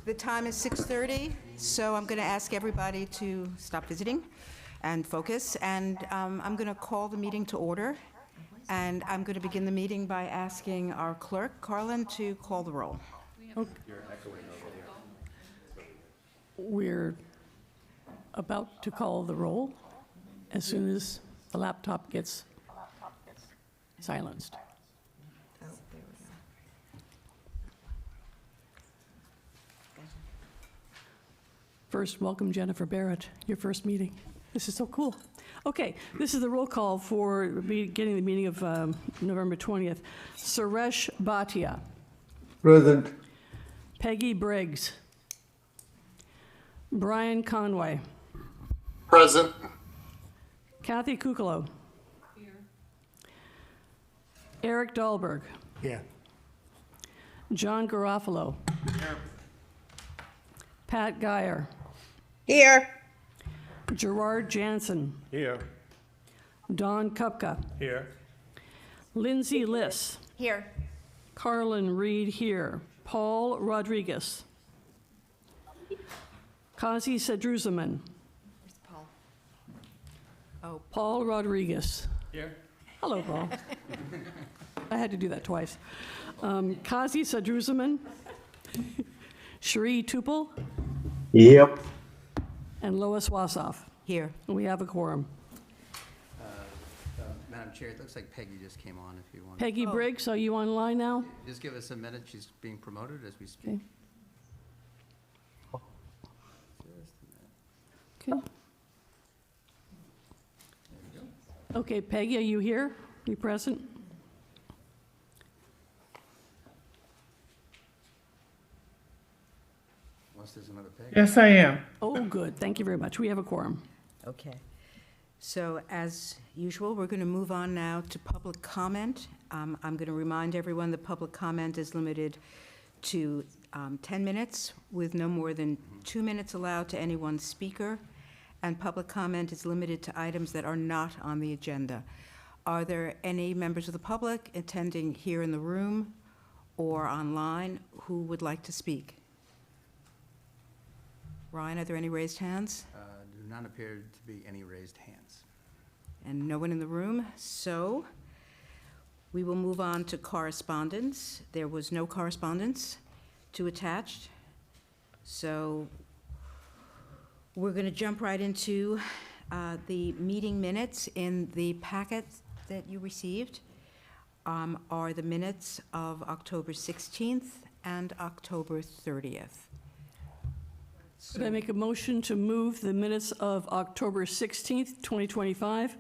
The time is 6:30, so I'm going to ask everybody to stop visiting and focus. And I'm going to call the meeting to order. And I'm going to begin the meeting by asking our clerk, Carlin, to call the roll. We're about to call the roll as soon as the laptop gets silenced. First, welcome Jennifer Barrett, your first meeting. This is so cool. Okay, this is the roll call for beginning the meeting of November 20th. Suresh Bhatia. Present. Peggy Briggs. Brian Conway. Present. Kathy Kukalo. Here. Eric Dahlberg. Here. John Garofalo. Here. Pat Geyer. Here. Gerard Jansen. Here. Don Kupka. Here. Lindsay Liss. Here. Carlin Reed here. Paul Rodriguez. Kazi Sedruzaman. Where's Paul? Oh, Paul Rodriguez. Here. Hello, Paul. I had to do that twice. Kazi Sedruzaman. Cherie Tupel. Yep. And Lois Wassoff. here. We have a quorum. Madam Chair, it looks like Peggy just came on if you want. Peggy Briggs, are you online now? Just give us a minute. She's being promoted as we speak. Okay. Okay. There we go. Okay, Peggy, are you here? Are you present? Unless there's another Peggy. Yes, I am. Oh, good. Thank you very much. We have a quorum. Okay. So as usual, we're going to move on now to public comment. I'm going to remind everyone that public comment is limited to 10 minutes with no more than 2 minutes allowed to any one speaker. And public comment is limited to items that are not on the agenda. Are there any members of the public attending here in the room or online who would like to speak? Ryan, are there any raised hands? Do not appear to be any raised hands. And no one in the room, so we will move on to correspondence. There was no correspondence to attach, so we're going to jump right into the meeting minutes. In the packet that you received are the minutes of October 16th and October 30th. Could I make a motion to move the minutes of October 16th, 2025,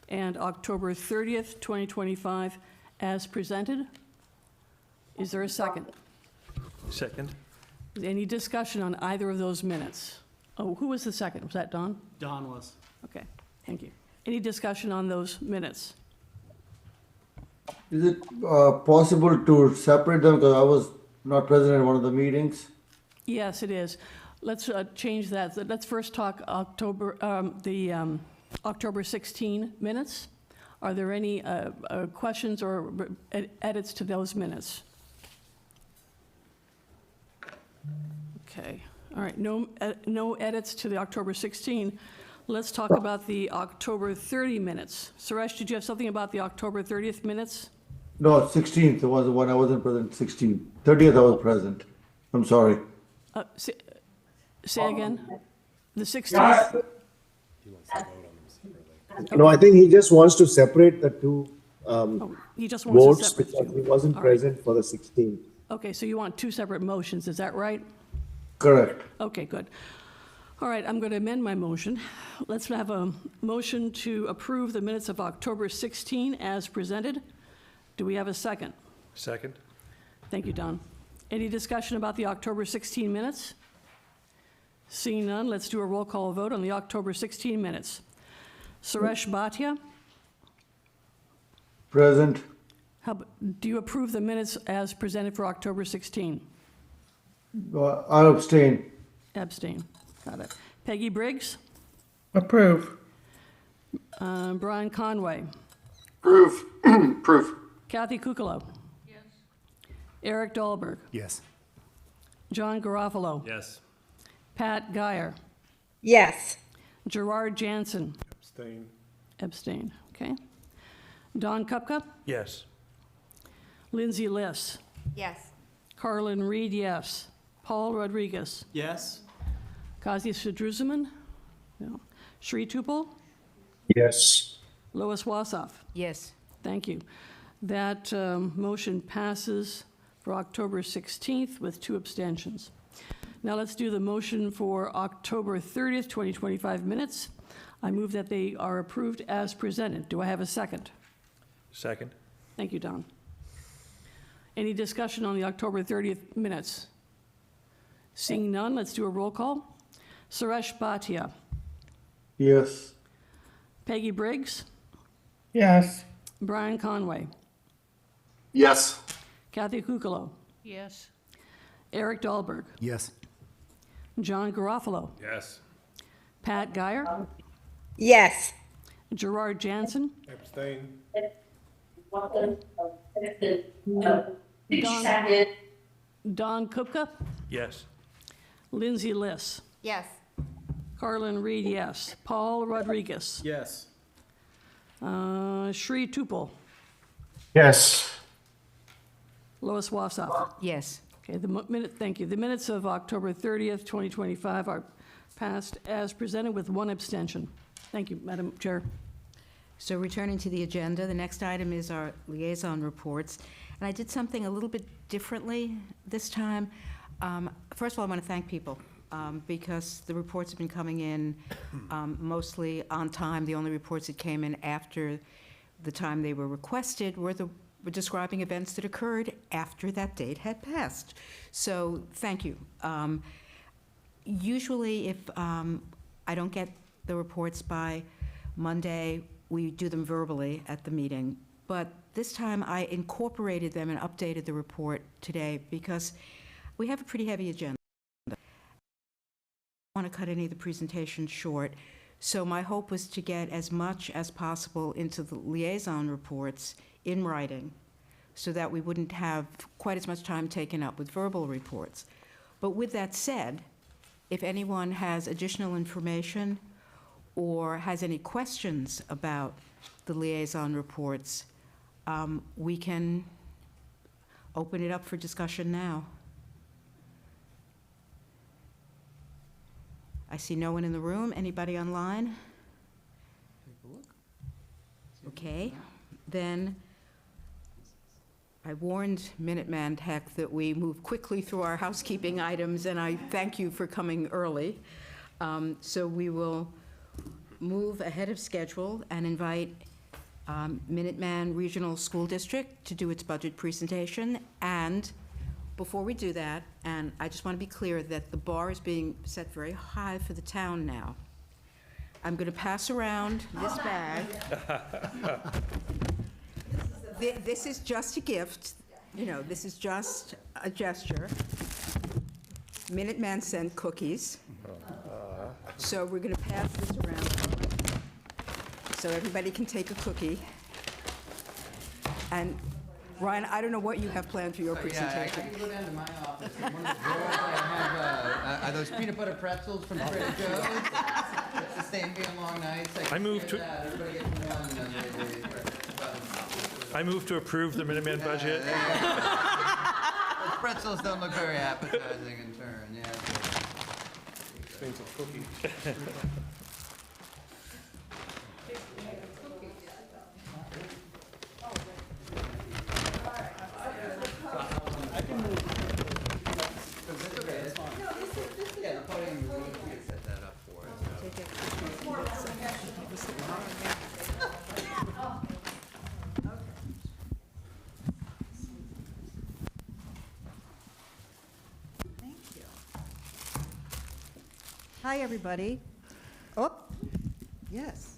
and October 30th, 2025, as presented? Is there a second? Second. Any discussion on either of those minutes? Oh, who was the second? Was that Don? Don was. Okay, thank you. Any discussion on those minutes? Is it possible to separate them, because I was not present in one of the meetings? Yes, it is. Let's change that. Let's first talk October, October 16 minutes. Are there any questions or edits to those minutes? Okay, all right, no edits to the October 16. Let's talk about the October 30 minutes. Suresh, did you have something about the October 30th minutes? No, 16th was the one I wasn't present, 16th. 30th I was present. I'm sorry. Say again? The 16th? No, I think he just wants to separate the two Oh, he just wants to votes separate. because he wasn't All right. present for the 16th. Okay, so you want two separate motions, is that right? Correct. Okay, good. All right, I'm going to amend my motion. Let's have a motion to approve the minutes of October 16 as presented. Do we have a second? Second. Thank you, Don. Any discussion about the October 16 minutes? Seeing none, let's do a roll call vote on the October 16 minutes. Suresh Bhatia, Present. do you approve the minutes as presented for October 16? I abstain. Abstain. Got it. Peggy Briggs, Approve. Brian Conway, Proof. Proof. Kathy Kukalo. Yes. Eric Dahlberg. Yes. John Garofalo. Yes. Pat Guyer. Yes. Gerard Jansen. Abstain. Abstain, okay. Don Kupka. Yes. Lindsay Liss. Yes. Carlin Reed, yes. Paul Rodriguez. Yes. Kazi Sadruzaman. No. Shri Tupel. Yes. Lois Wassoff. Yes. Thank you. That motion passes for October 16th with 2 abstentions. Now let's do the motion for October 30th, 2025 minutes. I move that they are approved as presented. Do I have a second? Second. Thank you, Don. Any discussion on the October 30th minutes? Seeing none, let's do a roll call. Suresh Bhatia. Yes. Peggy Briggs. Yes. Brian Conway. Yes. Kathy Kukalo. Yes. Eric Dahlberg. Yes. John Garofalo. Yes. Pat Guyer. Yes. Gerard Jansen. Abstain. Don Kupka. Yes. Lindsay Liss. Yes. Carlin Reed, yes. Paul Rodriguez. Yes. Shri Tupel. Yes. Lois Wassoff. Yes. Okay, thank you. The minutes of October 30th, 2025 are passed as presented with 1 abstention. Thank you, Madam Chair. So returning to the agenda, the next item is our liaison reports. And I did something a little bit differently this time. First of all, I want to thank people because the reports have been coming in mostly on time. The only reports that came in after the time they were requested were describing events that occurred after that date had passed. So thank you. Usually if I don't get the reports by Monday, we do them verbally at the meeting. But this time I incorporated them and updated the report today because we have a pretty heavy agenda. I don't want to cut any of the presentation short. So my hope was to get as much as possible into the liaison reports in writing so that we wouldn't have quite as much time taken up with verbal reports. But with that said, if anyone has additional information or has any questions about the liaison reports, we can open it up for discussion now. I see no one in the room. Anybody online? Take a look. Okay, then I warned Minuteman Tech that we move quickly through our housekeeping items, and I thank you for coming early. So we will move ahead of schedule and invite Minuteman Regional School District to do its budget presentation. And before we do that, and I just want to be clear that the bar is being set very high for the town now. I'm going to pass around this bag. This is just a gift, you know, this is just a gesture. Minuteman sent cookies. So we're going to pass this around so everybody can take a cookie. And Ryan, I don't know what you have planned for your Yeah, I presentation. can go down to my office. In one of the drawers, I have, are those peanut butter pretzels from Trader Joe's? It's staying being long nights. I move to- Everybody gets one. I move to approve the Minuteman budget. Those pretzels don't look very appetizing in turn, yeah. Yeah, the podium, we can set that up for us. Thank you. Hi, everybody. Oh, yes.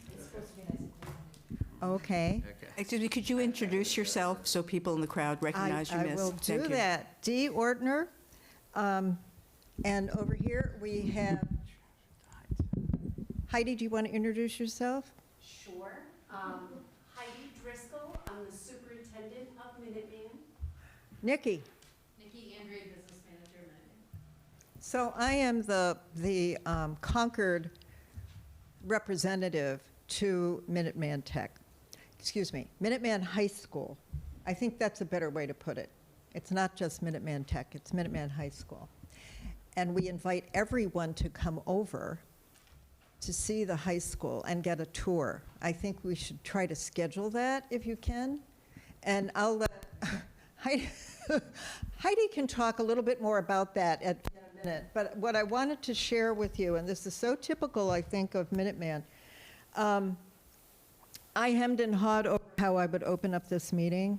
Okay. Okay. Excuse me, could you introduce yourself so people in the crowd recognize you, I miss? will Thank do you. that. Dee Ortner. And over here, we have Heidi, do you want to introduce yourself? Sure. Heidi Driscoll, I'm the superintendent of Minuteman. Nikki. Nikki Andre, business manager, Minuteman. So I am the Concord representative to Minuteman Tech. Excuse me, Minuteman High School. I think that's a better way to put it. It's not just Minuteman Tech, it's Minuteman High School. And we invite everyone to come over to see the high school and get a tour. I think we should try to schedule that if you can. And I'll let Heidi can talk a little bit more about that in a minute. But what I wanted to share with you, and this is so typical, I think, of Minuteman, I hemmed and hawed over how I would open up this meeting.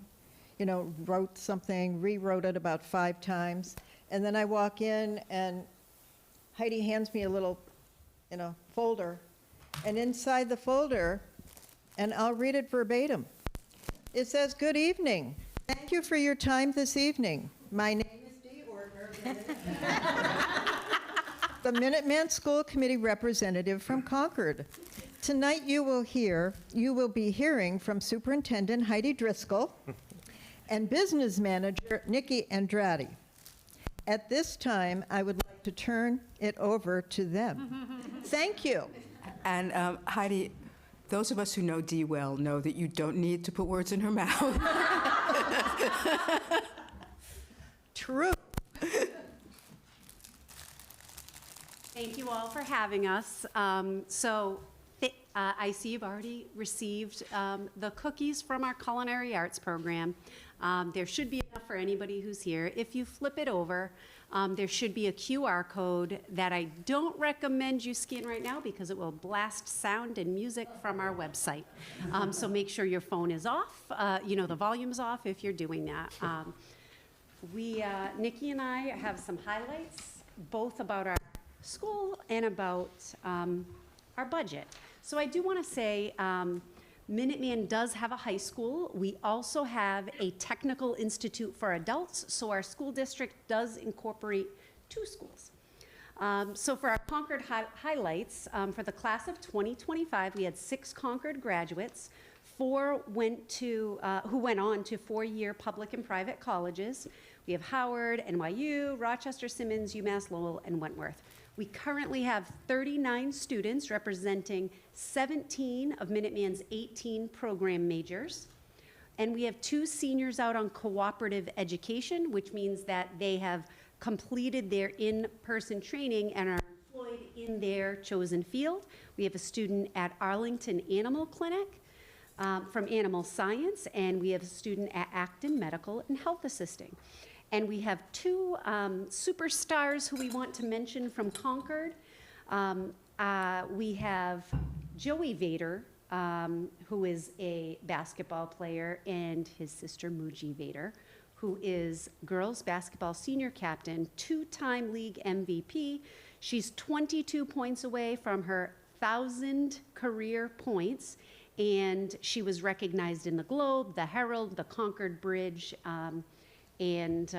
You know, wrote something, rewrote it about 5 times, and then I walk in and Heidi hands me a little, folder, and inside the folder, and I'll read it verbatim. It says, "Good evening. Thank you for your time this evening. My name is Dee Ortner, the Minuteman School Committee representative from Concord. Tonight you will be hearing from Superintendent Heidi Driscoll and Business Manager Nikki Andrade. At this time, I would like to turn it over to them. Thank you." And Heidi, those of us who know Dee well know that you don't need to put words in her mouth. True. Thank you all for having us. I see you've already received the cookies from our culinary arts program. There should be enough for anybody who's here. If you flip it over, there should be a QR code that I don't recommend you scan right now because it will blast sound and music from our website. So make sure your phone is off, the volume's off if you're doing that. Nikki and I have some highlights, both about our school and about our budget. So I do want to say, Minuteman does have a high school. We also have a technical institute for adults, so our school district does incorporate 2 schools. So for our Concord highlights, for the class of 2025, we had 6 Concord graduates. 4 who went on to 4-year public and private colleges. We have Howard, NYU, Rochester Simmons, UMass Lowell, and Wentworth. We currently have 39 students representing 17 of Minuteman's 18 program majors. And we have 2 seniors out on cooperative education, which means that they have completed their in-person training and are employed in their chosen field. We have a student at Arlington Animal Clinic from Animal Science, and we have a student at Acton Medical and Health Assisting. And we have 2 superstars who we want to mention from Concord. We have Joey Vader, who is a basketball player, and his sister Muji Vader, who is girls basketball senior captain, 2-time league MVP. She's 22 points away from her 1,000 career points, and she was recognized in the Globe, the Herald, the Concord Bridge, and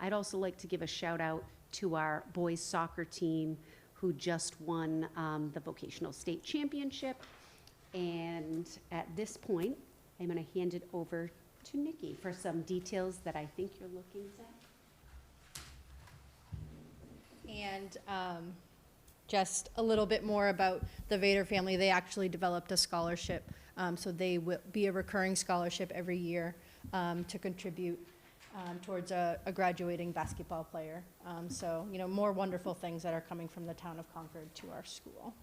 I'd also like to give a shout out to our boys soccer team who just won the vocational state championship. And at this point, I'm going to hand it over to Nikki for some details that I think you're looking at. And just a little bit more about the Vader family. They actually developed a scholarship, so they will be a recurring scholarship every year to contribute towards a graduating basketball player. So, more wonderful things that are coming from the town of Concord to our school.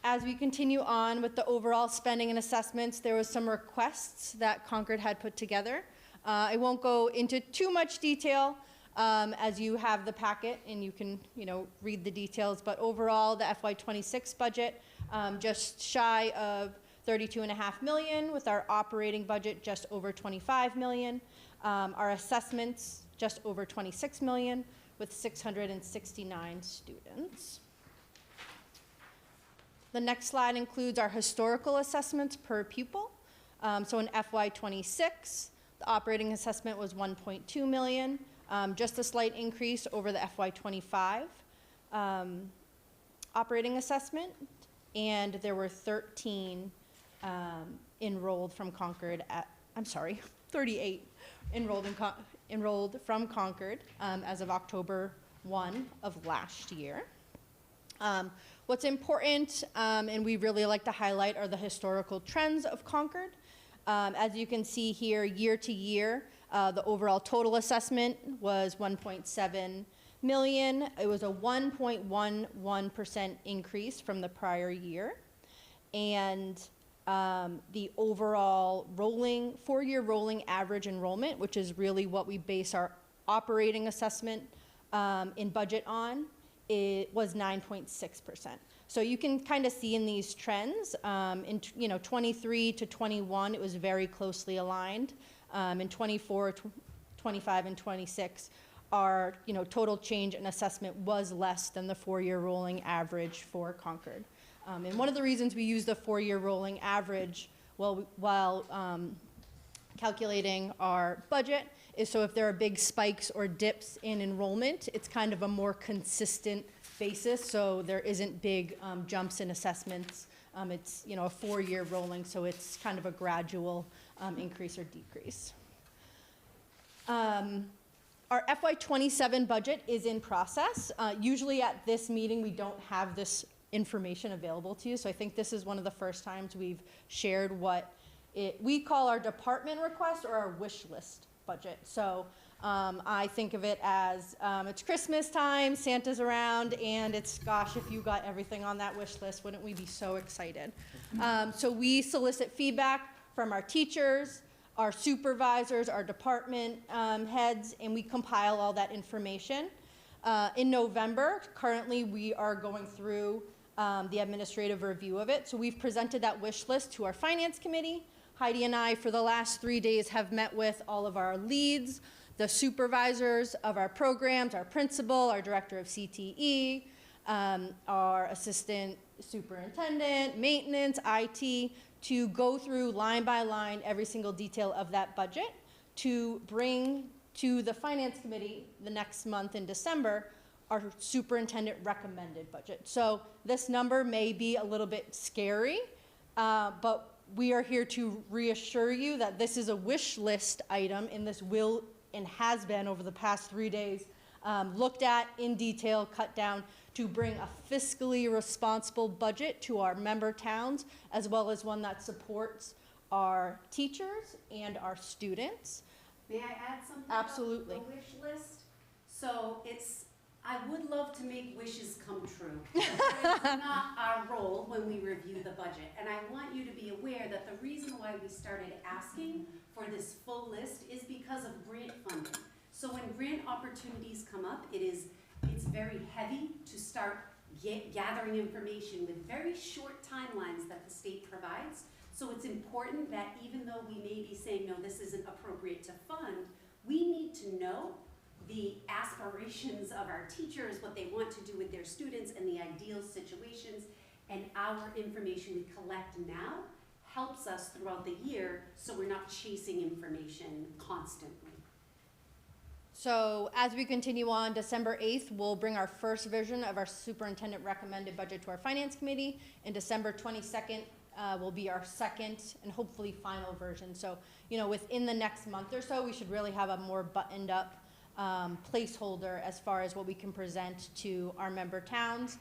As we continue on with the overall spending and assessments, there was some requests that Concord had put together. I won't go into too much detail as you have the packet and you can, read the details, but overall the FY26 budget just shy of $32.5 million, with our operating budget just over $25 million. Our assessments just over $26 million, with 669 students. The next slide includes our historical assessments per pupil. So in FY26, the operating assessment was $1.2 million, just a slight increase over the FY25 operating assessment, and there were 13 enrolled from Concord 38 enrolled enrolled from Concord as of October 1 of last year. What's important, and we really like to highlight, are the historical trends of Concord. As you can see here, year to year, the overall total assessment was 1.7 million. It was a 1.11% increase from the prior year. And the overall four-year rolling average enrollment, which is really what we base our operating assessment in budget on, it was 9.6%. So you can kind of see in these trends, in 23 to 21, it was very closely aligned. In 24, 25, and 26, our total change in assessment was less than the four-year rolling average for Concord. And one of the reasons we use the four-year rolling average while calculating our budget is so if there are big spikes or dips in enrollment, it's kind of a more consistent basis, so there isn't big jumps in assessments. It's a four-year rolling, so it's kind of a gradual increase or decrease. Our FY27 budget is in process. Usually at this meeting, we don't have this information available to you, so I think this is one of the first times we've shared what we call our department request or our wish list budget. So I think of it as it's Christmas time, Santa's around, and it's, gosh, if you got everything on that wish list, wouldn't we be so excited? So we solicit feedback from our teachers, our supervisors, our department heads, and we compile all that information. In November, currently we are going through the administrative review of it. So we've presented that wish list to our finance committee. Heidi and I, for the last 3 days, have met with all of our leads, the supervisors of our programs, our principal, our director of CTE, our assistant superintendent, maintenance, IT, to go through line by line every single detail of that budget to bring to the finance committee the next month in December our superintendent recommended budget. So this number may be a little bit scary, but we are here to reassure you that this is a wish list item, and this will and has been over the past 3 days looked at in detail, cut down to bring a fiscally responsible budget to our member towns, as well as one that supports our teachers and our students. May I add something? Absolutely. About the wish list? So I would love to make wishes come true. It's not our role when we review the budget. And I want you to be aware that the reason why we started asking for this full list is because of grant funding. So when grant opportunities come up, it's very heavy to start gathering information with very short timelines that the state provides. So it's important that even though we may be saying, no, this isn't appropriate to fund, we need to know the aspirations of our teachers, what they want to do with their students, and the ideal situations. And our information we collect now helps us throughout the year, so we're not chasing information constantly. So as we continue on, December 8th, we'll bring our first version of our superintendent recommended budget to our finance committee, and December 22nd will be our second and hopefully final version. So, within the next month or so, we should really have a more buttoned up placeholder as far as what we can present to our member towns.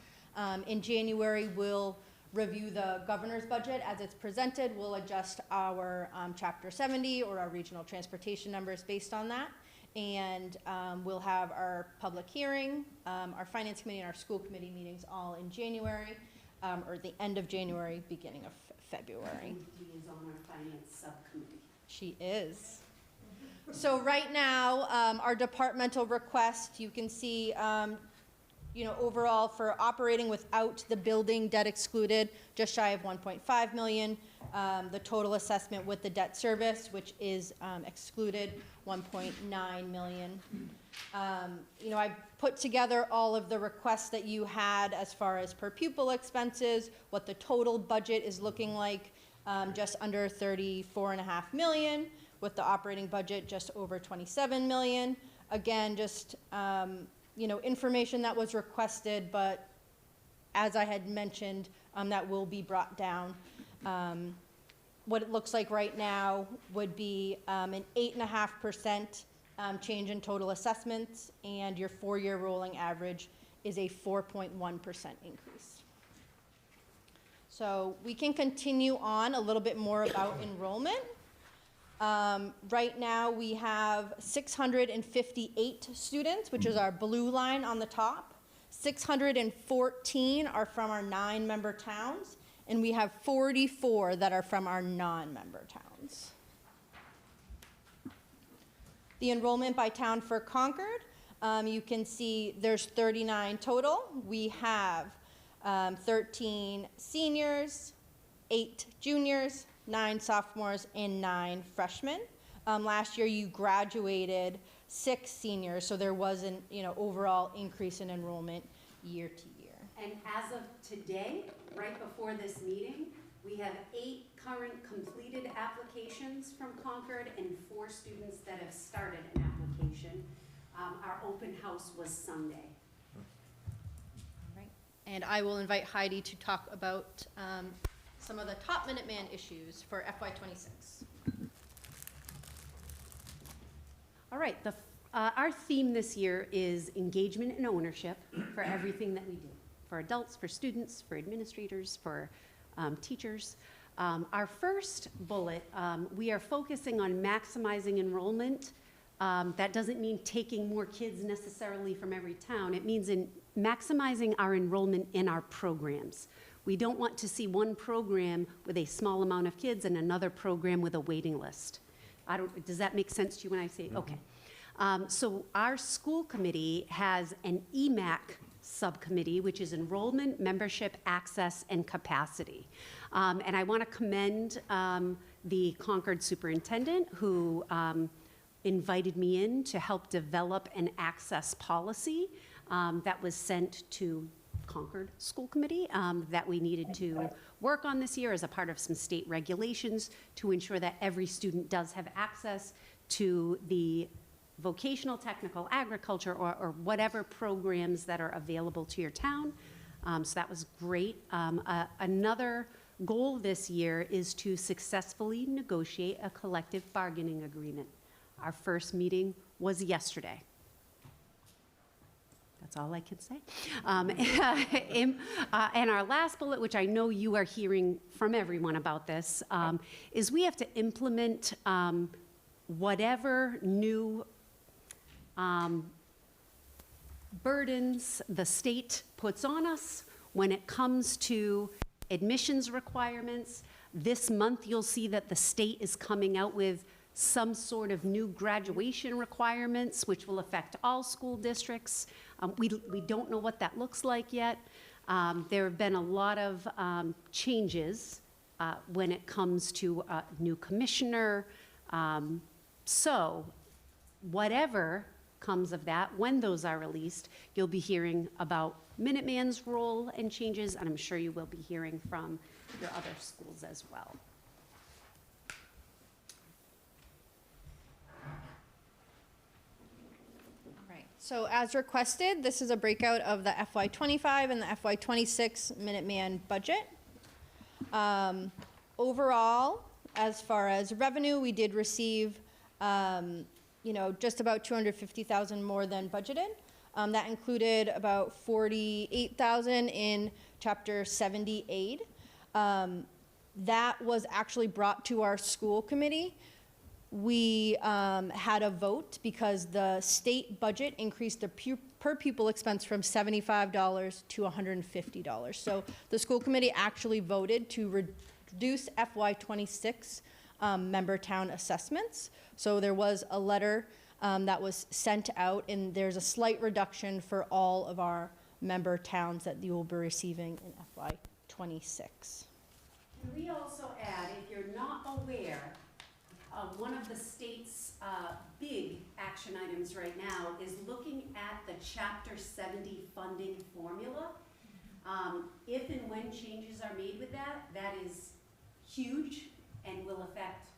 In January, we'll review the governor's budget as it's presented. We'll adjust our Chapter 70 or our regional transportation numbers based on that. And we'll have our public hearing, our finance committee and our school committee meetings all in January, or the end of January, beginning of February. She is on our finance subcommittee. She is. So right now, our departmental request, you can see, overall for operating without the building debt excluded, just shy of 1.5 million. The total assessment with the debt service, which is excluded, 1.9 million. I put together all of the requests that you had as far as per pupil expenses, what the total budget is looking like, just under 34.5 million, with the operating budget just over 27 million. Again, just, information that was requested, but as I had mentioned, that will be brought down. What it looks like right now would be an 8.5% change in total assessments, and your 4-year rolling average is a 4.1% increase. So we can continue on a little bit more about enrollment. Right now, we have 658 students, which is our blue line on the top. 614 are from our 9-member towns, and we have 44 that are from our non-member towns. The enrollment by town for Concord, you can see there's 39 total. We have 13 seniors, 8 juniors, 9 sophomores, and 9 freshmen. Last year, you graduated 6 seniors, so there was an overall increase in enrollment year to year. And as of today, right before this meeting, we have 8 current completed applications from Concord and 4 students that have started an application. Our open house was Sunday. Right. And I will invite Heidi to talk about some of the top Minuteman issues for FY26. All right, our theme this year is engagement and ownership for everything that we do, for adults, for students, for administrators, for teachers. Our first bullet, we are focusing on maximizing enrollment. That doesn't mean taking more kids necessarily from every town. It means in maximizing our enrollment in our programs. We don't want to see one program with a small amount of kids and another program with a waiting list. Does that make sense to you when I say, okay. So our school committee has an EMAC subcommittee, which is enrollment, membership, access, and capacity. And I want to commend the Concord superintendent who invited me in to help develop an access policy that was sent to Concord School Committee that we needed to work on this year as a part of some state regulations to ensure that every student does have access to the vocational, technical, agriculture, or whatever programs that are available to your town. So that was great. Another goal this year is to successfully negotiate a collective bargaining agreement. Our first meeting was yesterday. That's all I can say. And our last bullet, which I know you are hearing from everyone about this, is we have to implement whatever new burdens the state puts on us when it comes to admissions requirements. This month, you'll see that the state is coming out with some sort of new graduation requirements, which will affect all school districts. We don't know what that looks like yet. There have been a lot of changes when it comes to a new commissioner. So whatever comes of that, when those are released, you'll be hearing about Minuteman's role and changes, and I'm sure you will be hearing from your other schools as well. Right. So as requested, this is a breakout of the FY25 and the FY26 Minuteman budget. Overall, as far as revenue, we did receive just about $250,000 more than budgeted. That included about $48,000 in Chapter 70 aid. That was actually brought to our school committee. We had a vote because the state budget increased the per pupil expense from $75 to $150. So the school committee actually voted to reduce FY26 member town assessments. So there was a letter that was sent out, and there's a slight reduction for all of our member towns that you will be receiving in FY26. Can we also add, if you're not aware, one of the state's big action items right now is looking at the Chapter 70 funding formula. If and when changes are made with that, that is huge and will affect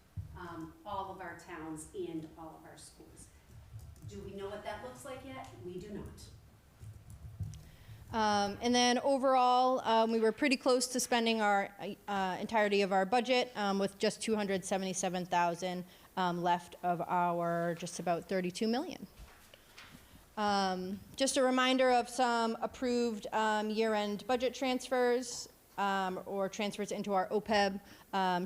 all of our towns and all of our schools. Do we know what that looks like yet? We do not. And then overall, we were pretty close to spending our entirety of our budget with just $277,000 left of our just about 32 million. Just a reminder of some approved year-end budget transfers or transfers into our OPEB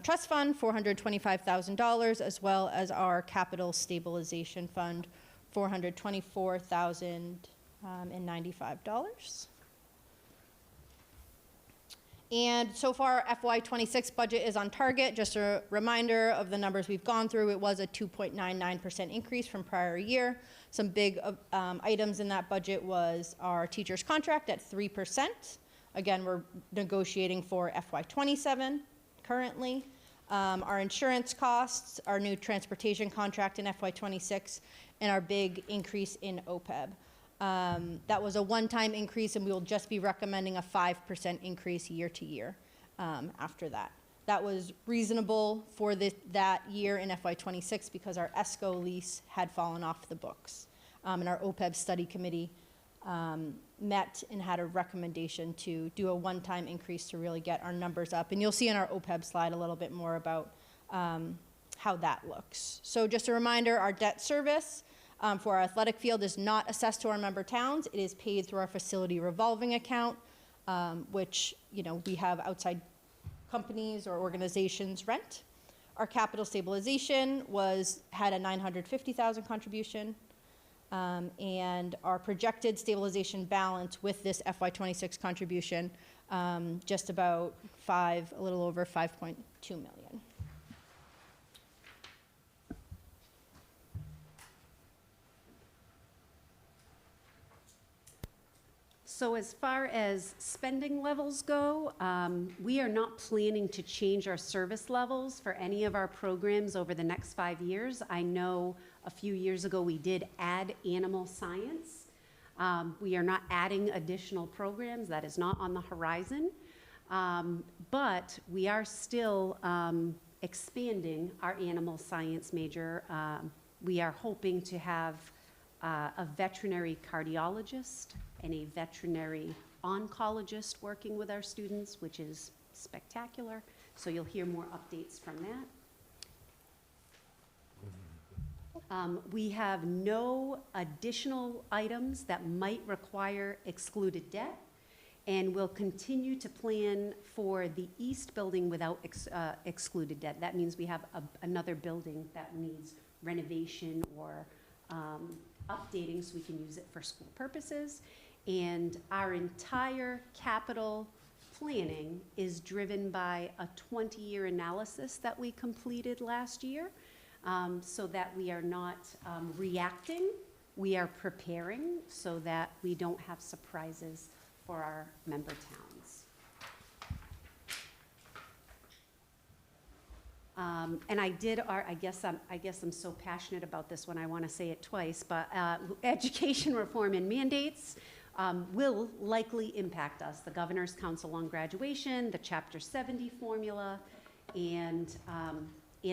trust fund, $425,000, as well as our capital stabilization fund, $424,095. And so far, FY26 budget is on target. Just a reminder of the numbers we've gone through. It was a 2.99% increase from prior year. Some big items in that budget was our teacher's contract at 3%. Again, we're negotiating for FY27 currently. Our insurance costs, our new transportation contract in FY26, and our big increase in OPEB. That was a one-time increase, and we will just be recommending a 5% increase year to year after that. That was reasonable for that year in FY26 because our ESCO lease had fallen off the books. And our OPEB study committee met and had a recommendation to do a one-time increase to really get our numbers up. And you'll see in our OPEB slide a little bit more about how that looks. So just a reminder, our debt service for our athletic field is not assessed to our member towns. It is paid through our facility revolving account, which, you know, we have outside companies or organizations rent. Our capital stabilization had a $950,000 contribution. And our projected stabilization balance with this FY26 contribution, just about a little over 5.2 million. So as far as spending levels go, we are not planning to change our service levels for any of our programs over the next 5 years. I know a few years ago we did add animal science. We are not adding additional programs. That is not on the horizon. But we are still expanding our animal science major. We are hoping to have a veterinary cardiologist and a veterinary oncologist working with our students, which is spectacular. So you'll hear more updates from that. We have no additional items that might require excluded debt, and we'll continue to plan for the east building without excluded debt. That means we have another building that needs renovation or updating so we can use it for school purposes. And our entire capital planning is driven by a 20-year analysis that we completed last year, so that we are not reacting, we are preparing so that we don't have surprises for our member towns. And I guess I'm so passionate about this one, I want to say it twice, but education reform and mandates will likely impact us. The Governor's Council on Graduation, the Chapter 70 formula, and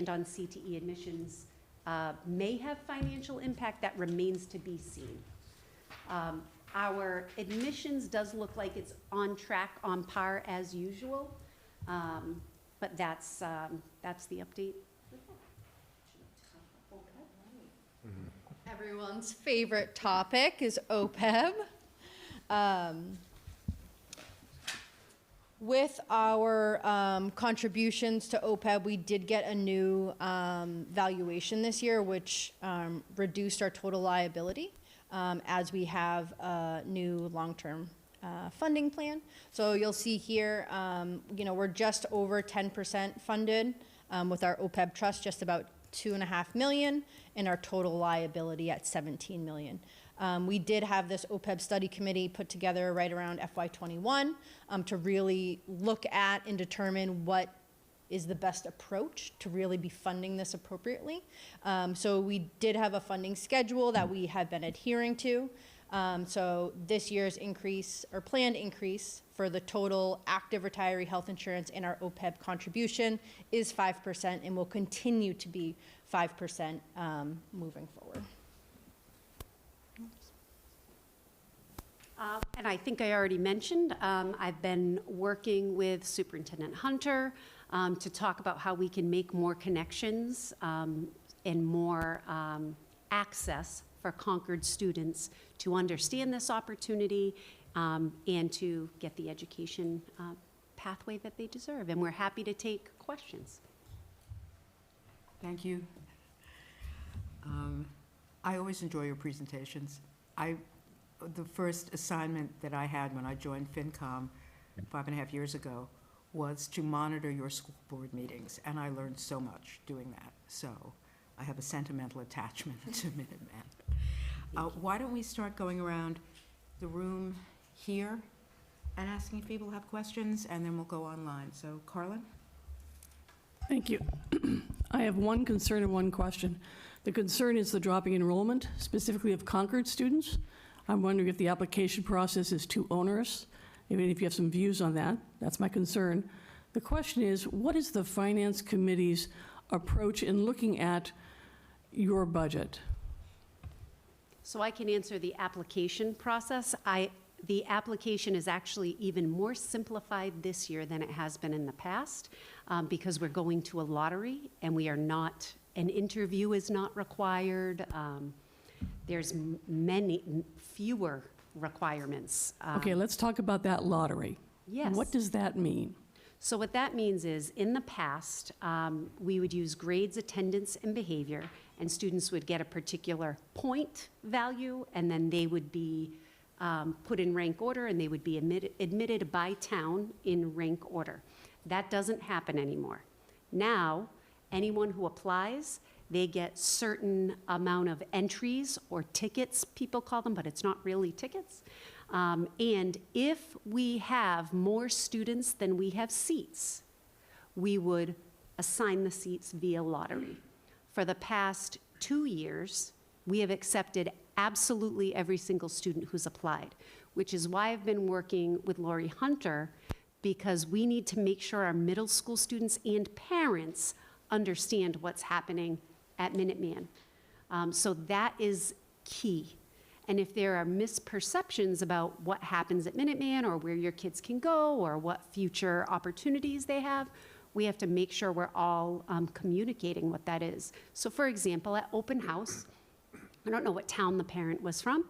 on CTE admissions may have financial impact. That remains to be seen. Our admissions does look like it's on track, on par as usual, but that's the update. Everyone's favorite topic is OPEB. With our contributions to OPEB, we did get a new valuation this year, which reduced our total liability as we have a new long-term funding plan. So you'll see here, we're just over 10% funded with our OPEB trust, just about $2.5 million, and our total liability at $17 million. We did have this OPEB study committee put together right around FY21 to really look at and determine what is the best approach to really be funding this appropriately. So we did have a funding schedule that we have been adhering to. So this year's increase or planned increase for the total active retiree health insurance in our OPEB contribution is 5% and will continue to be 5% moving forward. And I think I already mentioned, I've been working with Superintendent Hunter to talk about how we can make more connections and more access for Concord students to understand this opportunity and to get the education pathway that they deserve. And we're happy to take questions. Thank you. I always enjoy your presentations. The first assignment that I had when I joined FinCom 5.5 years ago was to monitor your school board meetings, and I learned so much doing that. So I have a sentimental attachment to Minuteman. Why don't we start going around the room here and asking if people have questions, and then we'll go online. So, Carlin? Thank you. I have one concern and one question. The concern is the dropping enrollment, specifically of Concord students. I'm wondering if the application process is too onerous. Even if you have some views on that, that's my concern. The question is, what is the Finance Committee's approach in looking at your budget? So I can answer the application process. The application is actually even more simplified this year than it has been in the past because we're going to a lottery and we are not, an interview is not required. There's fewer requirements. Okay, let's talk about that lottery. Yes. What does that mean? So what that means is, in the past, we would use grades, attendance, and behavior, and students would get a particular point value, and then they would be put in rank order, and they would be admitted by town in rank order. That doesn't happen anymore. Now, anyone who applies, they get certain amount of entries or tickets, people call them, but it's not really tickets. And if we have more students than we have seats, we would assign the seats via lottery. For the past 2 years, we have accepted absolutely every single student who's applied, which is why I've been working with Lori Hunter, because we need to make sure our middle school students and parents understand what's happening at Minuteman. So that is key. And if there are misperceptions about what happens at Minuteman or where your kids can go or what future opportunities they have, we have to make sure we're all communicating what that is. So for example, at open house, I don't know what town the parent was from,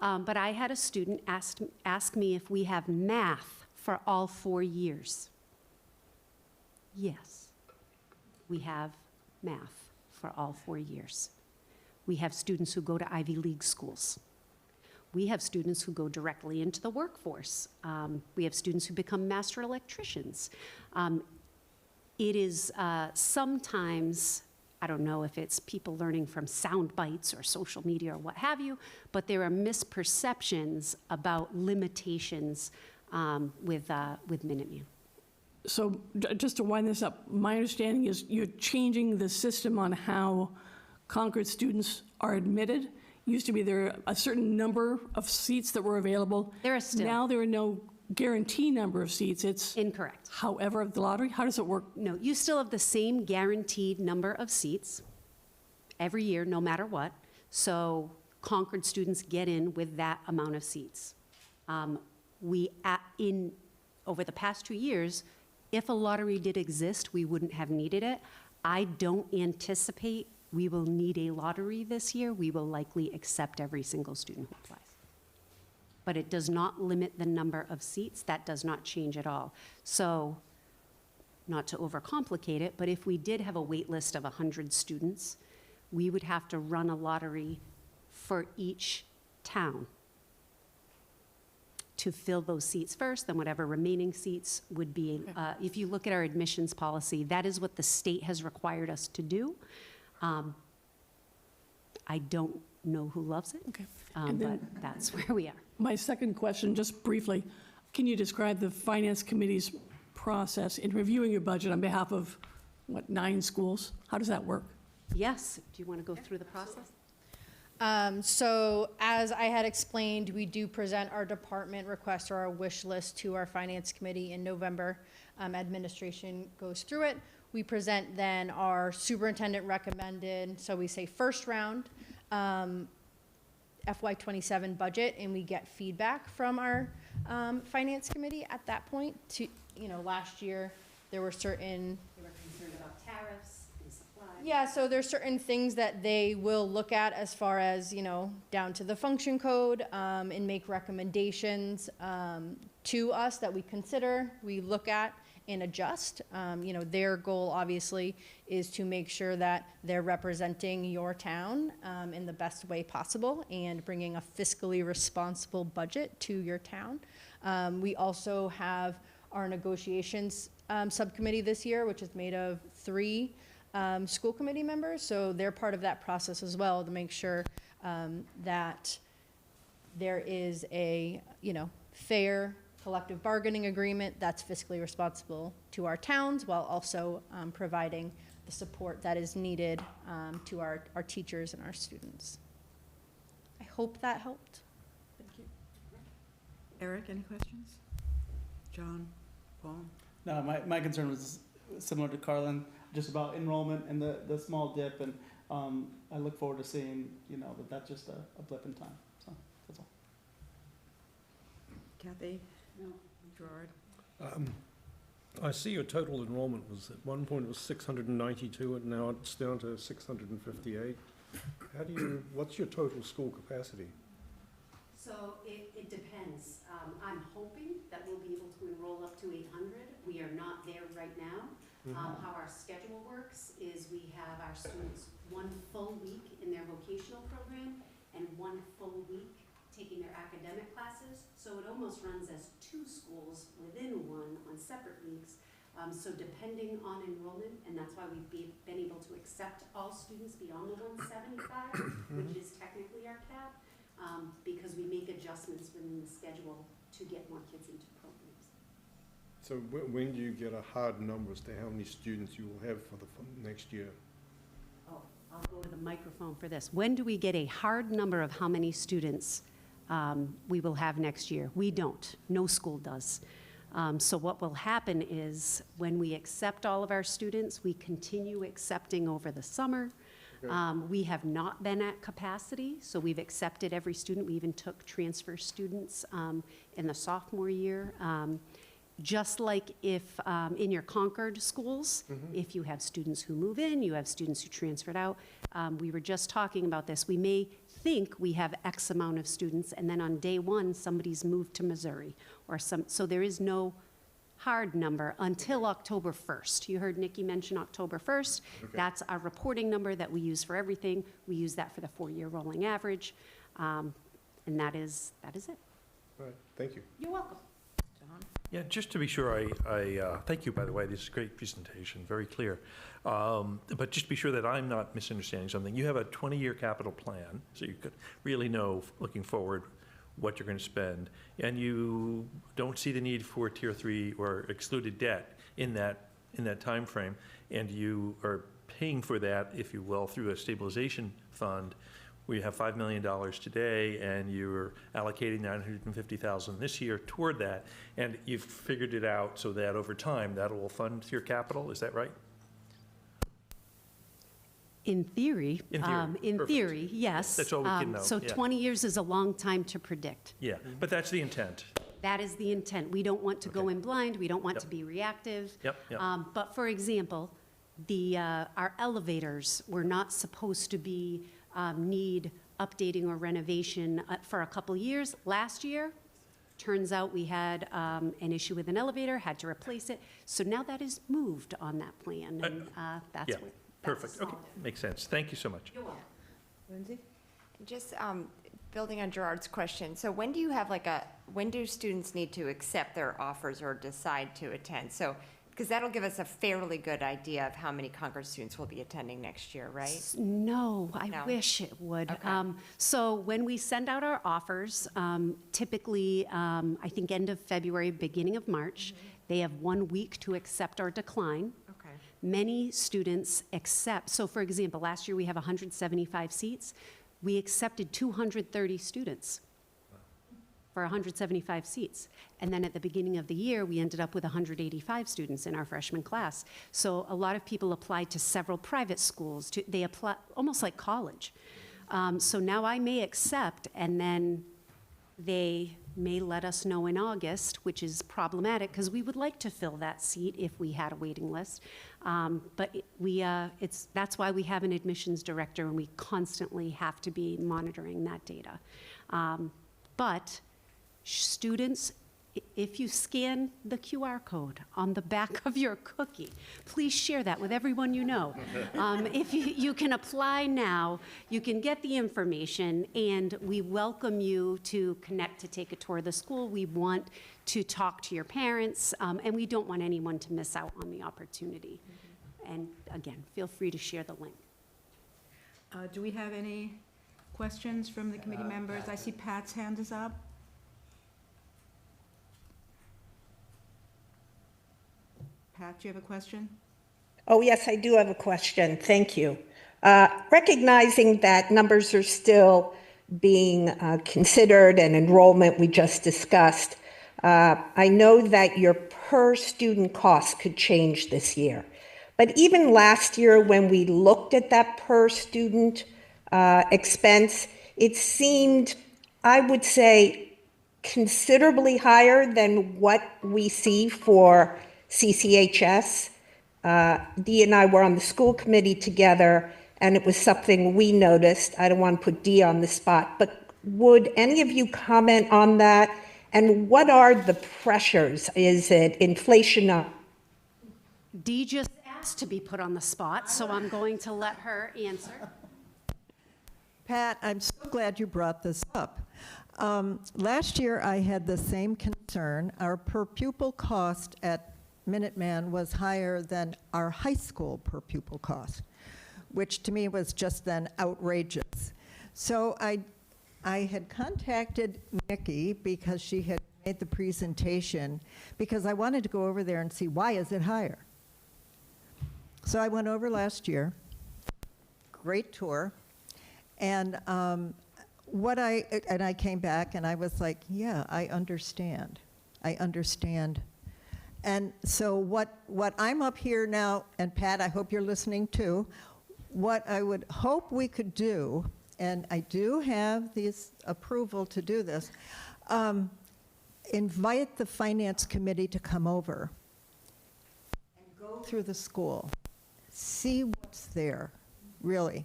but I had a student ask me if we have math for all 4 years. Yes, we have math for all 4 years. We have students who go to Ivy League schools. We have students who go directly into the workforce. We have students who become master electricians. It is sometimes, I don't know if it's people learning from sound bites or social media or what have you, but there are misperceptions about limitations with Minuteman. So just to wind this up, my understanding is you're changing the system on how Concord students are admitted. Used to be there a certain number of seats that were available. There are still. Now there are no guarantee number of seats. It's Incorrect. however of the lottery. How does it work? No, you still have the same guaranteed number of seats every year, no matter what. So Concord students get in with that amount of seats. Over the past 2 years, if a lottery did exist, we wouldn't have needed it. I don't anticipate we will need a lottery this year. We will likely accept every single student who applies. But it does not limit the number of seats. That does not change at all. So, not to overcomplicate it, but if we did have a wait list of 100 students, we would have to run a lottery for each town to fill those seats first, then whatever remaining seats would be. If you look at our admissions policy, that is what the state has required us to do. I don't know who loves it, Okay. but that's where we are. My second question, just briefly, can you describe the Finance Committee's process in reviewing your budget on behalf of, 9 schools? How does that work? Yes, do you want to go through the process? So as I had explained, we do present our department request or our wish list to our finance committee in November. Administration goes through it. We present then our superintendent recommended, so we say first round, FY27 budget, and we get feedback from our finance committee at that point. Last year, there were concerns About tariffs and supplies. Yeah, so there's certain things that they will look at as far as, down to the function code, and make recommendations, to us that we consider, we look at and adjust. Their goal obviously is to make sure that they're representing your town, in the best way possible and bringing a fiscally responsible budget to your town. We also have our negotiations, subcommittee this year, which is made of 3 school committee members, so they're part of that process as well to make sure that there is a, fair collective bargaining agreement that's fiscally responsible to our towns while also providing the support that is needed to our teachers and our students. I hope that helped. Eric, any questions? John, Paul? No, my concern was similar to Carlin, just about enrollment and the small dip, and I look forward to seeing, that that's just a blip in time, so that's all. Kathy? No. Gerard? I see your total enrollment was, at one point it was 692, and now it's down to 658. What's your total school capacity? So it depends. I'm hoping that we'll be able to enroll up to 800. We are not there right now. How our schedule works is we have our students 1 full week in their vocational program and 1 full week taking their academic classes. So it almost runs as 2 schools within one on separate weeks. So depending on enrollment, and that's why we've been able to accept all students beyond the 175, which is technically our cap, because we make adjustments within the schedule to get more kids into programs. So when do you get a hard number as to how many students you will have for the next year? Oh, I'll go to the microphone for this. When do we get a hard number of how many students we will have next year? We don't. No school does. So what will happen is when we accept all of our students, we continue accepting over the summer. We have not been at capacity, so we've accepted every student. We even took transfer students in the sophomore year. Just like if in your Concord schools, if you have students who move in, you have students who transferred out. We were just talking about this. We may think we have X amount of students, and then on day 1, somebody's moved to Missouri, or so there is no hard number until October 1st. You heard Nikki mention October 1st. Okay. That's our reporting number that we use for everything. We use that for the 4-year rolling average, and that is it. All right, thank you. You're welcome. Yeah, just to be sure, I thank you, by the way, this is a great presentation, very clear. But just to be sure that I'm not misunderstanding something, you have a 20-year capital plan, so you could really know, looking forward, what you're going to spend, and you don't see the need for Tier 3 or excluded debt in that time frame, and you are paying for that, if you will, through a stabilization fund. We have $5 million today, and you're allocating $950,000 this year toward that, and you've figured it out so that over time that will fund your capital. Is that right? In theory, yes. That's all we can know. So Yeah. 20 years is a long time to predict. Yeah, but that's the intent. That is the intent. We don't want to go Okay. in blind. We don't want Yep. to be reactive. Yep. But for example, our elevators were not supposed to be need updating or renovation for a couple years. Last year, turns out we had an issue with an elevator, had to replace it. So now that is moved on that plan, and that's Yeah, what. perfect. Okay, makes sense. Thank you so much. You're welcome. Lindsay? Just building on Gerard's question, so when do you have when do students need to accept their offers or decide to attend? So, because that'll give us a fairly good idea of how many Concord students will be attending next year, right? No, I No? wish it would. Okay. So when we send out our offers, typically, I think end of February, beginning of March, they have 1 week to accept or decline. Okay. Many students accept, so for example, last year we have 175 seats. We accepted 230 students for 175 seats. And then at the beginning of the year, we ended up with 185 students in our freshman class. So a lot of people applied to several private schools. They apply almost like college. So now I may accept, and then They may let us know in August, which is problematic, because we would like to fill that seat if we had a waiting list. But that's why we have an admissions director, and we constantly have to be monitoring that data. But students, if you scan the QR code on the back of your cookie, please share that with everyone you know. If you can apply now, you can get the information, and we welcome you to connect, to take a tour of the school. We want to talk to your parents, and we don't want anyone to miss out on the opportunity. And again, feel free to share the link. Do we have any questions from the committee members? I see Pat's hand is up. Pat, do you have a question? Oh, yes, I do have a question. Thank you. Recognizing that numbers are still being considered and enrollment we just discussed, I know that your per student cost could change this year. But even last year, when we looked at that per student expense, it seemed, I would say, considerably higher than what we see for CCHS. Dee and I were on the school committee together, and it was something we noticed. I don't want to put Dee on the spot, but would any of you comment on that? And what are the pressures? Is it inflation? Dee just asked to be put on the spot, so I'm going to let her answer. Pat, I'm so glad you brought this up. Last year, I had the same concern. Our per pupil cost at Minuteman was higher than our high school per pupil cost, which to me was just then outrageous. So I had contacted Nikki because she had made the presentation, because I wanted to go over there and see why is it higher. So I went over last year, great tour, and I came back and I was like, yeah, I understand. And so what I'm up here now, and Pat, I hope you're listening too, what I would hope we could do, and I do have this approval to do this, invite the finance committee to come over and go through the school, see what's there, really.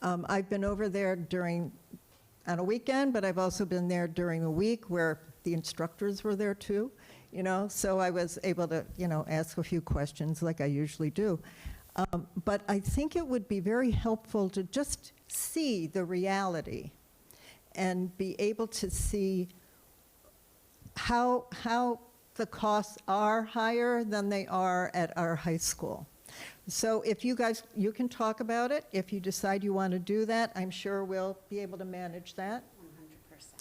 I've been over there on a weekend, but I've also been there during the week where the instructors were there too, so I was able to, ask a few questions like I usually do. But I think it would be very helpful to just see the reality and be able to see how the costs are higher than they are at our high school. So if you guys, you can talk about it. If you decide you want to do that, I'm sure we'll be able to manage that.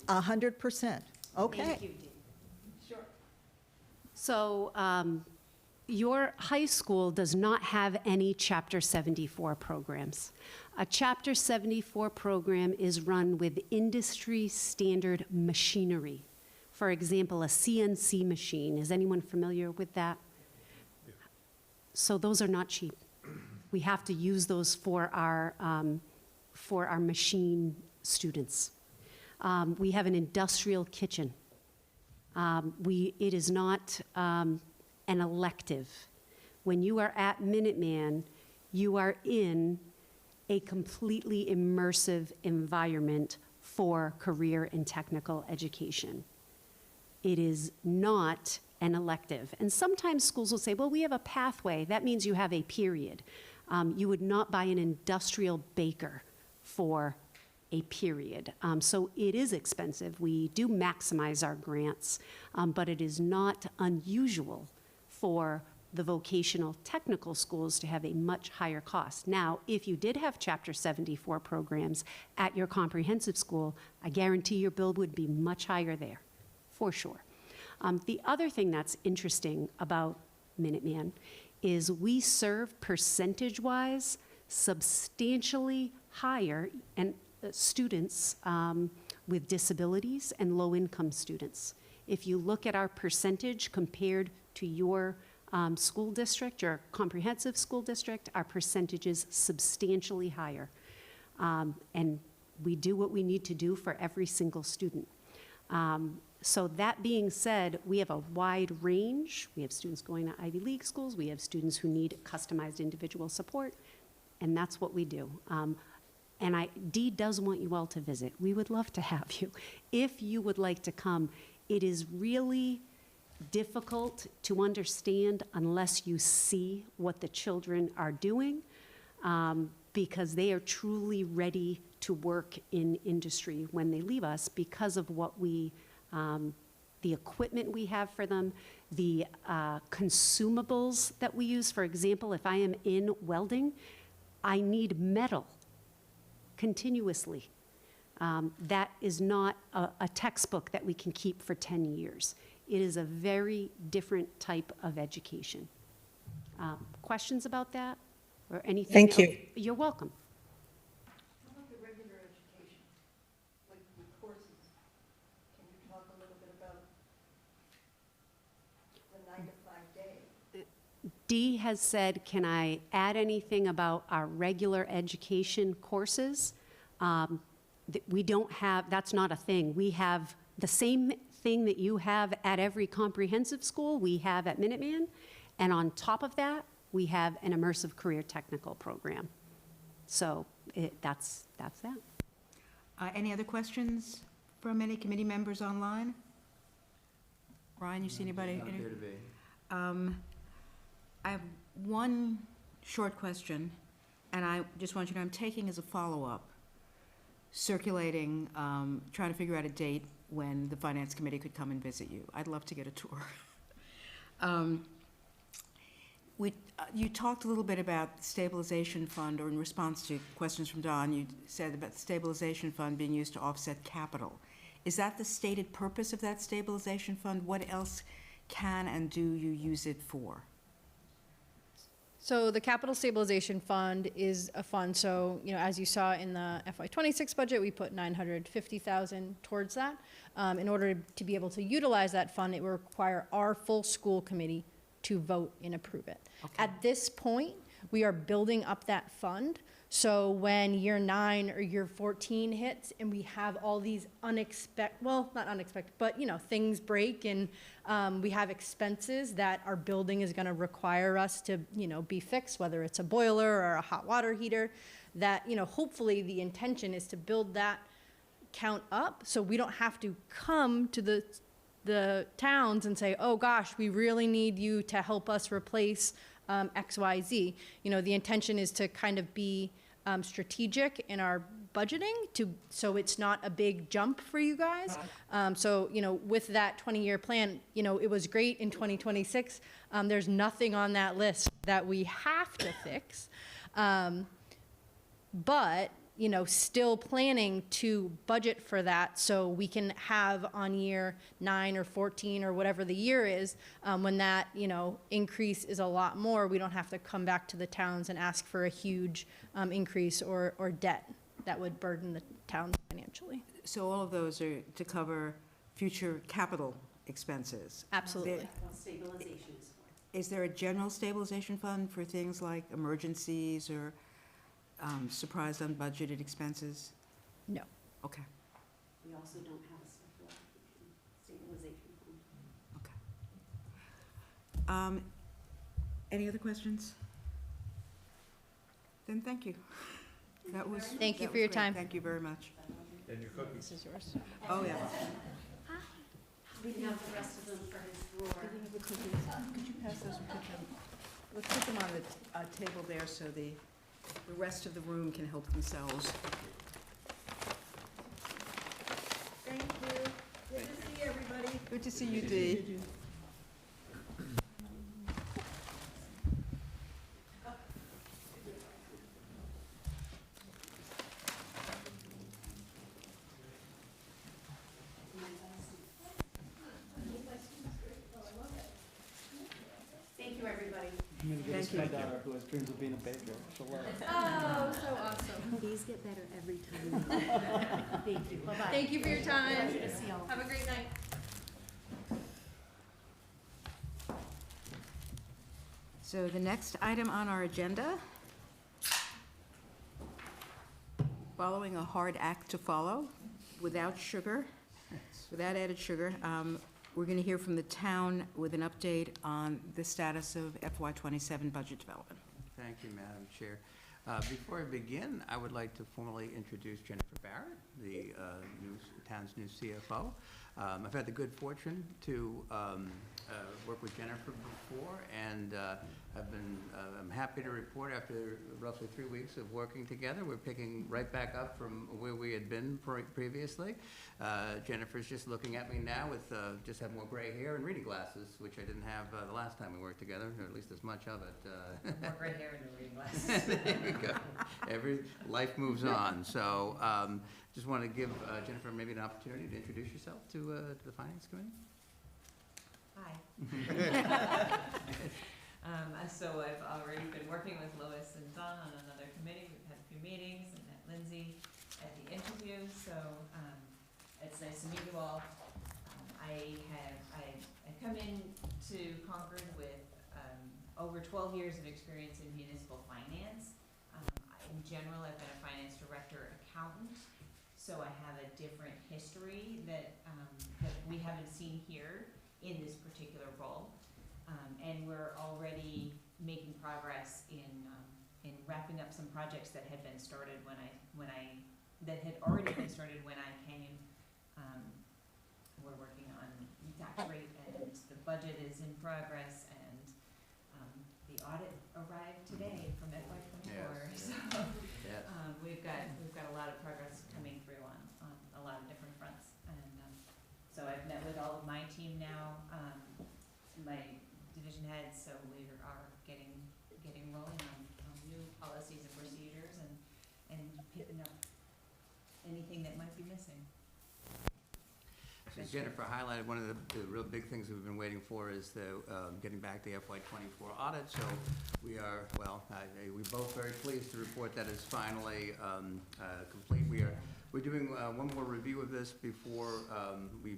100%. 100%. Okay. Thank you, Dee. Sure. So your high school does not have any Chapter 74 programs. A Chapter 74 program is run with industry standard machinery. For example, a CNC machine. Is anyone familiar with that? So those are not cheap. We have to use those for our machine students. We have an industrial kitchen. It is not an elective. When you are at Minuteman, you are in a completely immersive environment for career and technical education. It is not an elective. And sometimes schools will say, well, we have a pathway. That means you have a period. You would not buy an industrial baker for a period. So it is expensive. We do maximize our grants, but it is not unusual for the vocational technical schools to have a much higher cost. Now, if you did have Chapter 74 programs at your comprehensive school, I guarantee your bill would be much higher there, for sure. The other thing that's interesting about Minuteman is we serve percentage-wise substantially higher and students with disabilities and low-income students. If you look at our percentage compared to your school district, your comprehensive school district, our percentage is substantially higher. And we do what we need to do for every single student. So that being said, we have a wide range. We have students going to Ivy League schools. We have students who need customized individual support, and that's what we do. And Dee does want you all to visit. We would love to have you. If you would like to come, it is really difficult to understand unless you see what the children are doing, because they are truly ready to work in industry when they leave us because of what we, the equipment we have for them, the consumables that we use. For example, if I am in welding, I need metal continuously. That is not a textbook that we can keep for 10 years. It is a very different type of education. Questions about that or anything? Thank you. You're welcome. How about the regular education, like the courses? Can you talk a little bit about the 9 to 5 day? Dee has said, can I add anything about our regular education courses? We don't have, that's not a thing. We have the same thing that you have at every comprehensive school, we have at Minuteman. And on top of that, we have an immersive career technical program. So that's that. Any other questions from any committee members online? Ryan, you see anybody? Not appear to be. I have one short question, and I just want you to know I'm taking as a follow-up, circulating, trying to figure out a date when the Finance Committee could come and visit you. I'd love to get a tour. You talked a little bit about the stabilization fund, or in response to questions from Don, you said about the stabilization fund being used to offset capital. Is that the stated purpose of that stabilization fund? What else can and do you use it for? So the Capital Stabilization Fund is a fund, so, you know, as you saw in the FY26 budget, we put $950,000 towards that. In order to be able to utilize that fund, it will require our full school committee to vote and approve it. Okay. At this point, we are building up that fund, so when year 9 or year 14 hits and we have all these unexpected, well, not unexpected, but, you know, things break and we have expenses that our building is gonna require us to, you know, be fixed, whether it's a boiler or a hot water heater, that, you know, hopefully the intention is to build that count up so we don't have to come to the towns and say, oh gosh, we really need you to help us replace XYZ. You know, the intention is to kind of be strategic in our budgeting so it's not a big jump for you guys. So, you know, with that 20-year plan, you know, it was great in 2026. There's nothing on that list that we have to fix. But, you know, still planning to budget for that so we can have on year 9 or 14 or whatever the year is, when that, you know, increase is a lot more, we don't have to come back to the towns and ask for a huge increase or debt that would burden the towns financially. So all of those are to cover future capital expenses? Absolutely. Stabilization is for. Is there a general stabilization fund for things like emergencies or surprise unbudgeted expenses? No. Okay, We also don't have a special stabilization fund. okay. Any other questions? Then thank you. That was. Thank you that for your was great. time. Thank you very much. And your cookies. This is yours. Oh, yeah. We can have the rest of them for his drawer. Could you pass those and put them, let's put them on the table there so the rest of the room can help themselves. Thank you. Good to see everybody. Good to see you, Dee. Thank you, everybody. I'm gonna give this to my Thank you. daughter who has dreams of being a baker. She'll love it. Oh, so awesome. These get better every time. Thank you. Bye-bye. Thank you for your time. Pleasure to see y'all. Have a great night. So the next item on our agenda, following a hard act to follow, without sugar, Without added sugar, we're going to hear from the town with an update on the status of FY27 budget development. Thank you, Madam Chair. Before I begin, I would like to formally introduce Jennifer Barrett, the town's new CFO. I've had the good fortune to work with Jennifer before, and I'm happy to report after roughly 3 weeks of working together, we're picking right back up from where we had been previously. Jennifer's just looking at me now with just have more gray hair and reading glasses, which I didn't have the last time we worked together, or at least as much of it. More gray hair and no reading glasses. There you go. Life moves on. So just want to give Jennifer maybe an opportunity to introduce yourself to the Finance Committee. Hi. So I've already been working with Lois and Don on another committee. We've had a few meetings and met Lindsay at the interview. So it's nice to meet you all. I come into Concord with over 12 years of experience in municipal finance. In general, I've been a finance director, accountant, so I have a different history that we haven't seen here in this particular role. And we're already making progress in wrapping up some projects that had been started that had already been started when I came. We're working on tax rate, and the budget is in progress, and the audit arrived today from FY24. Yes. So Yes. we've got a lot of progress coming through on a lot of different fronts, and so I've met with all of my team now, my division heads, so we are getting rolling on new policies and procedures and picking up anything that might be missing. So Jennifer highlighted one of the real big things we've been waiting for is the getting back the FY24 audit. So we are, we're both very pleased to report that it's finally complete. We're doing one more review of this before we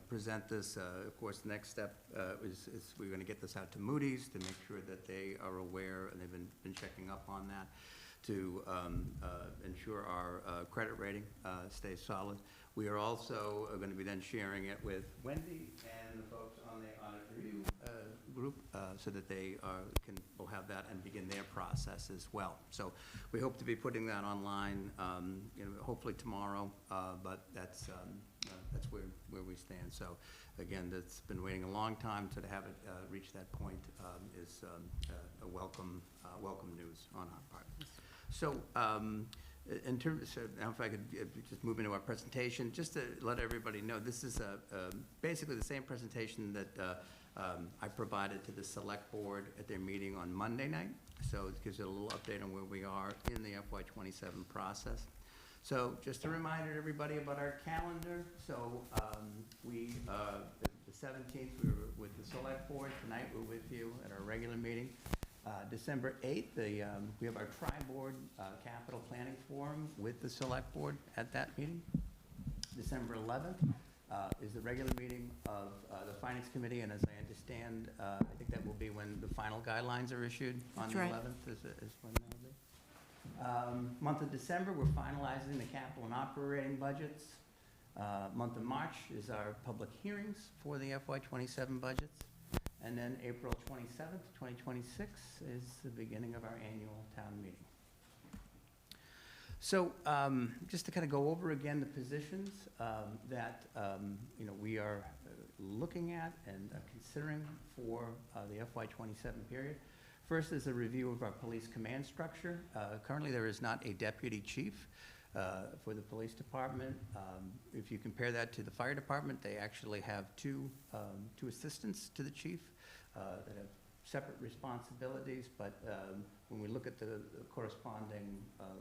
present this. Of course, the next step is we're going to get this out to Moody's to make sure that they are aware, and they've been checking up on that to ensure our credit rating stays solid. We are also going to be then sharing it with Wendy and the folks on the audit review group so that they will have that and begin their process as well. So we hope to be putting that online, hopefully tomorrow, but that's where we stand. So again, that's been waiting a long time, so to have it reach that point is a welcome news on our part. So in terms, so now if I could just move into our presentation, just to let everybody know, this is basically the same presentation that I provided to the select board at their meeting on Monday night. So it gives you a little update on where we are in the FY27 process. So just a reminder to everybody about our calendar. So the 17th, we were with the select board. Tonight we're with you at our regular meeting. December 8th, we have our tri-board capital planning forum with the select board at that meeting. December 11th is the regular meeting of the Finance Committee, and as I understand, I think that will be when the final guidelines are issued on the 11th is when that will be. Month of December, we're finalizing the capital and operating budgets. Month of March is our public hearings for the FY27 budgets. And then April 27th, 2026 is the beginning of our annual town meeting. So just to kind of go over again the positions that we are looking at and considering for the FY27 period. First is a review of our police command structure. Currently there is not a deputy chief for the police department. If you compare that to the fire department, they actually have two assistants to the chief that have separate responsibilities, but when we look at the corresponding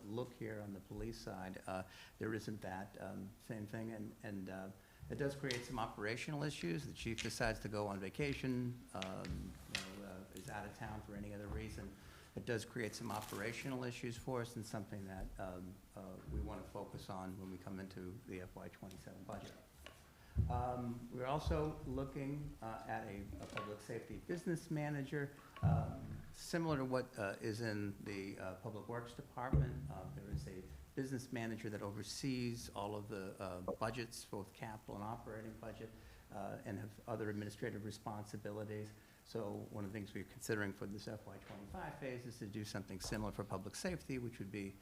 look here on the police side, there isn't that same thing, and it does create some operational issues. The chief decides to go on vacation, is out of town for any other reason. It does create some operational issues for us, and something that we want to focus on when we come into the FY27 budget. We're also looking at a public safety business manager, similar to what is in the Public Works Department. There is a business manager that oversees all of the budgets, both capital and operating budget, and have other administrative responsibilities. So one of the things we're considering for this FY25 phase is to do something similar for public safety, which would be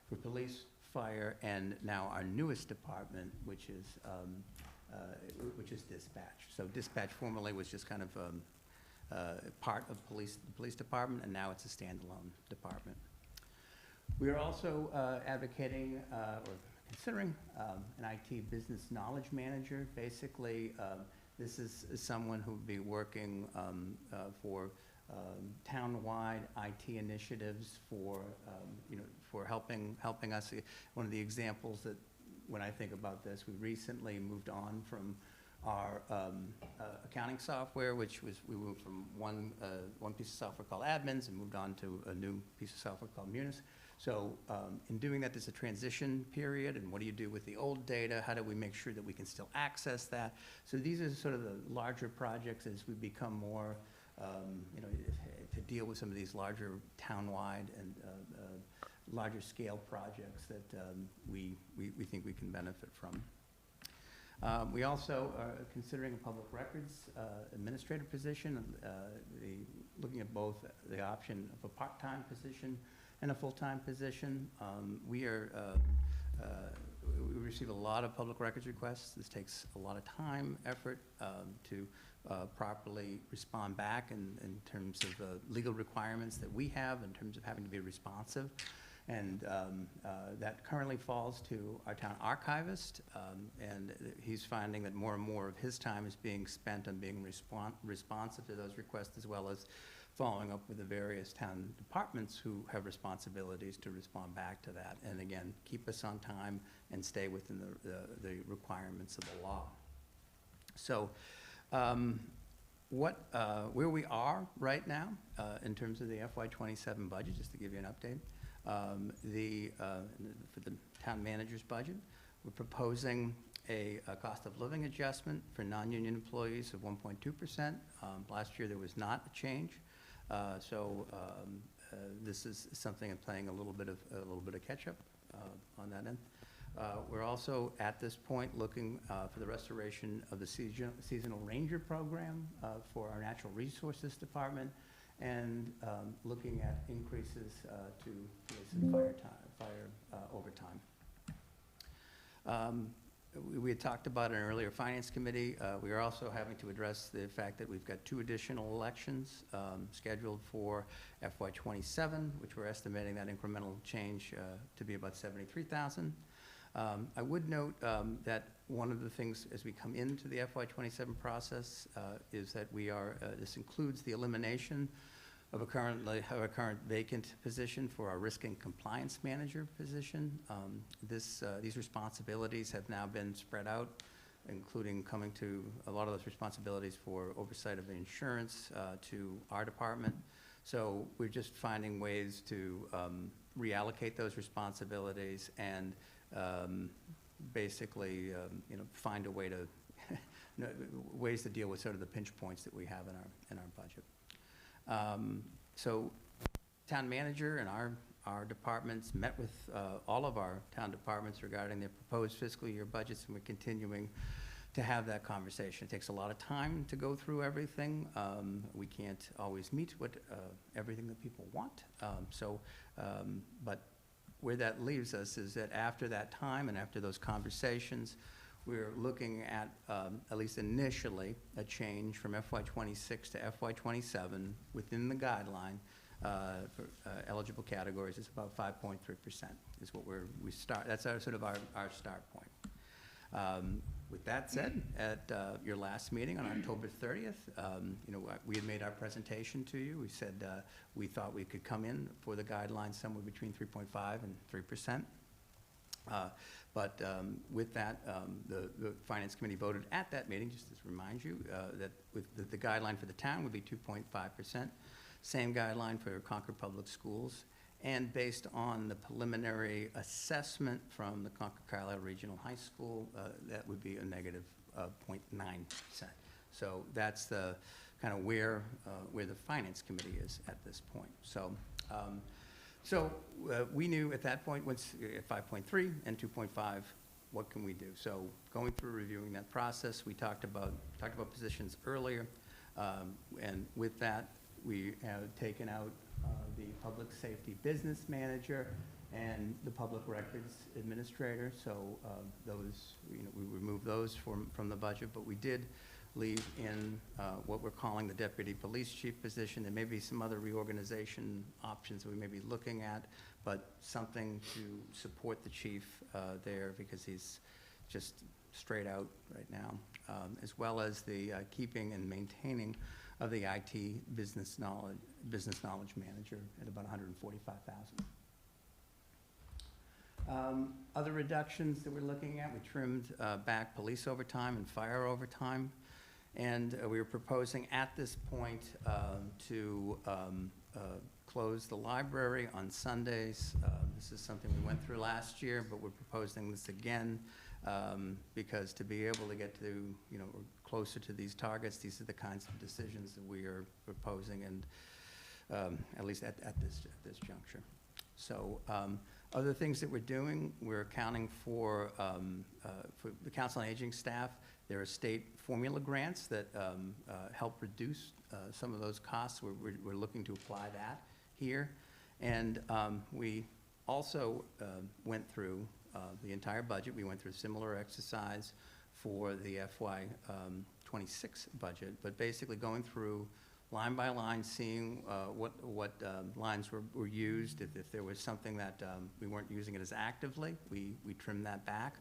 for police, fire, and now our newest department, which is dispatch. So dispatch formerly was just kind of part of the police department, and now it's a standalone department. We are also advocating or considering an IT business knowledge manager. Basically, this is someone who would be working for town-wide IT initiatives for, for helping us. One of the examples that, when I think about this, we recently moved on from our accounting software, we moved from one piece of software called Admins and moved on to a new piece of software called Munis. So in doing that, there's a transition period, and what do you do with the old data? How do we make sure that we can still access that? So these are sort of the larger projects as we become more, to deal with some of these larger town-wide and larger scale projects that we think we can benefit from. We also are considering a public records administrator position, looking at both the option of a part-time position and a full-time position. We receive a lot of public records requests. This takes a lot of time, effort to properly respond back in terms of legal requirements that we have, in terms of having to be responsive. And that currently falls to our town archivist, and he's finding that more and more of his time is being spent on being responsive to those requests, as well as following up with the various town departments who have responsibilities to respond back to that. And again, keep us on time and stay within the requirements of the law. So where we are right now in terms of the FY27 budget, just to give you an update, for the town manager's budget, we're proposing a cost of living adjustment for non-union employees of 1.2%. Last year there was not a change, so this is something I'm playing a little bit of catch up on that end. We're also at this point looking for the restoration of the seasonal ranger program for our natural resources department, and looking at increases to police and fire overtime. We had talked about in an earlier finance committee. We are also having to address the fact that we've got 2 additional elections scheduled for FY27, which we're estimating that incremental change to be about 73,000. I would note that one of the things as we come into the FY27 process is that this includes the elimination of a current vacant position for our risk and compliance manager position. These responsibilities have now been spread out, including coming to a lot of those responsibilities for oversight of the insurance to our department. So we're just finding ways to reallocate those responsibilities and basically, find a way to ways to deal with sort of the pinch points that we have in our budget. So, town manager and our departments met with all of our town departments regarding their proposed fiscal year budgets, and we're continuing to have that conversation. It takes a lot of time to go through everything. We can't always meet what everything that people want. But where that leaves us is that after that time and after those conversations, we're looking at least initially, a change from FY26 to FY27 within the guideline for eligible categories. It's about 5.3% is what we start. That's our sort of our start point. With that said, at your last meeting on October 30th, we had made our presentation to you. We said we thought we could come in for the guidelines somewhere between 3.5 and 3%. But with that, the Finance Committee voted at that meeting, just to remind you, that the guideline for the town would be 2.5%. Same guideline for Concord Public Schools. And based on the preliminary assessment from the Concord Carlisle Regional High School, that would be a negative 0.9%. So that's the kind of where the Finance Committee is at this point. So So we knew at that point, once at 5.3 and 2.5, what can we do? So going through reviewing that process, we talked about positions earlier, and with that, we have taken out the public safety business manager and the public records administrator. So those, we removed those from the budget, but we did leave in what we're calling the deputy police chief position. There may be some other reorganization options we may be looking at, but something to support the chief there, because he's just straight out right now, as well as the keeping and maintaining of the IT business knowledge manager at about $145,000. Other reductions that we're looking at, we trimmed back police overtime and fire overtime. And we were proposing at this point to close the library on Sundays. This is something we went through last year, but we're proposing this again because to be able to get to, closer to these targets, these are the kinds of decisions that we are proposing, and at least at this juncture. So other things that we're doing, we're accounting for the Council on Aging staff. There are state formula grants that help reduce some of those costs. We're looking to apply that here. And we also went through the entire budget. We went through a similar exercise for the FY26 budget, but basically going through line by line, seeing what lines were used. If there was something that we weren't using it as actively, we trimmed that back.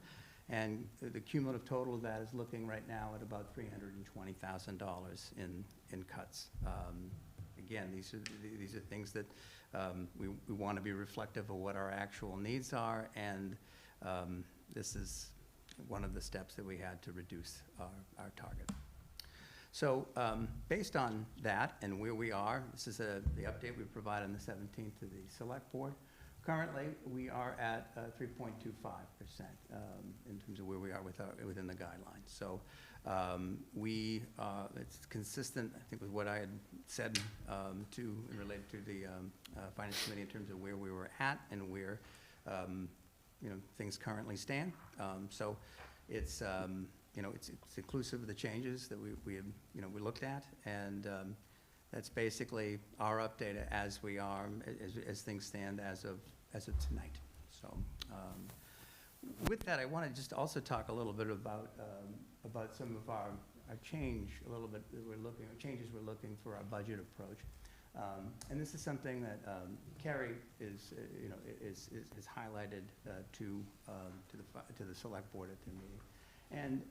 And the cumulative total of that is looking right now at about $320,000 in cuts. Again, these are things that we want to be reflective of what our actual needs are, and this is one of the steps that we had to reduce our target. So based on that and where we are, this is the update we provide on the 17th to the Select Board. Currently, we are at 3.25% in terms of where we are within the guidelines. So it's consistent, I think, with what I had said related to the Finance Committee in terms of where we were at and where things currently stand. So it's it's inclusive of the changes that we looked at, and that's basically our update as we are, as things stand as of tonight. So with that, I want to just also talk a little bit about some of our change a little bit that changes we're looking for our budget approach. And this is something that Carrie is highlighted to the Select Board at the meeting. And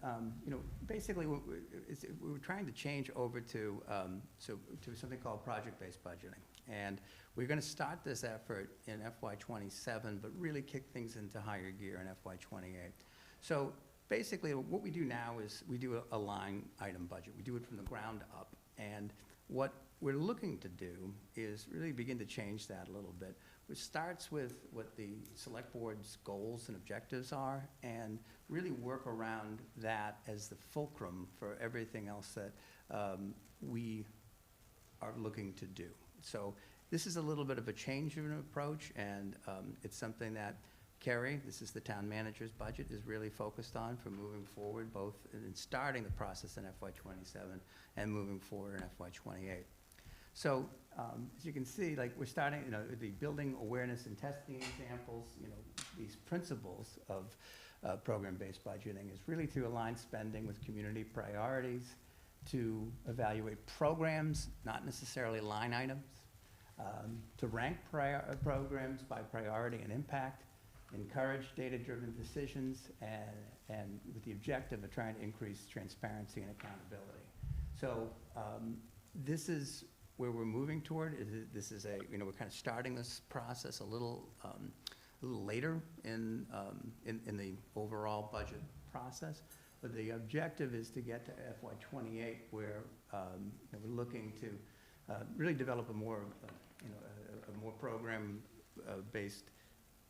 basically, we're trying to change over to something called project-based budgeting. And we're going to start this effort in FY27, but really kick things into higher gear in FY28. So basically, what we do now is we do a line item budget. We do it from the ground up. And what we're looking to do is really begin to change that a little bit, which starts with what the Select Board's goals and objectives are, and really work around that as the fulcrum for everything else that we are looking to do. So this is a little bit of a change of an approach, and it's something that Carrie, this is the town manager's budget, is really focused on for moving forward, both in starting the process in FY27 and moving forward in FY28. So as you can see, like we're starting, the building awareness and testing examples, these principles of program-based budgeting is really to align spending with community priorities, to evaluate programs, not necessarily line items, to rank programs by priority and impact, encourage data-driven decisions, and with the objective of trying to increase transparency and accountability. So this is where we're moving toward. This is we're kind of starting this process a little later in the overall budget process, but the objective is to get to FY28, where we're looking to really develop a more program-based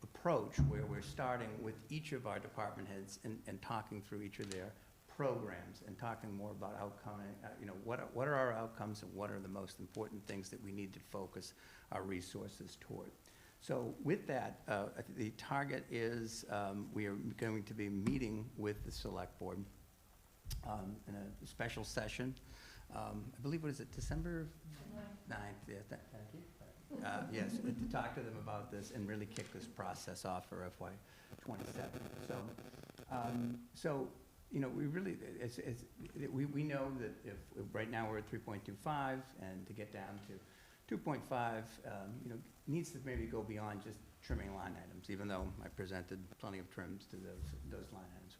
approach, where we're starting with each of our department heads and talking through each of their programs and talking more about outcome, what are our outcomes and what are the most important things that we need to focus our resources toward. So with that, the target is, we are going to be meeting with the select board in a special session. I believe, what is it, December 9th? Yeah, thank you. Yes, to talk to them about this and really kick this process off for FY '27. So, you know, we really, we know that if, right now we're at 3.25, and to get down to 2.5, you know, needs to maybe go beyond just trimming line items, even though I presented plenty of trims to those line items.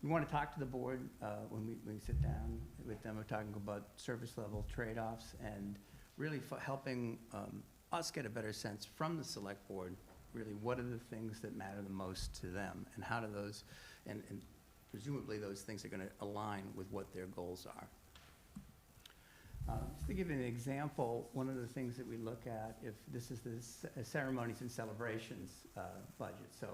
We want to talk to the board when we sit down with them. We're talking about service level trade-offs and really helping us get a better sense from the select board, really what are the things that matter the most to them, and how do those, and presumably those things are going to align with what their goals are. Just to give you an example, one of the things that we look at, if this is the ceremonies and celebrations budget. So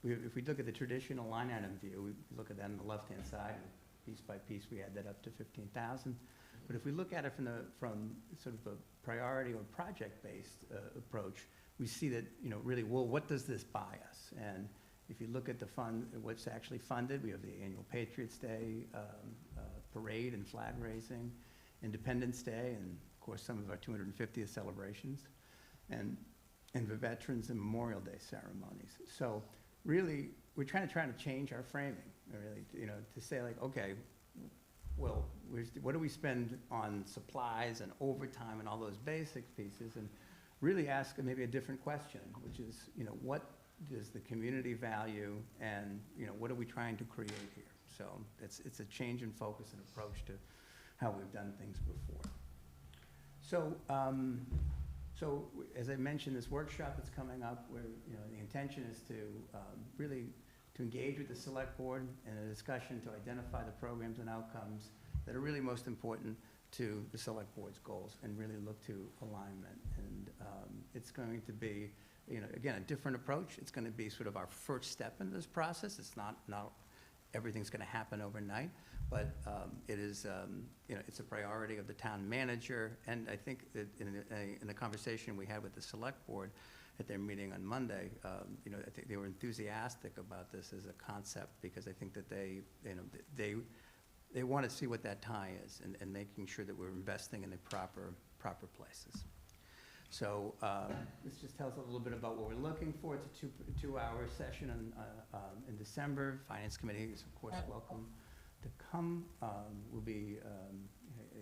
if we look at the traditional line item view, we look at that on the left-hand side, and piece by piece we add that up to 15,000. But if we look at it from sort of a priority or project-based approach, we see that, you know, really, well, what does this buy us? And if you look at the fund, what's actually funded, we have the annual Patriots Day parade and flag raising, Independence Day, and of course some of our 250th celebrations, and the Veterans and Memorial Day ceremonies. So really, we're trying to change our framing, really, you know, to say like, okay, well, what do we spend on supplies and overtime and all those basic pieces, and really ask maybe a different question, which is, you know, what does the community value, and, you know, what are we trying to create here? So it's a change in focus and approach to how we've done things before. So, as I mentioned, this workshop that's coming up, where, you know, the intention is to really to engage with the select board in a discussion to identify the programs and outcomes that are really most important to the select board's goals, and really look to alignment. And it's going to be, you know, again, a different approach. It's going to be sort of our first step in this process. It's not everything's going to happen overnight, but it is, you know, it's a priority of the town manager. And I think that in the conversation we had with the select board at their meeting on Monday, you know, I think they were enthusiastic about this as a concept, because I think that they, you know, they want to see what that tie is, and making sure that we're investing in the proper places. So this just tells a little bit about what we're looking for. It's a two-hour session in December. Finance Committee is, of course, welcome to come. We'll be,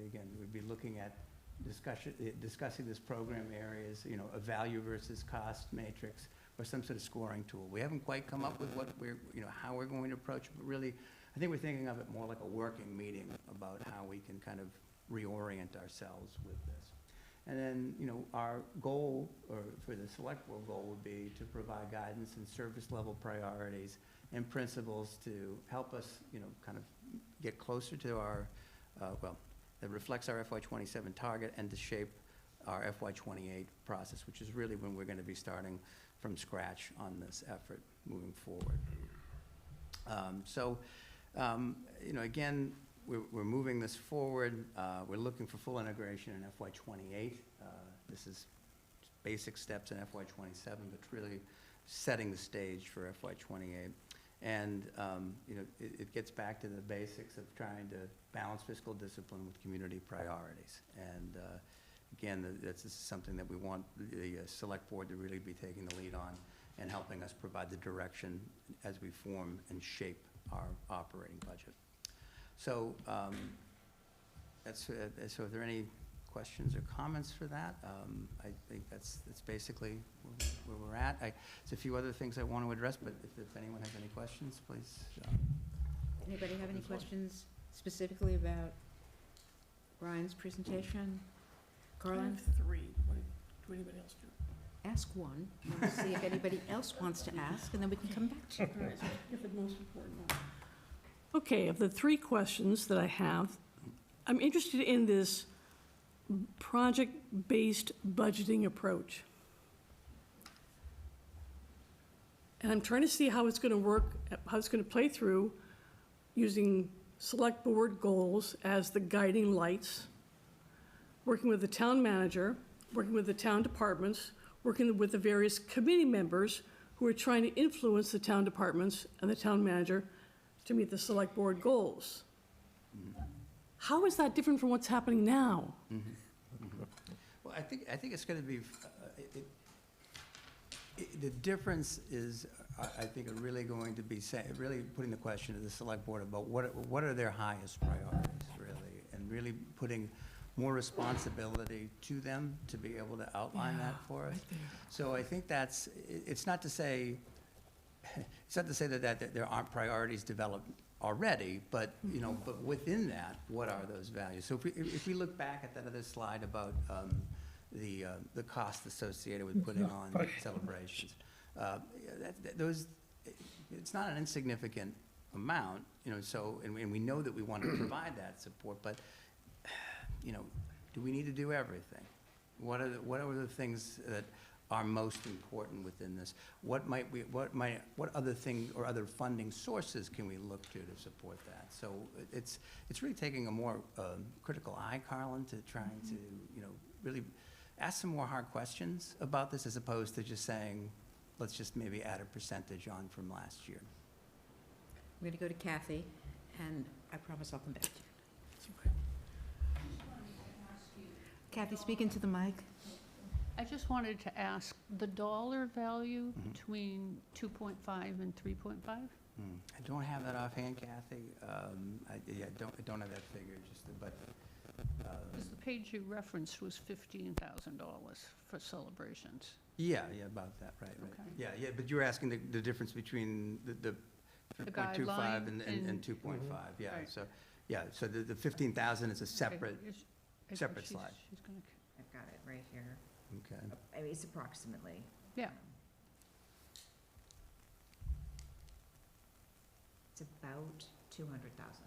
again, we'll be looking at discussing this program areas, you know, a value versus cost matrix, or some sort of scoring tool. We haven't quite come up with what we're, you know, how we're going to approach it, but really, I think we're thinking of it more like a working meeting about how we can kind of reorient ourselves with this. And then, you know, our goal, or for the select board goal, would be to provide guidance and service level priorities and principles to help us, you know, kind of get closer to our, well, that reflects our FY27 target, and to shape our FY28 process, which is really when we're going to be starting from scratch on this effort moving forward. You know, again, we're moving this forward. We're looking for full integration in FY28. This is basic steps in FY27, but really setting the stage for FY28. And you know, it gets back to the basics of trying to balance fiscal discipline with community priorities. And again, this is something that we want the select board to really be taking the lead on, and helping us provide the direction as we form and shape our operating budget. So so if there are any questions or comments for that, I think that's basically where we're at. There's a few other things I want to address, but if anyone has any questions, please. Anybody have any questions specifically about Brian's presentation? I Carlin? have three. Do anybody else do? Ask one, and we'll see if anybody else wants to ask, and then we can come back to you. All right, so get the most important one. Okay, of the three questions that I have, I'm interested in this project-based budgeting approach. And I'm trying to see how it's going to work, how it's going to play through using select board goals as the guiding lights, working with the town manager, working with the town departments, working with the various committee members who are trying to influence the town departments and the town manager to meet the select board goals. How is that different from what's happening now? Well, I think it's going to be, the difference is, I think, are really going to be really putting the question to the select board about what are their highest priorities, really, and really putting more responsibility to them to be able to outline that for us. So I think it's not to say that there aren't priorities developed already, but, you know, but within that, what are those values? So if we look back at that other slide about the cost associated with putting on celebrations, it's not an insignificant amount, you know, so, and we know that we want to provide that support, but, you know, do we need to do everything? What are the things that are most important within this? What other thing or other funding sources can we look to support that? So it's really taking a more critical eye, Carlin, to trying to, you know, really ask some more hard questions about this, as opposed to just saying, let's just maybe add a percentage on from last year. I'm going to go to Kathy, and I promise I'll come back to you. Kathy, speak into the mic. I just wanted to ask, the dollar value between 2.5 and 3.5? I don't have that offhand, Kathy. I don't have that figure, but. Because the page you referenced was $15,000 for celebrations. Yeah, about that, right. Okay. Yeah, but you're asking the difference between the 0.25 guideline and 2.5, yeah, right. so the 15,000 is a separate slide. She's gonna, I've got it right here. Okay. I mean, it's approximately. yeah, It's about 200,000.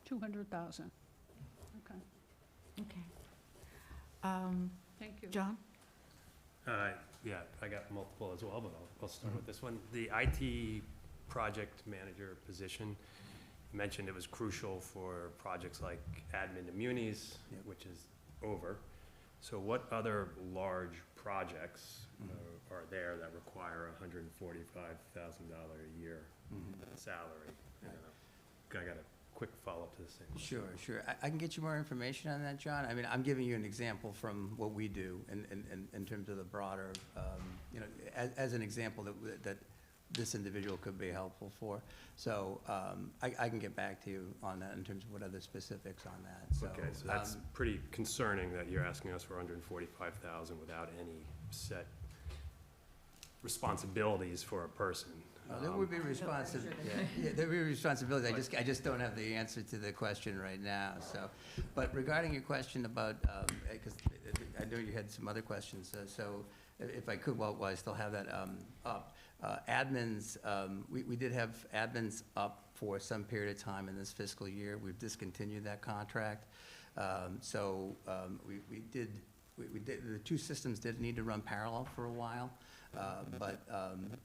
200,000. Okay, Okay. thank you. John? Yeah, I got multiple as well, but I'll start with this one. The IT project manager position, you mentioned it was crucial for projects like admin and munis, which is over. So what other large projects are there that require $145,000 a year salary? I got a quick follow-up to the same. Sure. I can get you more information on that, John. I mean, I'm giving you an example from what we do in terms of the broader, you know, as an example that this individual could be helpful for. So I can get back to you on that in terms of what other specifics on that. So, okay, so that's pretty concerning that you're asking us for $145,000 without any set responsibilities for a person. There would be responsibilities. There would be responsibilities. I just don't have the answer to the question right now. So, but regarding your question about, because I know you had some other questions. So, if I could, while I still have that up, admins. We did have admins up for some period of time in this fiscal year. We've discontinued that contract. We did. The two systems did need to run parallel for a while. But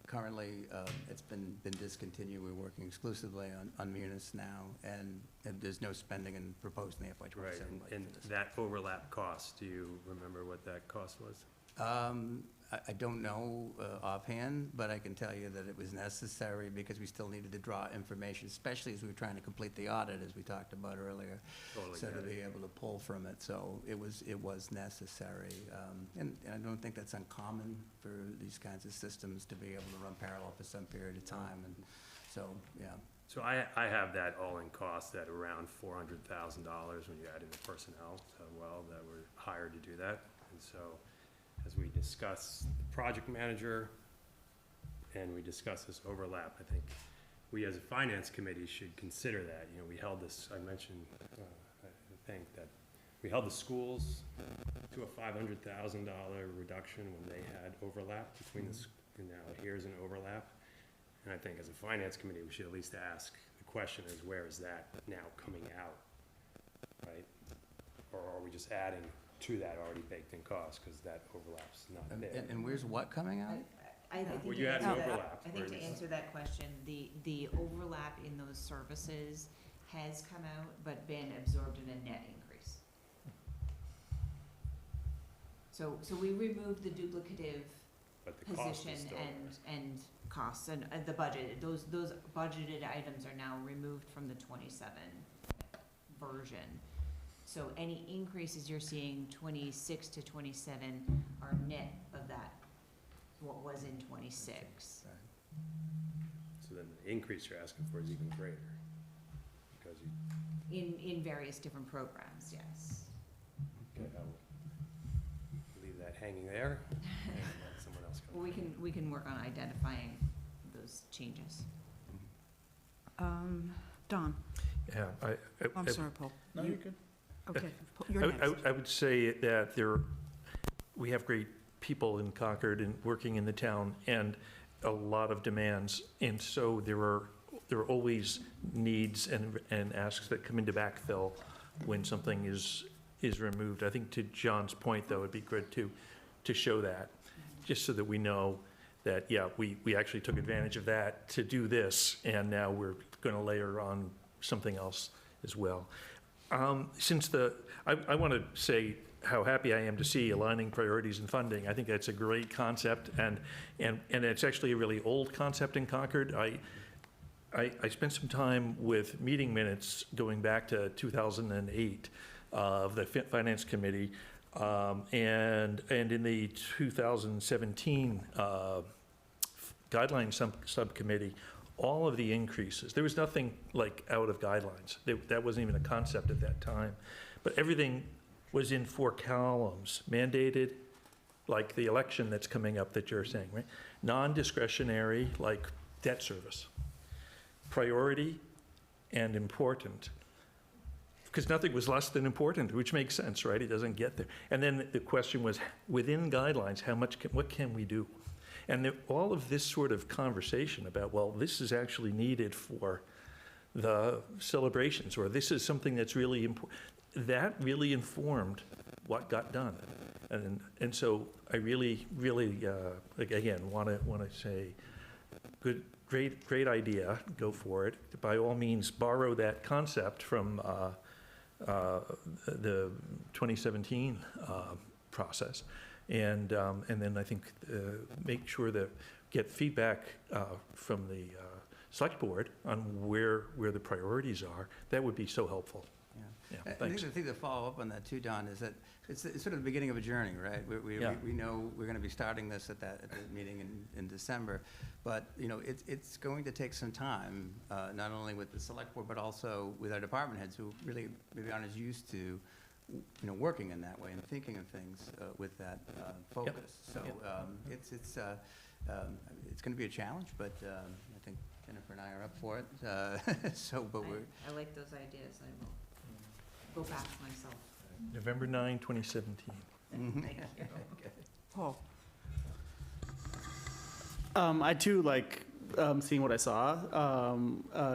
currently, it's been discontinued. We're working exclusively on Munis now, and there's no spending and proposed in the FY '27 budget And for this. that overlap cost, do you remember what that cost was? I don't know offhand, but I can tell you that it was necessary because we still needed to draw information, especially as we were trying to complete the audit, as we talked about earlier. Totally So to get it. be able to pull from it, so it was necessary. And I don't think that's uncommon for these kinds of systems to be able to run parallel for some period of time, and so, yeah. So I have that all-in cost at around $400,000 when you add in the personnel as well that were hired to do that. And so as we discuss the project manager and we discuss this overlap, I think we as a finance committee should consider that. You know, we held this, I mentioned, I think that we held the schools to a $500,000 reduction when they had overlap between the, and now here's an overlap. And I think as a finance committee, we should at least ask, the question is, where is that now coming out, right? Or are we just adding to that already baked in cost, because that overlap's not there? And where's what coming out? I think Well, to you had answer an that- overlap, I think or to just- answer that question, the overlap in those services has come out, but been absorbed in a net increase. So we removed the duplicative But the cost position is still and costs and the budget. Those budgeted items are now removed from the 27 version. So any increases you're seeing 26 to 27 are net of that, what was in 26. So then the increase you're asking for is even greater, because you, In various different programs, yes. okay, I'll leave that hanging there, and let someone else go. Well, we can work on identifying those changes. Don? Yeah, I'm sorry, Paul. No, you're good. Okay, you're next. I would say that we have great people in Concord and working in the town, and a lot of demands, and so there are always needs and asks that come into backfill when something is removed. I think to John's point, though, it'd be good to show that, just so that we know that, yeah, we actually took advantage of that to do this, and now we're going to layer on something else as well. I want to say how happy I am to see aligning priorities and funding. I think that's a great concept, and it's actually a really old concept in Concord. I spent some time with meeting minutes going back to 2008 of the Finance Committee, and in the 2017 Guidelines Subcommittee, all of the increases, there was nothing like out of guidelines. That wasn't even a concept at that time. But everything was in 4 columns, mandated, like the election that's coming up that you're saying, right? Non-discretionary, like debt service. Priority and important. Because nothing was less than important, which makes sense, right? It doesn't get there. And then the question was, within guidelines, what can we do? And all of this sort of conversation about, well, this is actually needed for the celebrations, or this is something that's really important, that really informed what got done. And so I really, again, want to say, great idea, go for it. By all means, borrow that concept from the 2017 process. And then I think make sure that get feedback from the select board on where the priorities are. That would be so helpful. Yeah, I thanks. think the thing to follow up on that too, Don, is that it's sort of the beginning of a journey, right? Yeah. We know we're going to be starting this at the meeting in December, but it's going to take some time, not only with the select board, but also with our department heads who really maybe aren't as used to working in that way and thinking of things with that focus. So it's going to be a challenge, but I think Jennifer and I are up for it. I like those ideas. I will go back myself. November 9, 2017. Thank you. Paul? I too like seeing what I saw,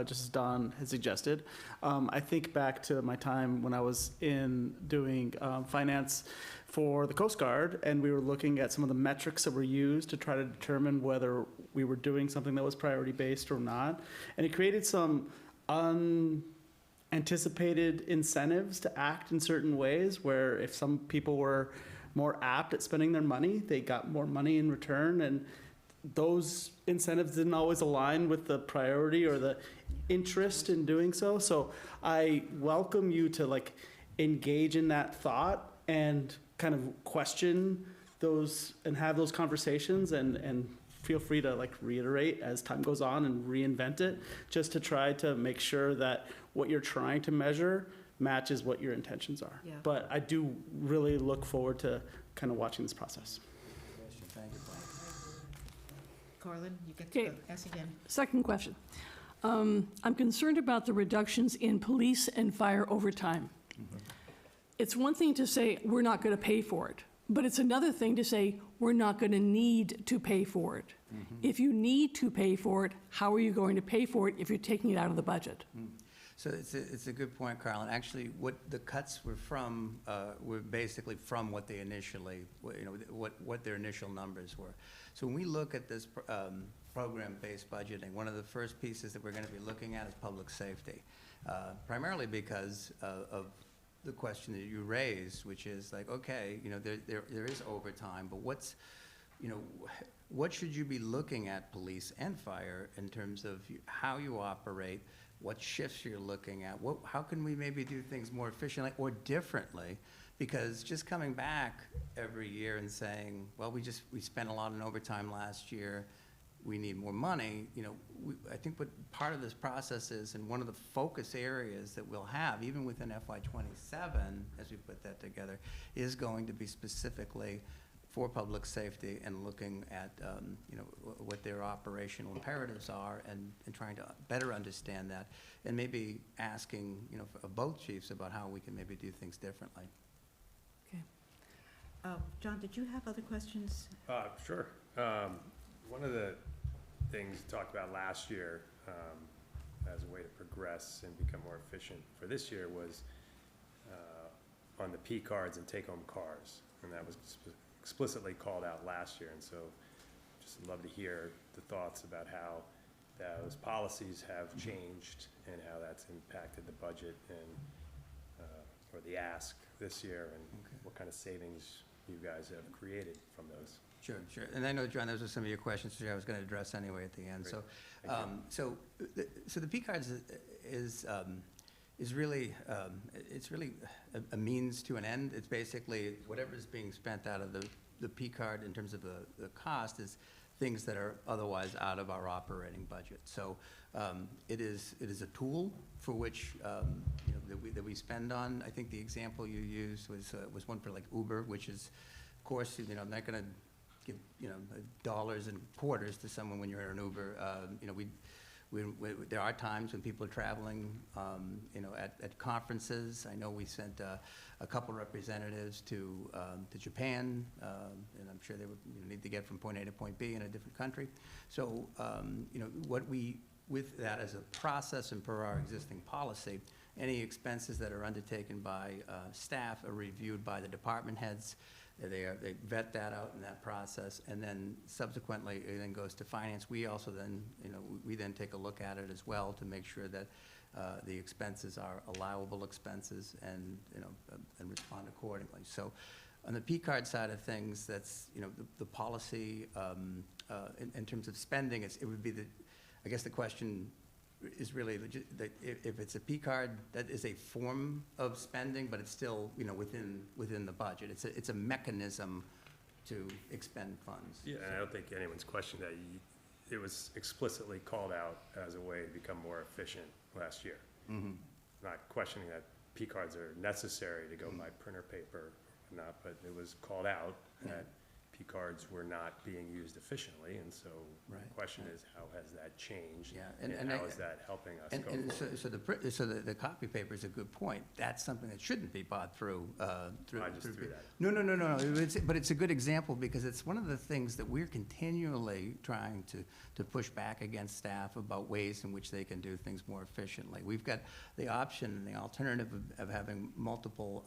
just as Don had suggested. I think back to my time when I was doing finance for the Coast Guard, and we were looking at some of the metrics that were used to try to determine whether we were doing something that was priority-based or not. And it created some unanticipated incentives to act in certain ways, where if some people were more apt at spending their money, they got more money in return, and those incentives didn't always align with the priority or the interest in doing so. So I welcome you to engage in that thought and kind of question those and have those conversations, and feel free to reiterate as time goes on and reinvent it, just to try to make sure that what you're trying to measure matches what your intentions are. Yeah. But I do really look forward to kind of watching this process. Thank you, Paul. Carlin, you get Okay. to ask again. Second question. I'm concerned about the reductions in police and fire overtime. It's one thing to say, we're not going to pay for it, but it's another thing to say, we're not going to need to pay for it. If you need to pay for it, how are you going to pay for it if you're taking it out of the budget? So it's a good point, Carl. And actually, what the cuts were from were basically from what they initially, what their initial numbers were. So when we look at this program-based budgeting, one of the first pieces that we're going to be looking at is public safety, primarily because of the question that you raised, which is like, okay, you know, there is overtime, but what's, you know, what should you be looking at, police and fire, in terms of how you operate, what shifts you're looking at, how can we maybe do things more efficiently or differently? Because just coming back every year and saying, well, we spent a lot on overtime last year, we need more money, you know, I think what part of this process is, and one of the focus areas that we'll have, even within FY27, as we put that together, is going to be specifically for public safety and looking at, you know, what their operational imperatives are and trying to better understand that, and maybe asking, you know, of both chiefs about how we can maybe do things differently. Okay. John, did you have other questions? Sure. One of the things talked about last year as a way to progress and become more efficient for this year was on the P cards and take-home cars, and that was explicitly called out last year. And so just love to hear the thoughts about how those policies have changed and how that's impacted the budget and or the ask this year, and what kind of savings you guys have created from those. Sure, sure. And I know, John, those are some of your questions, which I was going to address anyway at the end. Great. So, so the P cards is really, it's really a means to an end. It's basically whatever is being spent out of the P card in terms of the cost is things that are otherwise out of our operating budget. So it is a tool for which you know, that we spend on. I think the example you used was one for like Uber, which is, of course, you know, I'm not going to give, you know, dollars and quarters to someone when you're in an Uber. You know, there are times when people are traveling, you know, at conferences. I know we sent a couple representatives to Japan, and I'm sure they would need to get from point A to point B in a different country. So, you know, with that as a process and per our existing policy, any expenses that are undertaken by staff are reviewed by the department heads. They vet that out in that process, and then subsequently it then goes to finance. We also then, you know, we then take a look at it as well to make sure that the expenses are allowable expenses, and, you know, and respond accordingly. So on the P card side of things, that's, you know, the policy in terms of spending, it would be I guess the question is really that if it's a P card, that is a form of spending, but it's still, you know, within the budget. It's a mechanism to expend funds. Yeah, and I don't think anyone's questioned that. It was explicitly called out as a way to become more efficient last year. Mm-hmm. Not questioning that P cards are necessary to go buy printer paper or not, but it was called out that P cards were not being used efficiently, and so the question is, how has that changed? Yeah, and how is that helping us go forward? So the copy paper is a good point. That's something that shouldn't be bought through. I just threw that. No. But it's a good example because it's one of the things that we're continually trying to push back against staff about ways in which they can do things more efficiently. We've got the option and the alternative of having multiple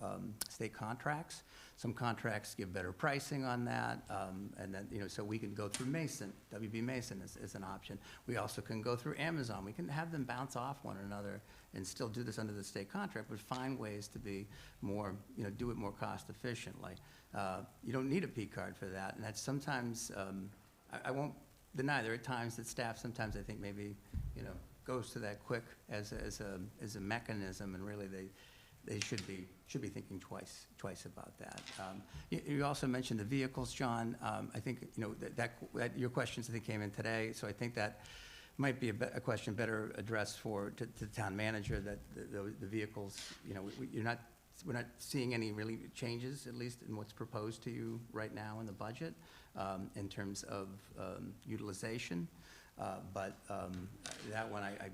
state contracts. Some contracts give better pricing on that, and then, you know, so we can go through Mason, WB Mason is an option. We also can go through Amazon. We can have them bounce off one another and still do this under the state contract, but find ways to be more, you know, do it more cost efficiently. You don't need a P card for that, and that's sometimes, I won't deny, there are times that staff sometimes I think maybe, you know, goes to that quick as a mechanism, and really they should be thinking twice about that. You also mentioned the vehicles, John. I think, you know, that your questions I think came in today, so I think that might be a question better addressed to the town manager, that the vehicles, you know, we're not seeing any really changes, at least in what's proposed to you right now in the budget, in terms of utilization. But that one, I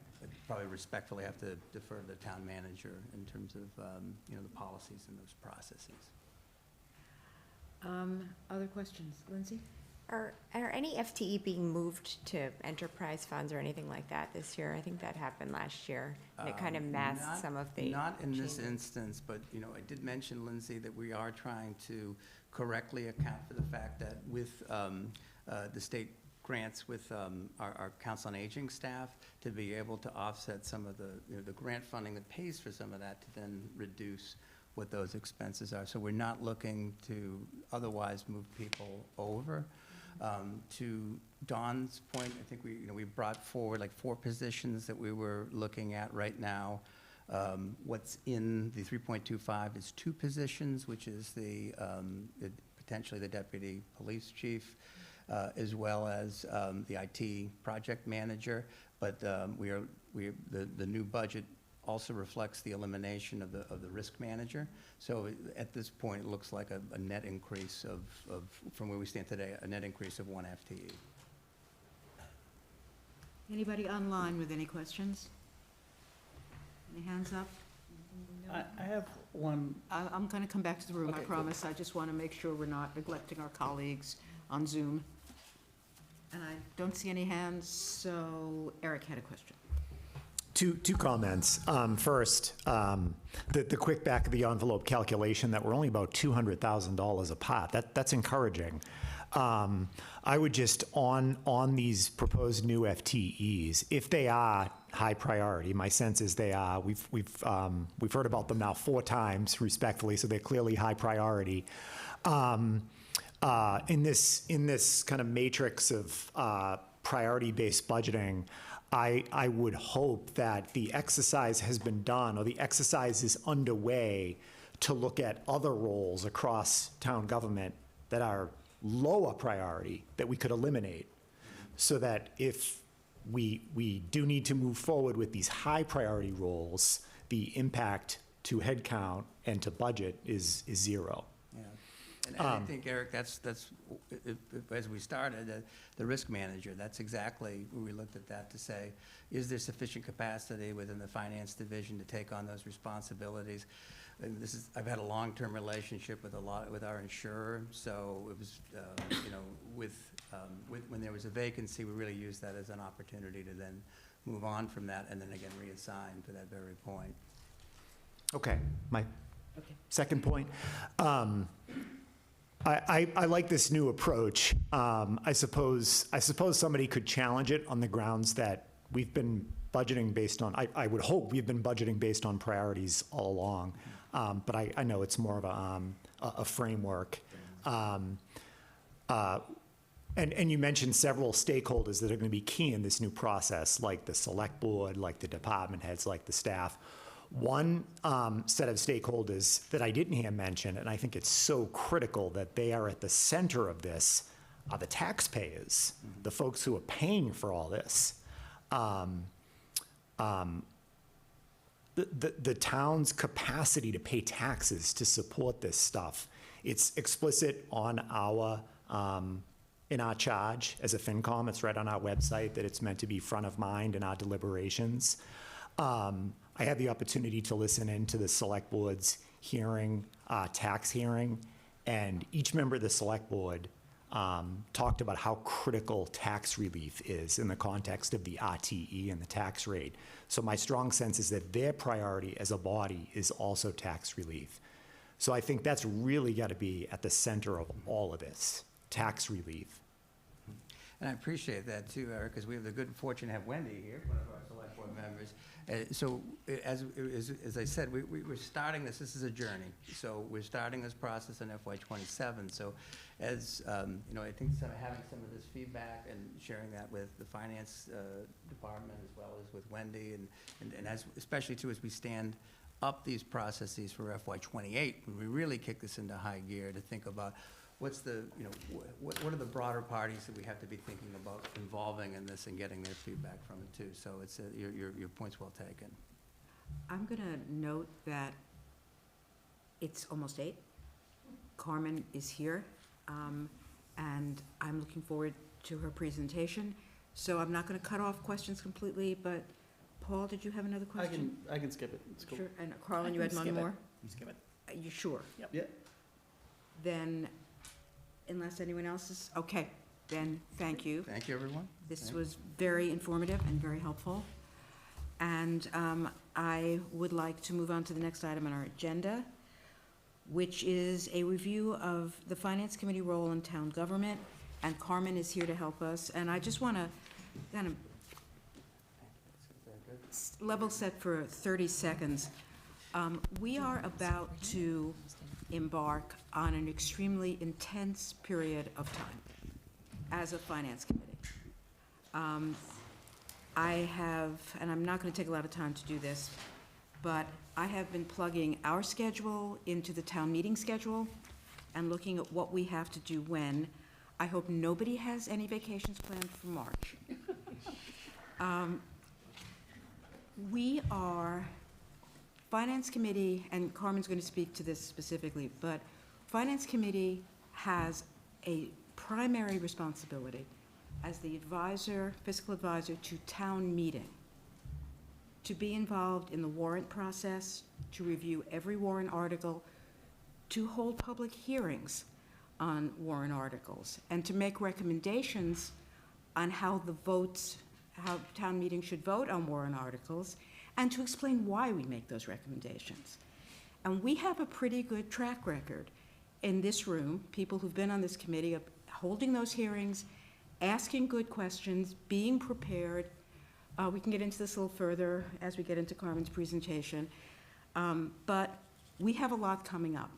probably respectfully have to defer to the town manager in terms of, you know, the policies and those processes. Other questions? Lindsay? Are any FTE being moved to enterprise funds or anything like that this year? I think that happened last year, and it kind of masked some of the Not in this changes. instance, but, you know, I did mention, Lindsay, that we are trying to correctly account for the fact that with the state grants with our Council on Aging staff, to be able to offset some of the, you know, the grant funding that pays for some of that, to then reduce what those expenses are. So we're not looking to otherwise move people over. To Dawn's point, I think we brought forward like 4 positions that we were looking at right now. What's in the 3.25 is 2 positions, which is potentially the deputy police chief, as well as the IT project manager. But the new budget also reflects the elimination of the risk manager. So at this point, it looks like a net increase of, from where we stand today, a net increase of 1 FTE. Anybody online with any questions? Any hands up? I have one. I'm going to come back to the room, I Okay, good. promise. I just want to make sure we're not neglecting our colleagues on Zoom. And I don't see any hands, so Eric had a question. Two comments. First, the quick back of the envelope calculation that we're only about $200,000 apart. That's encouraging. I would just on these proposed new FTEs, if they are high priority, my sense is they are. We've heard about them now 4 times, respectfully, so they're clearly high priority. In this kind of matrix of priority-based budgeting, I would hope that the exercise has been done, or the exercise is underway, to look at other roles across town government that are lower priority that we could eliminate, so that if we do need to move forward with these high priority roles, the impact to headcount and to budget is 0. Yeah. And I think, Eric, that's as we started, the risk manager, that's exactly, we looked at that to say, is there sufficient capacity within the finance division to take on those responsibilities? And I've had a long-term relationship with our insurer, so it was, when there was a vacancy, we really used that as an opportunity to then move on from that and then again reassign to that very point. Okay, my second point. I like this new approach. I suppose somebody could challenge it on the grounds that we've been budgeting based on, I would hope we've been budgeting based on priorities all along. But I know it's more of a framework. And you mentioned several stakeholders that are going to be key in this new process, like the select board, like the department heads, like the staff. One set of stakeholders that I didn't hear mentioned, and I think it's so critical that they are at the center of this, are the taxpayers, the folks who are paying for all this. The town's capacity to pay taxes to support this stuff, it's explicit on in our charge as a FinCom. It's right on our website that it's meant to be front of mind in our deliberations. I had the opportunity to listen into the select board's hearing, tax hearing, and each member of the select board talked about how critical tax relief is in the context of the RTE and the tax rate. So my strong sense is that their priority as a body is also tax relief. So I think that's really got to be at the center of all of this, tax relief. And I appreciate that too, Eric, because we have the good fortune to have Wendy here, one of our select board members. So as I said, we're starting this is a journey. So we're starting this process in FY27. So as, I think having some of this feedback and sharing that with the finance department as well as with Wendy and as, especially too, as we stand up these processes for FY28, when we really kick this into high gear to think about what's the, what are the broader parties that we have to be thinking about involving in this and getting their feedback from it too. So it's, your point's well taken. I'm going to note that it's almost 8. Carmen is here, and I'm looking forward to her presentation. So I'm not going to cut off questions completely, but Paul, did you have another question? I can skip it. It's cool. Sure. And Carlin, you had one more? Skip it. Are you sure? Yep. Yeah. Then, unless anyone else is, okay, then thank you. Thank you, everyone. This was very informative and very helpful. And I would like to move on to the next item on our agenda, which is a review of the Finance Committee role in town government. And Carmen is here to help us. And I just want to kind of level set for 30 seconds. We are about to embark on an extremely intense period of time as a finance committee. I have, and I'm not going to take a lot of time to do this, but I have been plugging our schedule into the town meeting schedule and looking at what we have to do when. I hope nobody has any vacations planned for March. We are, Finance Committee, and Carmen's going to speak to this specifically, but Finance Committee has a primary responsibility as the advisor, fiscal advisor to town meeting, to be involved in the warrant process, to review every warrant article, to hold public hearings on warrant articles, and to make recommendations on how town meeting should vote on warrant articles, and to explain why we make those recommendations. And we have a pretty good track record in this room, people who've been on this committee, of holding those hearings, asking good questions, being prepared. We can get into this a little further as we get into Carmen's presentation. But we have a lot coming up.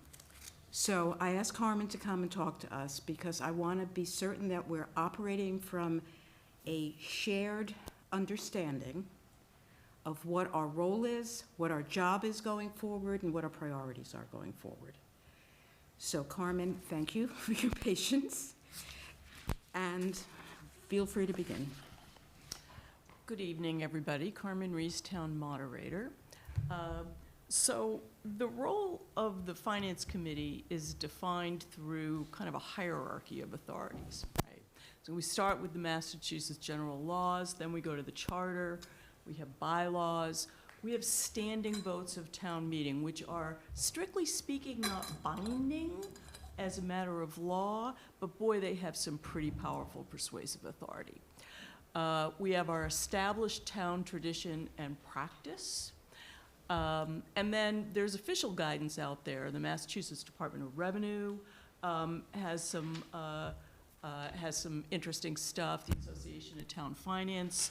So I asked Carmen to come and talk to us because I want to be certain that we're operating from a shared understanding of what our role is, what our job is going forward, and what our priorities are going forward. So Carmen, thank you for your patience, and feel free to begin. Good evening, everybody. Carmen Reese, Town Moderator. So the role of the Finance Committee is defined through kind of a hierarchy of authorities, right? So we start with the Massachusetts general laws, then we go to the charter, we have bylaws, we have standing votes of town meeting, which are, strictly speaking, not binding as a matter of law, but boy, they have some pretty powerful persuasive authority. We have our established town tradition and practice. And then there's official guidance out there. The Massachusetts Department of Revenue has some interesting stuff. The Association of Town Finance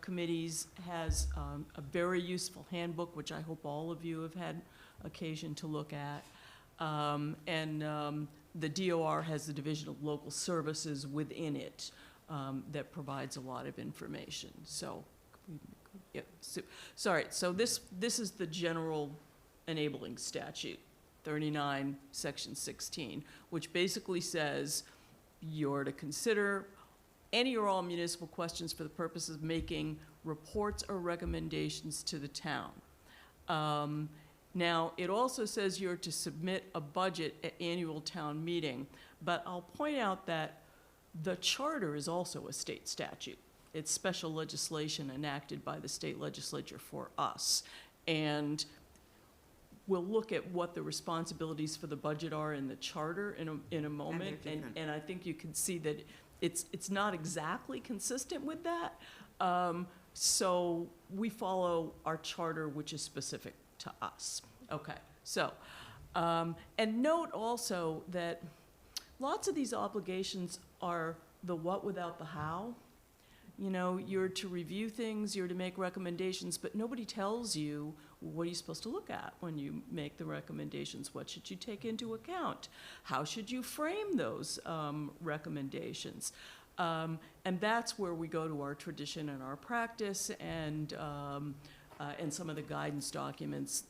Committees has a very useful handbook, which I hope all of you have had occasion to look at. The DOR has the Division of Local Services within it that provides a lot of information. So, yeah, so this is the general enabling statute, 39, section 16, which basically says you're to consider any or all municipal questions for the purpose of making reports or recommendations to the town. Now, it also says you're to submit a budget at annual town meeting, but I'll point out that the charter is also a state statute. It's special legislation enacted by the state legislature for us. And we'll look at what the responsibilities for the budget are in the charter in a moment. And I think you can see that it's not exactly consistent with that. So we follow our charter, which is specific to us. Okay, so, and note also that lots of these obligations are the what without the how. You know, you're to review things, you're to make recommendations, but nobody tells you what are you supposed to look at when you make the recommendations. What should you take into account? How should you frame those recommendations? And that's where we go to our tradition and our practice and some of the guidance documents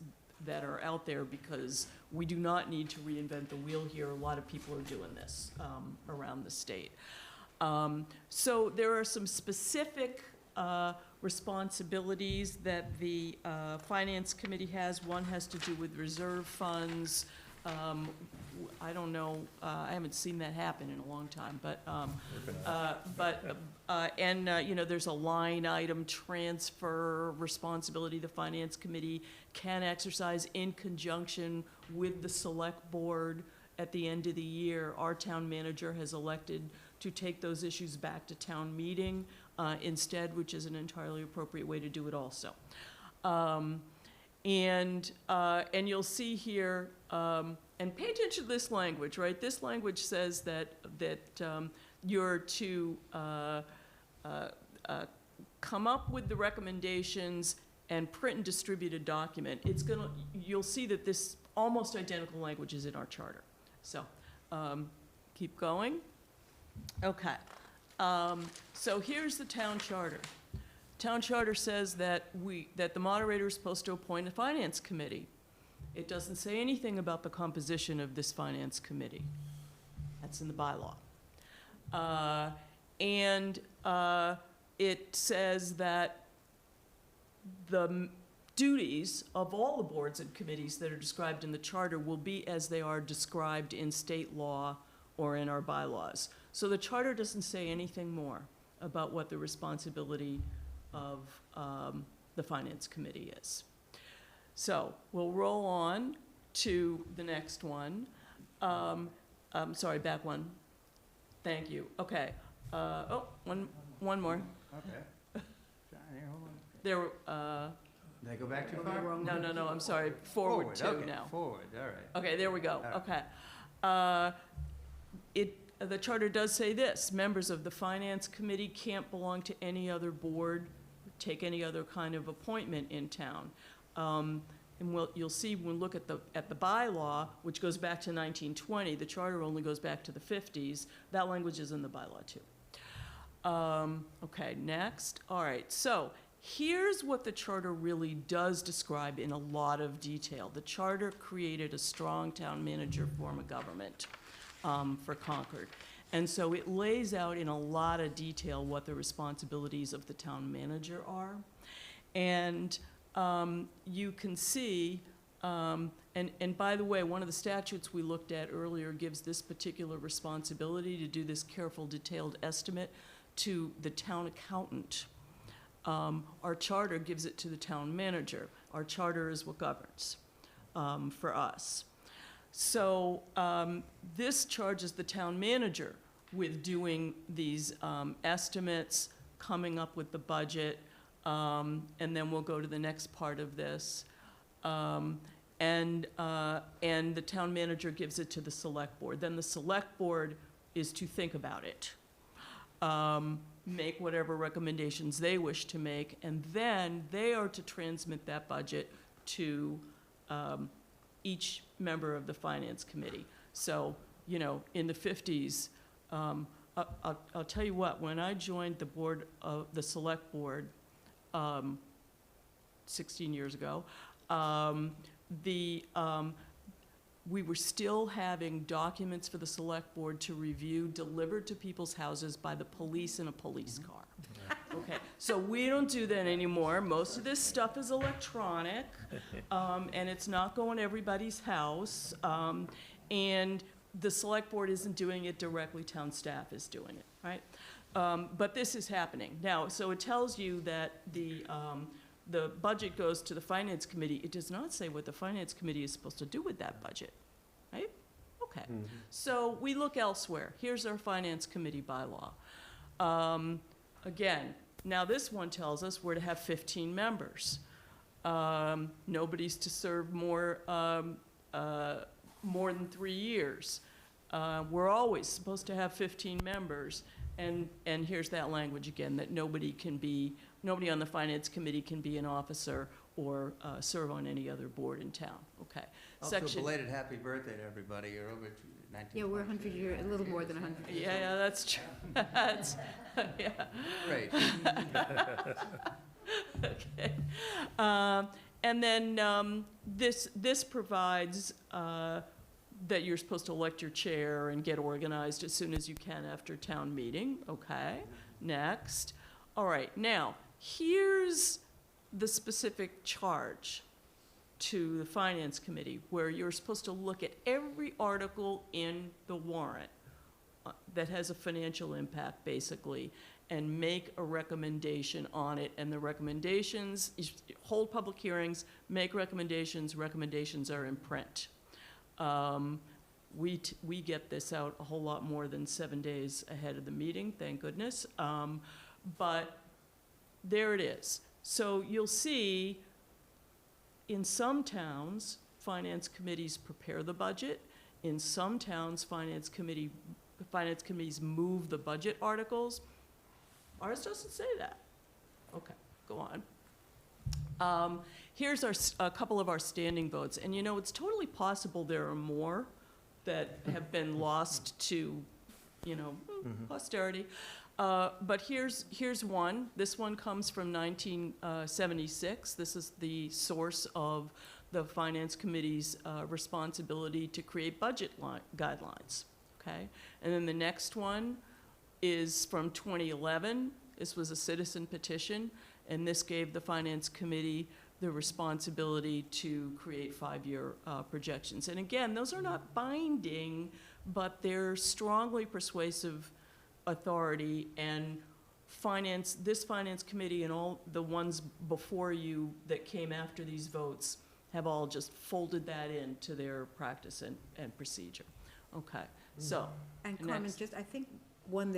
that are out there, because we do not need to reinvent the wheel here. A lot of people are doing this around the state. So there are some specific responsibilities that the Finance Committee has. One has to do with reserve funds. I don't know, I haven't seen that happen in a long time, but, you know, there's a line item transfer responsibility the Finance Committee can exercise in conjunction with the Select Board at the end of the year. Our town manager has elected to take those issues back to town meeting instead, which is an entirely appropriate way to do it also. And you'll see here, and pay attention to this language, right? This language says that you're to come up with the recommendations and print and distribute a document, you'll see that this almost identical language is in our charter. So, keep going. Okay. So here's the town charter. Town charter says that the moderator is supposed to appoint a finance committee. It doesn't say anything about the composition of this finance committee. That's in the bylaw. It says that the duties of all the boards and committees that are described in the charter will be as they are described in state law or in our bylaws. So the charter doesn't say anything more about what the responsibility of the finance committee is. So we'll roll on to the next one. Sorry, back one. Thank you. Okay. One more. Okay. There. Did I go back too far? No, I'm sorry. Forward two okay, now. Forward, all right. Okay, there we go. All right. Okay. The charter does say this: members of the finance committee can't belong to any other board, take any other kind of appointment in town. And you'll see when we look at the bylaw, which goes back to 1920, the charter only goes back to the 50s. That language is in the bylaw too. Okay, next. All right, so here's what the charter really does describe in a lot of detail. The charter created a strong town manager form of government for Concord. And so it lays out in a lot of detail what the responsibilities of the town manager are. And you can see, and by the way, one of the statutes we looked at earlier gives this particular responsibility to do this careful, detailed estimate to the town accountant. Our charter gives it to the town manager. Our charter is what governs for us. So this charges the town manager with doing these estimates, coming up with the budget, and then we'll go to the next part of this. And the town manager gives it to the select board. Then the select board is to think about it, make whatever recommendations they wish to make, and then they are to transmit that budget to each member of the finance committee. So, you know, in the 50s, I'll tell you what, when I joined the board of the select board 16 years ago, we were still having documents for the select board to review delivered to people's houses by the police in a police car. Okay, so we don't do that anymore. Most of this stuff is electronic, and it's not going to everybody's house. And the select board isn't doing it directly, town staff is doing it, right? But this is happening. Now, so it tells you that the budget goes to the finance committee. It does not say what the finance committee is supposed to do with that budget, right? Okay, so we look elsewhere. Here's our finance committee bylaw. Again, now this one tells us we're to have 15 members. Nobody's to serve more than 3 years. We're always supposed to have 15 members, and here's that language again, that nobody on the finance committee can be an officer or serve on any other board in town. Okay. Also, belated happy birthday to everybody. You're over 19. Yeah, we're 100 years, a little more than 100 years. Yeah, that's true. That's, yeah. Great. Okay. And then this provides that you're supposed to elect your chair and get organized as soon as you can after town meeting. Okay, next. All right, now, here's the specific charge to the finance committee where you're supposed to look at every article in the warrant that has a financial impact, basically, and make a recommendation on it. And the recommendations, you hold public hearings, make recommendations, recommendations are in print. We get this out a whole lot more than 7 days ahead of the meeting, thank goodness. But there it is. So you'll see in some towns, finance committees prepare the budget. In some towns, finance committees move the budget articles. Ours doesn't say that. Okay, go on. Here's a couple of our standing votes, and you know, it's totally possible there are more that have been lost to, you know, posterity. But here's one. This one comes from 1976. This is the source of the Finance Committee's responsibility to create budget guidelines, okay? And then the next one is from 2011. This was a citizen petition, and this gave the Finance Committee the responsibility to create 5-year projections. And again, those are not binding, but they're strongly persuasive authority, and this Finance Committee and all the ones before you that came after these votes have all just folded that into their practice and procedure. Okay, so. And Carmen, next. just, I think one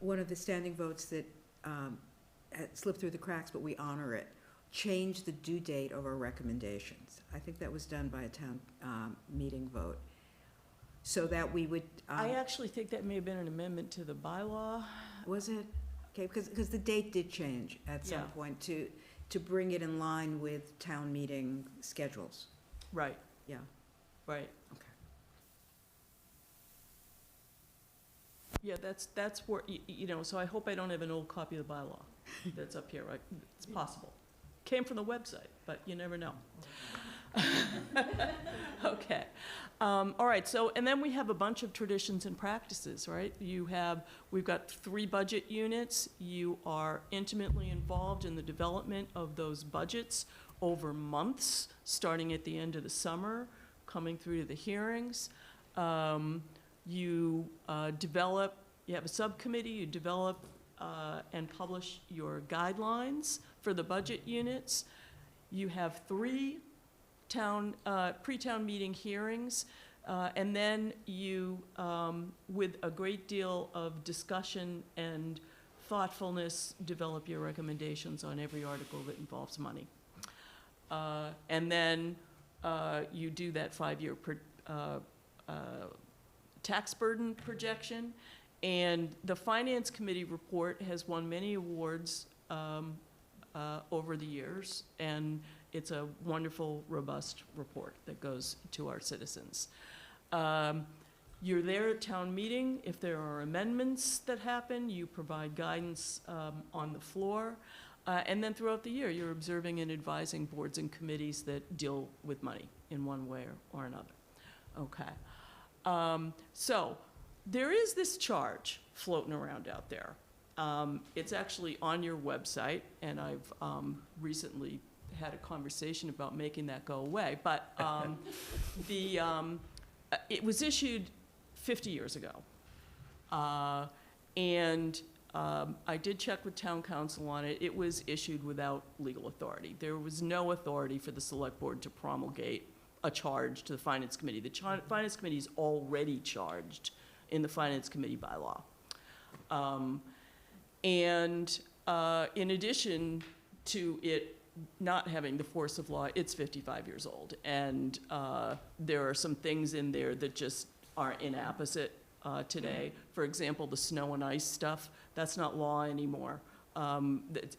of the standing votes that had slipped through the cracks, but we honor it, change the due date of our recommendations. I think that was done by a town meeting vote, so that we would. I actually think that may have been an amendment to the bylaw. Was it? Okay, because the date did change at some Yeah. point to bring it in line with town meeting schedules. Right, Yeah. right. Okay. Yeah, that's where, you know, so I hope I don't have an old copy of the bylaw that's up here, right? It's possible. Came from the website, but you never know. Okay. All right, so, and then we have a bunch of traditions and practices, right? We've got 3 budget units. You are intimately involved in the development of those budgets over months, starting at the end of the summer, coming through to the hearings. You have a subcommittee, you develop and publish your guidelines for the budget units. You have 3 pre-town meeting hearings, and then you, with a great deal of discussion and thoughtfulness, develop your recommendations on every article that involves money. And then you do that 5-year tax burden projection, and the Finance Committee report has won many awards over the years, and it's a wonderful, robust report that goes to our citizens. You're there at town meeting. If there are amendments that happen, you provide guidance on the floor. And then throughout the year, you're observing and advising boards and committees that deal with money in one way or another. Okay. So there is this charge floating around out there. It's actually on your website, and I've recently had a conversation about making that go away. But it was issued 50 years ago. And I did check with town council on it. It was issued without legal authority. There was no authority for the select board to promulgate a charge to the Finance Committee. The Finance Committee is already charged in the Finance Committee bylaw. And in addition to it not having the force of law, it's 55 years old. And there are some things in there that just are inapposite today. For example, the snow and ice stuff, that's not law anymore.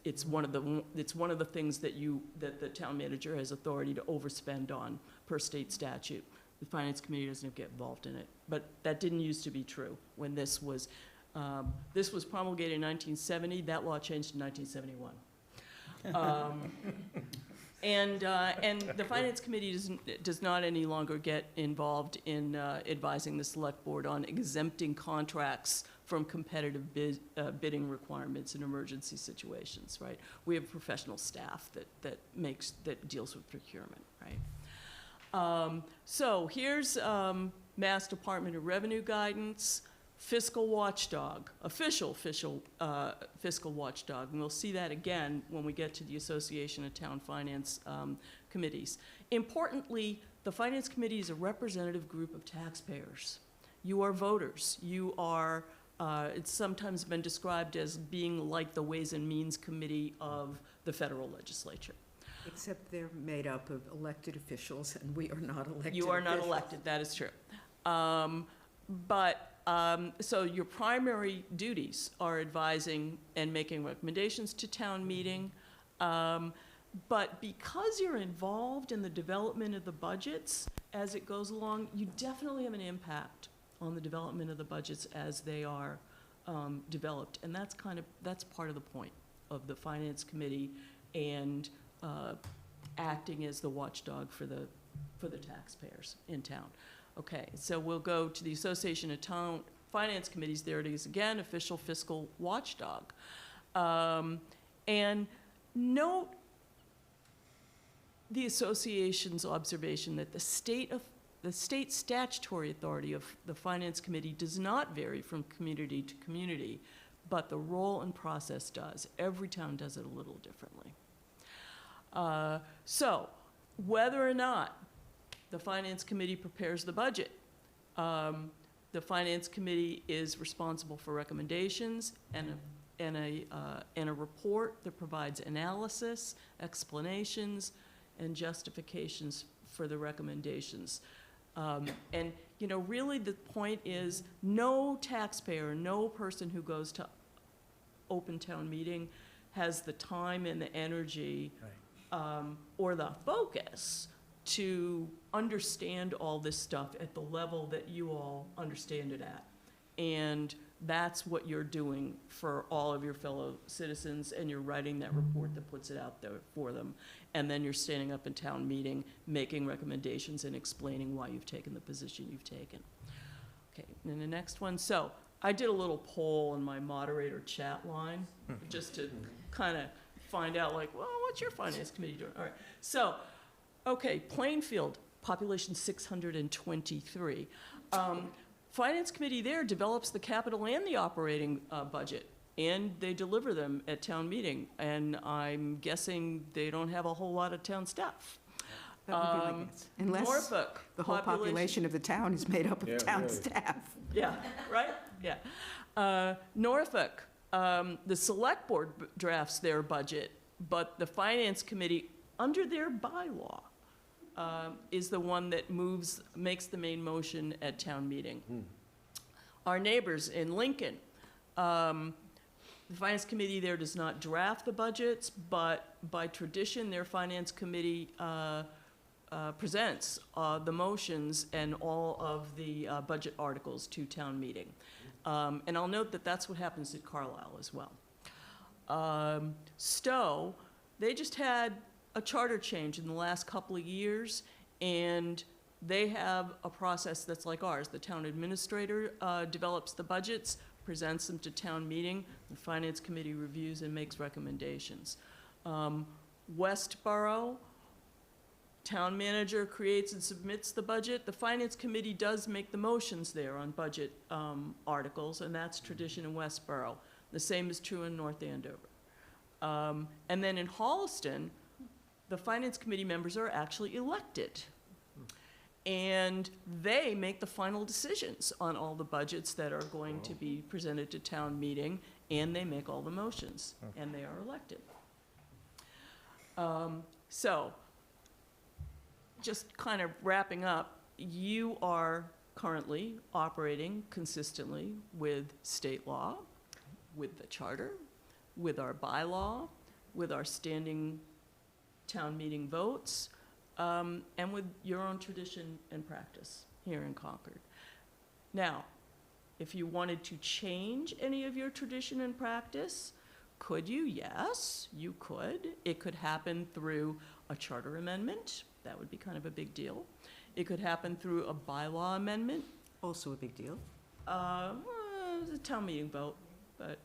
It's one of the things that the town manager has authority to overspend on per state statute. The Finance Committee doesn't get involved in it. But that didn't used to be true when this was promulgated in 1970. That law changed in 1971. And the Finance Committee does not any longer get involved in advising the Select Board on exempting contracts from competitive bidding requirements in emergency situations, right? We have professional staff that deals with procurement, right? So here's Mass Department of Revenue guidance. Fiscal watchdog, official fiscal watchdog, and we'll see that again when we get to the Association of Town Finance Committees. Importantly, the Finance Committee is a representative group of taxpayers. You are voters. You are, it's sometimes been described as being like the Ways and Means Committee of the federal legislature. Except they're made up of elected officials, and we are not elected. You are not elected, that is true. So your primary duties are advising and making recommendations to town meeting, But because you're involved in the development of the budgets as it goes along, you definitely have an impact on the development of the budgets as they are developed. And that's part of the point of the Finance Committee and acting as the watchdog for the taxpayers in town. Okay, so we'll go to the Association of Town Finance Committees. There it is again, official fiscal watchdog. And note the association's observation that the state statutory authority of the Finance Committee does not vary from community to community, but the role and process does. Every town does it a little differently. So whether or not the Finance Committee prepares the budget, the Finance Committee is responsible for recommendations and a report that provides analysis, explanations, and justifications for the recommendations. And, you know, really the point is no taxpayer, no person who goes to open town meeting has the time and the energy or the focus to understand all this stuff at the level that you all understand it at. And that's what you're doing for all of your fellow citizens, and you're writing that report that puts it out there for them. And then you're standing up in town meeting, making recommendations and explaining why you've taken the position you've taken. Okay, and the next one. So I did a little poll in my moderator chat line just to kind of find out, like, well, what's your Finance Committee doing? All right, so, okay, Plainfield, population 623. Finance Committee there develops the capital and the operating budget, and they deliver them at town meeting. And I'm guessing they don't have a whole lot of town staff. That would be my guess. Unless Norfolk, the whole population of the town is made up of town staff. Yeah, right? Yeah. Norfolk, the select board drafts their budget, but the Finance Committee, under their bylaw, is the one that makes the main motion at town meeting. Our neighbors in Lincoln, the Finance Committee there does not draft the budgets, but by tradition, their Finance Committee presents the motions and all of the budget articles to town meeting. And I'll note that that's what happens at Carlisle as well. Stowe, they just had a charter change in the last couple of years, and they have a process that's like ours. The town administrator develops the budgets, presents them to town meeting, the Finance Committee reviews and makes recommendations. Westboro, town manager creates and submits the budget. The Finance Committee does make the motions there on budget articles, and that's tradition in Westboro. The same is true in North Andover. And then in Holliston, the Finance Committee members are actually elected. And they make the final decisions on all the budgets that are going to be presented to town meeting, and they make all the motions, and they are elected. So, just kind of wrapping up, you are currently operating consistently with state law, with the charter, with our bylaw, with our standing town meeting votes, and with your own tradition and practice here in Concord. Now, if you wanted to change any of your tradition and practice, could you? Yes, you could. It could happen through a charter amendment. That would be kind of a big deal. It could happen through a bylaw amendment. Also a big deal. It's a town meeting vote, but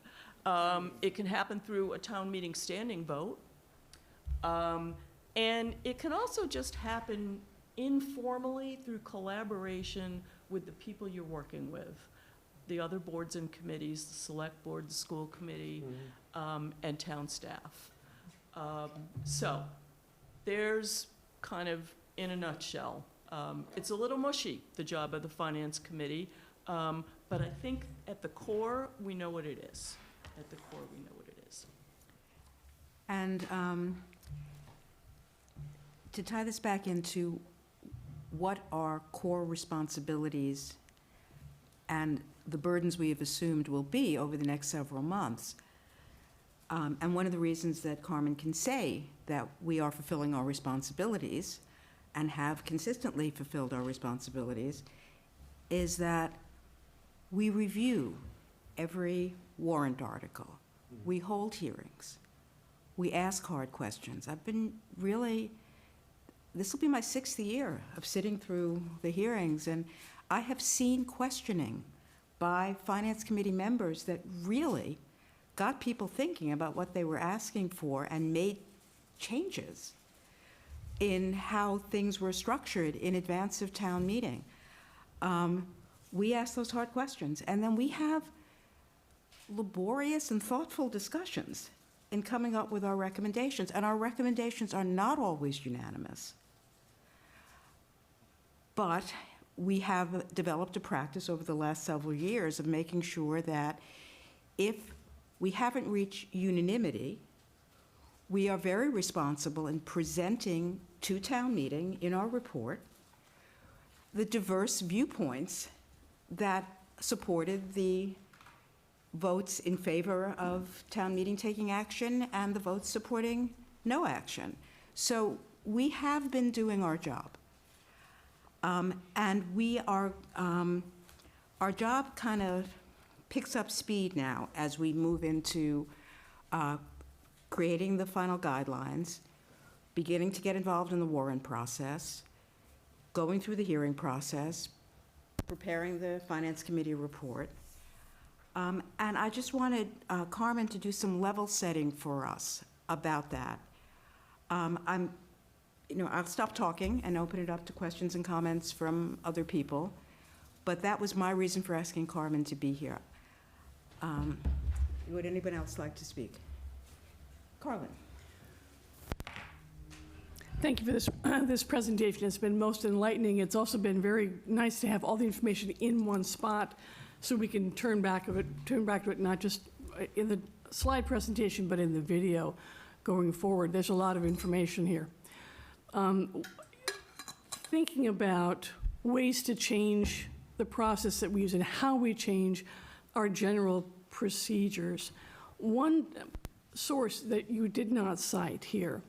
it can happen through a town meeting standing vote. And it can also just happen informally through collaboration with the people you're working with, the other boards and committees, the select board, the school committee, and town staff. So there's kind of, in a nutshell, it's a little mushy, the job of the Finance Committee, but I think at the core, we know what it is. At the core, we know what it is. And to tie this back into what our core responsibilities and the burdens we have assumed will be over the next several months, And one of the reasons that Carmen can say that we are fulfilling our responsibilities and have consistently fulfilled our responsibilities is that we review every warrant article. We hold hearings. We ask hard questions. I've been really, this will be my 6th year of sitting through the hearings, and I have seen questioning by Finance Committee members that really got people thinking about what they were asking for and made changes in how things were structured in advance of town meeting. We ask those hard questions, and then we have laborious and thoughtful discussions in coming up with our recommendations, and our recommendations are not always unanimous. But we have developed a practice over the last several years of making sure that if we haven't reached unanimity, we are very responsible in presenting to town meeting in our report the diverse viewpoints that supported the votes in favor of town meeting taking action and the votes supporting no action. So we have been doing our job. And we are, our job kind of picks up speed now as we move into creating the final guidelines, beginning to get involved in the warrant process, going through the hearing process, preparing the Finance Committee report. And I just wanted Carmen to do some level setting for us about that. I'll stop talking and open it up to questions and comments from other people, but that was my reason for asking Carmen to be here. Would anyone else like to speak? Carlin. Thank you for this, this presentation. It's been most enlightening. It's also been very nice to have all the information in one spot so we can turn back to it, not just in the slide presentation, but in the video going forward. There's a lot of information here. Thinking about ways to change the process that we use and how we change our general procedures. One source that you did not cite here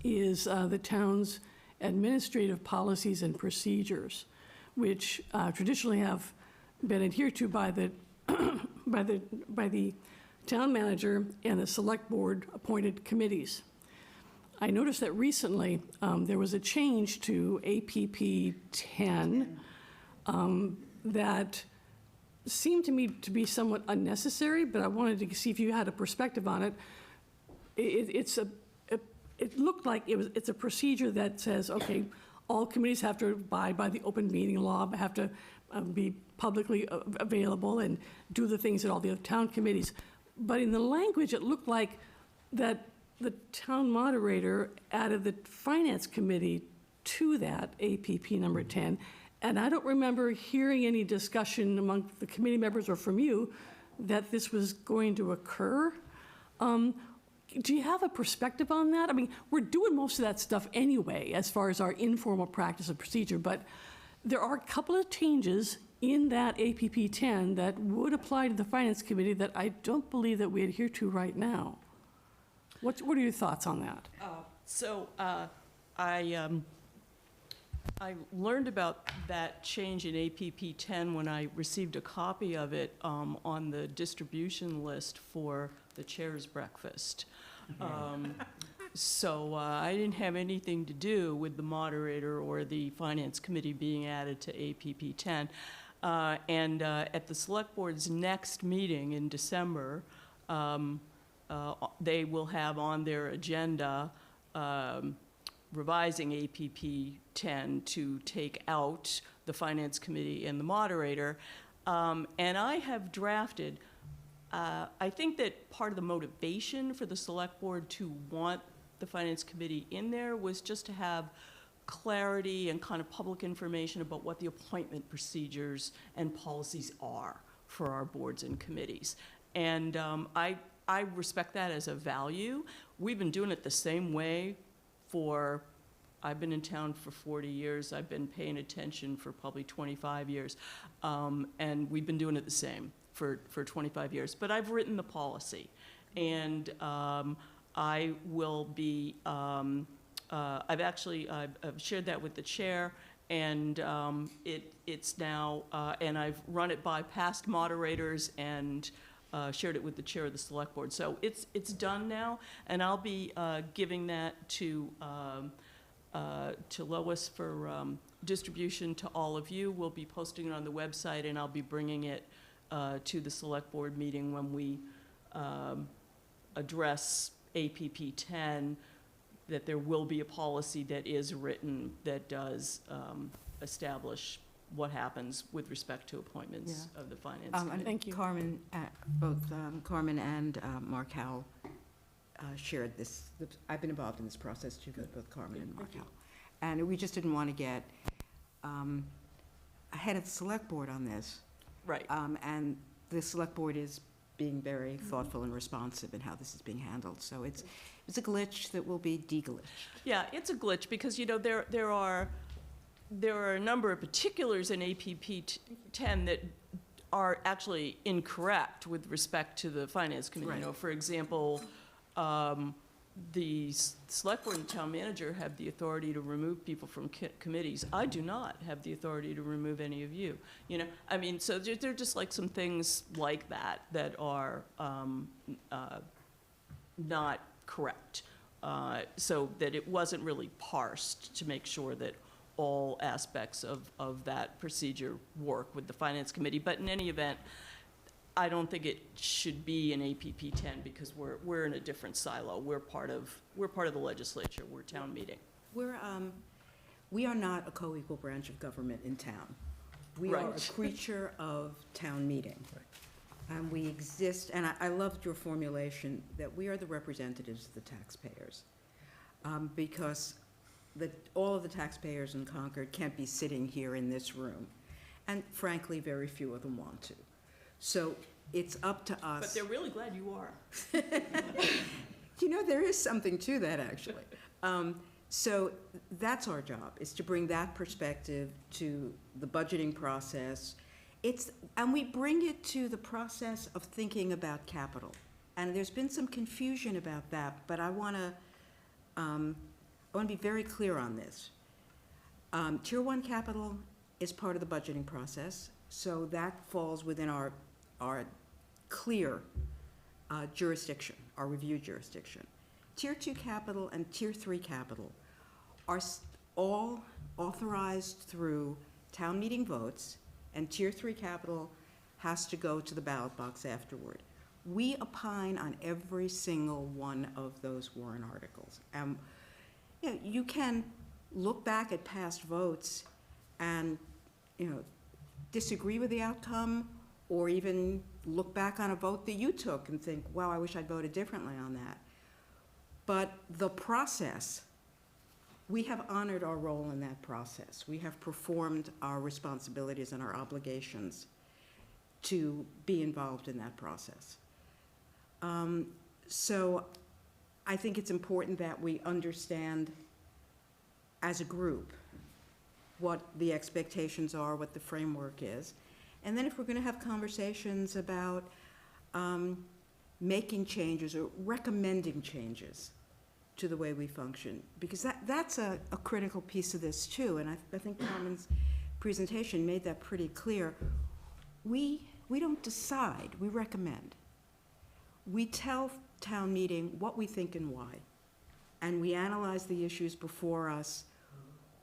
is the town's administrative policies and procedures, which traditionally have been adhered to by the by the town manager and the select board appointed committees. I noticed that recently there was a change to APP 10 that seemed to me to be somewhat unnecessary, but I wanted to see if you had a perspective on it. It looked like it's a procedure that says, okay, all committees have to abide by the open meeting law, have to be publicly available and do the things that all the other town committees. But in the language, it looked like that the town moderator added the finance committee to that APP number 10. And I don't remember hearing any discussion among the committee members or from you that this was going to occur. Do you have a perspective on that? I mean, we're doing most of that stuff anyway, as far as our informal practice and procedure, but there are a couple of changes in that APP 10 that would apply to the Finance Committee that I don't believe that we adhere to right now. What are your thoughts on that? I learned about that change in APP 10 when I received a copy of it on the distribution list for the chair's breakfast. So I didn't have anything to do with the moderator or the finance committee being added to APP 10. And at the select board's next meeting in December, they will have on their agenda revising APP 10 to take out the finance committee and the moderator. And I have drafted, I think that part of the motivation for the select board to want the finance committee in there was just to have clarity and kind of public information about what the appointment procedures and policies are for our boards and committees. And I respect that as a value. We've been doing it the same way I've been in town for 40 years. I've been paying attention for probably 25 years. And we've been doing it the same for 25 years. But I've written the policy. And I will be, I've shared that with the chair, and it's now, and I've run it by past moderators and shared it with the chair of the select board. So it's done now, and I'll be giving that to Lois for distribution to all of you. We'll be posting it on the website, and I'll be bringing it to the select board meeting when we address APP 10, that there will be a policy that is written that does establish what happens with respect to appointments of the finance committee. Thank you. Carmen, both Carmen and Mark Howell shared this. I've been involved in this process too, both Carmen and Mark Howell. And we just didn't want to get ahead of the select board on this. Right. And the select board is being very thoughtful and responsive in how this is being handled. So it's a glitch that will be de-glitched. Yeah, it's a glitch because, you know, there are a number of particulars in APP 10 that are actually incorrect with respect to the finance committee. Right. You know, for example, the select board and town manager have the authority to remove people from committees. I do not have the authority to remove any of you. You know, I mean, so they're just like some things like that that are not correct. So that it wasn't really parsed to make sure that all aspects of that procedure work with the finance committee. But in any event, I don't think it should be an APP 10 because we're in a different silo. We're part of the legislature. We're town meeting. We are not a co-equal branch of government in town. We are a Right. creature of town meeting. And we exist, and I loved your formulation that we are the representatives of the taxpayers. Because all of the taxpayers in Concord can't be sitting here in this room. And frankly, very few of them want to. So it's up to us. But they're really glad you are. You know, there is something to that, actually. So that's our job, is to bring that perspective to the budgeting process. And we bring it to the process of thinking about capital. And there's been some confusion about that, but I want to be very clear on this. Tier 1 capital is part of the budgeting process, so that falls within our clear jurisdiction, our review jurisdiction. Tier 2 capital and Tier 3 capital are all authorized through town meeting votes, and Tier 3 capital has to go to the ballot box afterward. We opine on every single one of those warrant articles. You know, you can look back at past votes and, you know, disagree with the outcome, or even look back on a vote that you took and think, wow, I wish I'd voted differently on that. But the process, we have honored our role in that process. We have performed our responsibilities and our obligations to be involved in that process. So I think it's important that we understand as a group what the expectations are, what the framework is. And then if we're going to have conversations about making changes or recommending changes to the way we function, because that's a critical piece of this too, and I think Carmen's presentation made that pretty clear. We don't decide, we recommend. We tell town meeting what we think and why, and we analyze the issues before us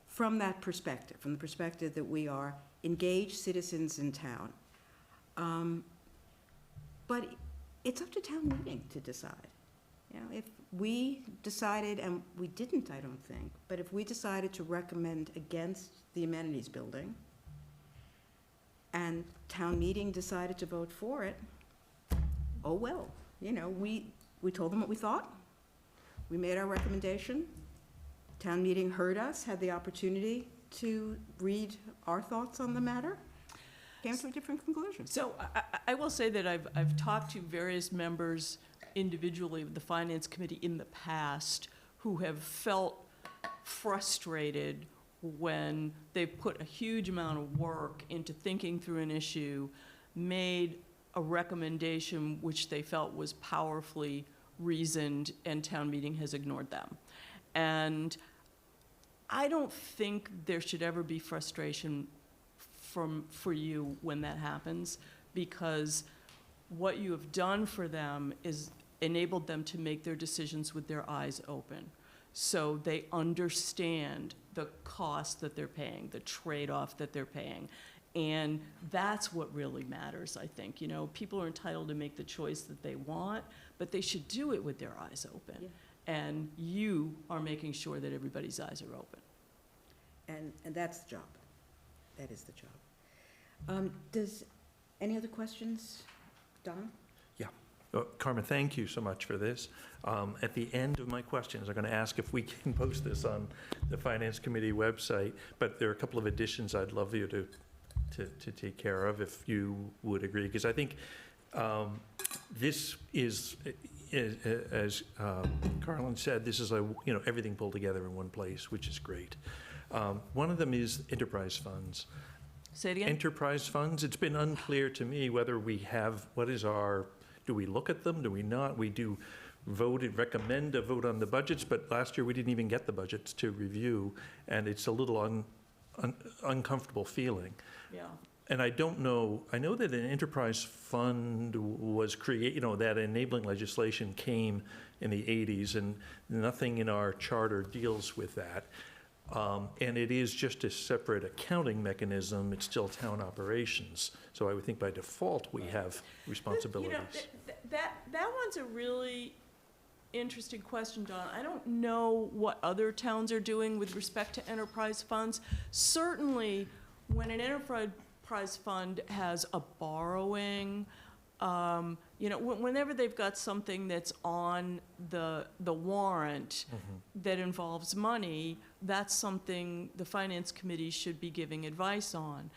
from that perspective, from the perspective that we are engaged citizens in town. But it's up to town meeting to decide. You know, if we decided, and we didn't, I don't think, but if we decided to recommend against the amenities building, and town meeting decided to vote for it, oh well. You know, we told them what we thought. We made our recommendation. Town meeting heard us, had the opportunity to read our thoughts on the matter, came to a different conclusion. So I will say that I've talked to various members individually of the Finance Committee in the past who have felt frustrated when they've put a huge amount of work into thinking through an issue, made a recommendation which they felt was powerfully reasoned, and town meeting has ignored them. And I don't think there should ever be frustration for you when that happens, because what you have done for them is enabled them to make their decisions with their eyes open. So they understand the cost that they're paying, the trade-off that they're paying. And that's what really matters, I think. You know, people are entitled to make the choice that they want, but they should do it with their eyes open. Yeah. And you are making sure that everybody's eyes are open. And that's the job. That is the job. Does, any other questions? Don? Yeah. Carmen, thank you so much for this. At the end of my questions, I'm going to ask if we can post this on the Finance Committee website, but there are a couple of additions I'd love you to take care of, if you would agree, because I think this is, as Carlin said, this is everything pulled together in one place, which is great. One of them is enterprise funds. Say it again? Enterprise funds, it's been unclear to me whether we have, do we look at them, do we not? We do recommend a vote on the budgets, but last year we didn't even get the budgets to review, and it's a little uncomfortable feeling. Yeah. And I don't know, I know that an enterprise fund was created, that enabling legislation came in the 80s, and nothing in our charter deals with that. And it is just a separate accounting mechanism. It's still town operations. So I would think by default we have responsibilities. That one's a really interesting question, Don. I don't know what other towns are doing with respect to enterprise funds. Certainly, when an enterprise fund has a borrowing, whenever they've got something that's on the warrant that involves money, that's something the Finance Committee should be giving advice on.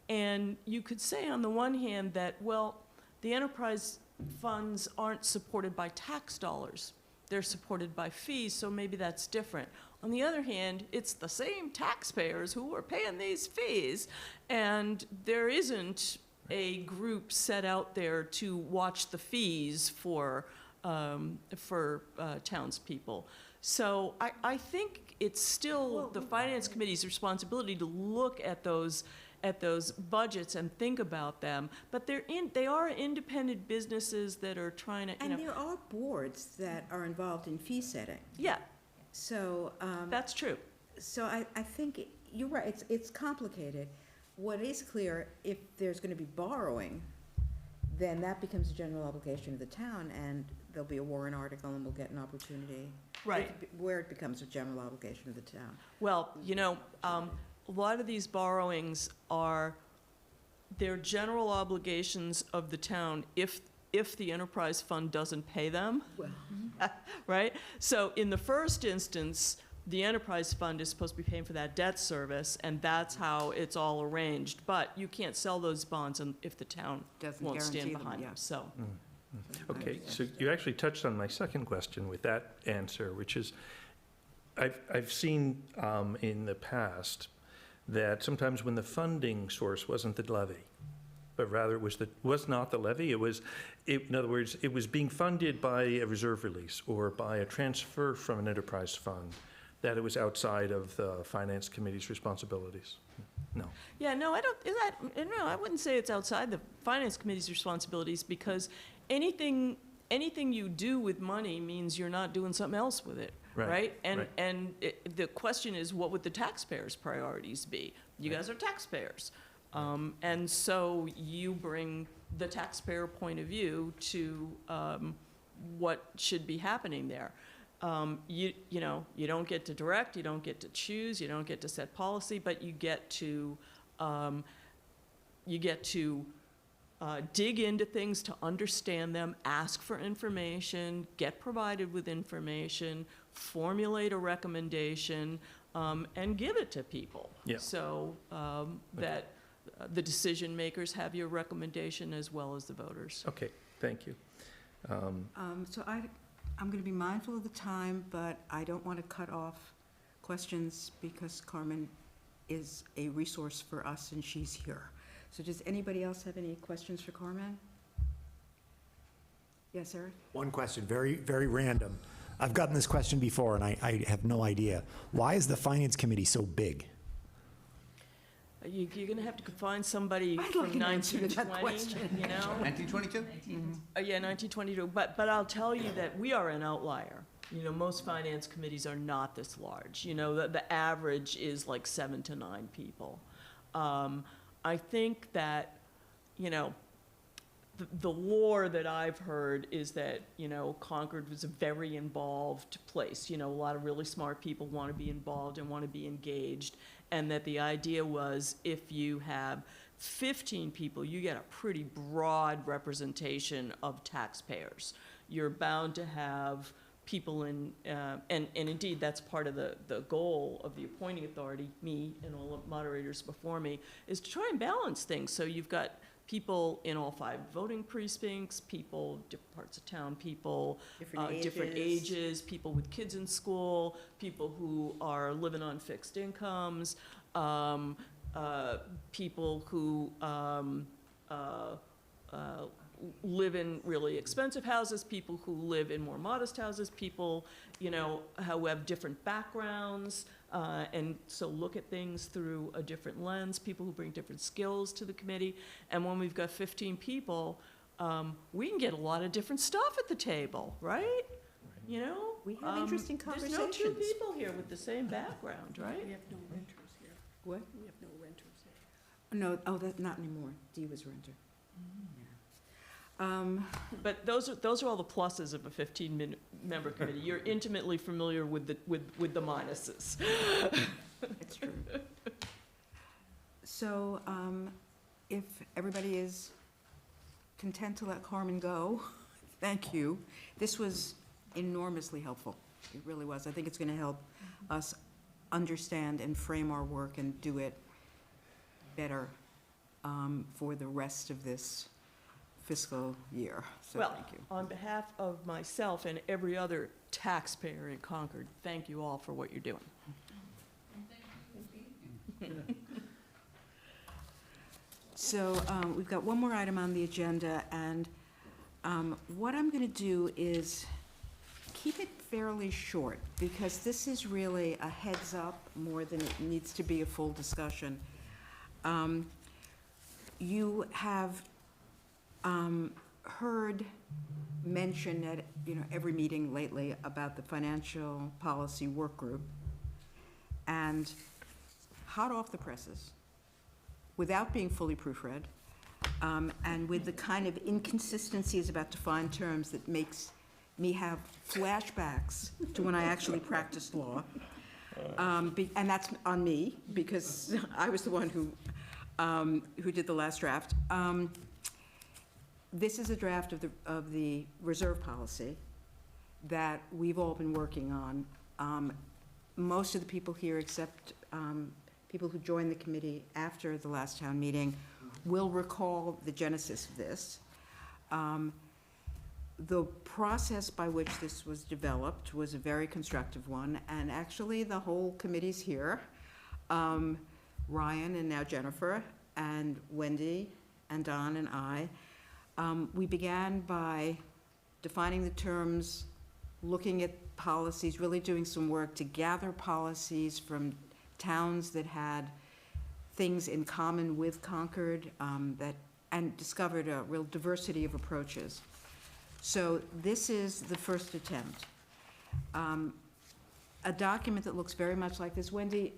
And you could say on the one hand that, well, the enterprise funds aren't supported by tax dollars. They're supported by fees, so maybe that's different. On the other hand, it's the same taxpayers who are paying these fees, and there isn't a group set out there to watch the fees for townspeople. So I think it's still the Finance Committee's responsibility to look at those budgets and think about them, but they are independent businesses that are trying to, And there are boards that are involved in fee setting. Yeah. So. That's true. So I think you're right, it's complicated. What is clear, if there's going to be borrowing, then that becomes a general obligation of the town, and there'll be a warrant article, and we'll get an opportunity. Right. Where it becomes a general obligation of the town. Well, a lot of these borrowings they're general obligations of the town if the enterprise fund doesn't pay them. Well. Right? So in the first instance, the enterprise fund is supposed to be paying for that debt service, and that's how it's all arranged. But you can't sell those bonds if the town won't stand behind them, so. Okay, so you actually touched on my second question with that answer, which is, I've seen in the past that sometimes when the funding source wasn't the levy, but rather it was not the levy, in other words, it was being funded by a reserve release or by a transfer from an enterprise fund, that it was outside of the Finance Committee's responsibilities. No. Yeah, no, I wouldn't say it's outside the Finance Committee's responsibilities, because anything you do with money means you're not doing something else with it, right? And the question is, what would the taxpayers' priorities be? You guys are taxpayers. And so you bring the taxpayer point of view to what should be happening there. You don't get to direct, you don't get to choose, you don't get to set policy, but you get to dig into things to understand them, ask for information, get provided with information, formulate a recommendation, and give it to people. Yeah. So that the decision makers have your recommendation as well as the voters. Okay, thank you. So I'm going to be mindful of the time, but I don't want to cut off questions because Carmen is a resource for us and she's here. So does anybody else have any questions for Carmen? Yes, Eric? One question, very, very random. I've gotten this question before, and I have no idea. Why is the Finance Committee so big? You're going to have to find somebody I'd from like an answer to that 1920, question. you know? 1922? Yeah, 1922, but I'll tell you that we are an outlier. You know, most finance committees are not this large. You know, the average is like 7 to 9 people. I think that, you know, the lore that I've heard is that, you know, Concord was a very involved place. You know, a lot of really smart people want to be involved and want to be engaged, and that the idea was if you have 15 people, you get a pretty broad representation of taxpayers. You're bound to have people in, and indeed that's part of the goal of the appointing authority, me and all the moderators before me, is to try and balance things. So you've got people in all 5 voting precincts, people, different parts of town, people, different ages, people with kids in school, people who are living on fixed incomes, people who live in really expensive houses, people who live in more modest houses, people, you know, who have different backgrounds, and so look at things through a different lens, people who bring different skills to the committee. And when we've got 15 people, we can get a lot of different stuff at the table, right? You know? We have interesting conversations. There's no 2 people here with the same background, right? We have no renters here. What? We have no renters here. No, not anymore. Dee was a renter. But those are all the pluses of a 15-member committee. You're intimately familiar with the minuses. It's true. So, if everybody is content to let Carmen go, thank you. This was enormously helpful. It really was. I think it's going to help us understand and frame our work and do it better for the rest of this fiscal year. So Well, thank you. on behalf of myself and every other taxpayer in Concord, thank you all for what you're doing. So we've got one more item on the agenda, and what I'm going to do is keep it fairly short, because this is really a heads up more than it needs to be a full discussion. You have heard mention at every meeting lately about the financial policy work group, and hot off the presses, without being fully proofread, and with the kind of inconsistencies about defined terms that makes me have flashbacks to when I actually practiced law, and that's on me because I was the one who did the last draft. This is a draft of the reserve policy that we've all been working on. Most of the people here, except people who joined the committee after the last town meeting, will recall the genesis of this. The process by which this was developed was a very constructive one, and actually the whole committee's here. Ryan and now Jennifer and Wendy and Don and I. We began by defining the terms, looking at policies, really doing some work to gather policies from towns that had things in common with Concord, and discovered a real diversity of approaches. So this is the first attempt. A document that looks very much like this. Wendy,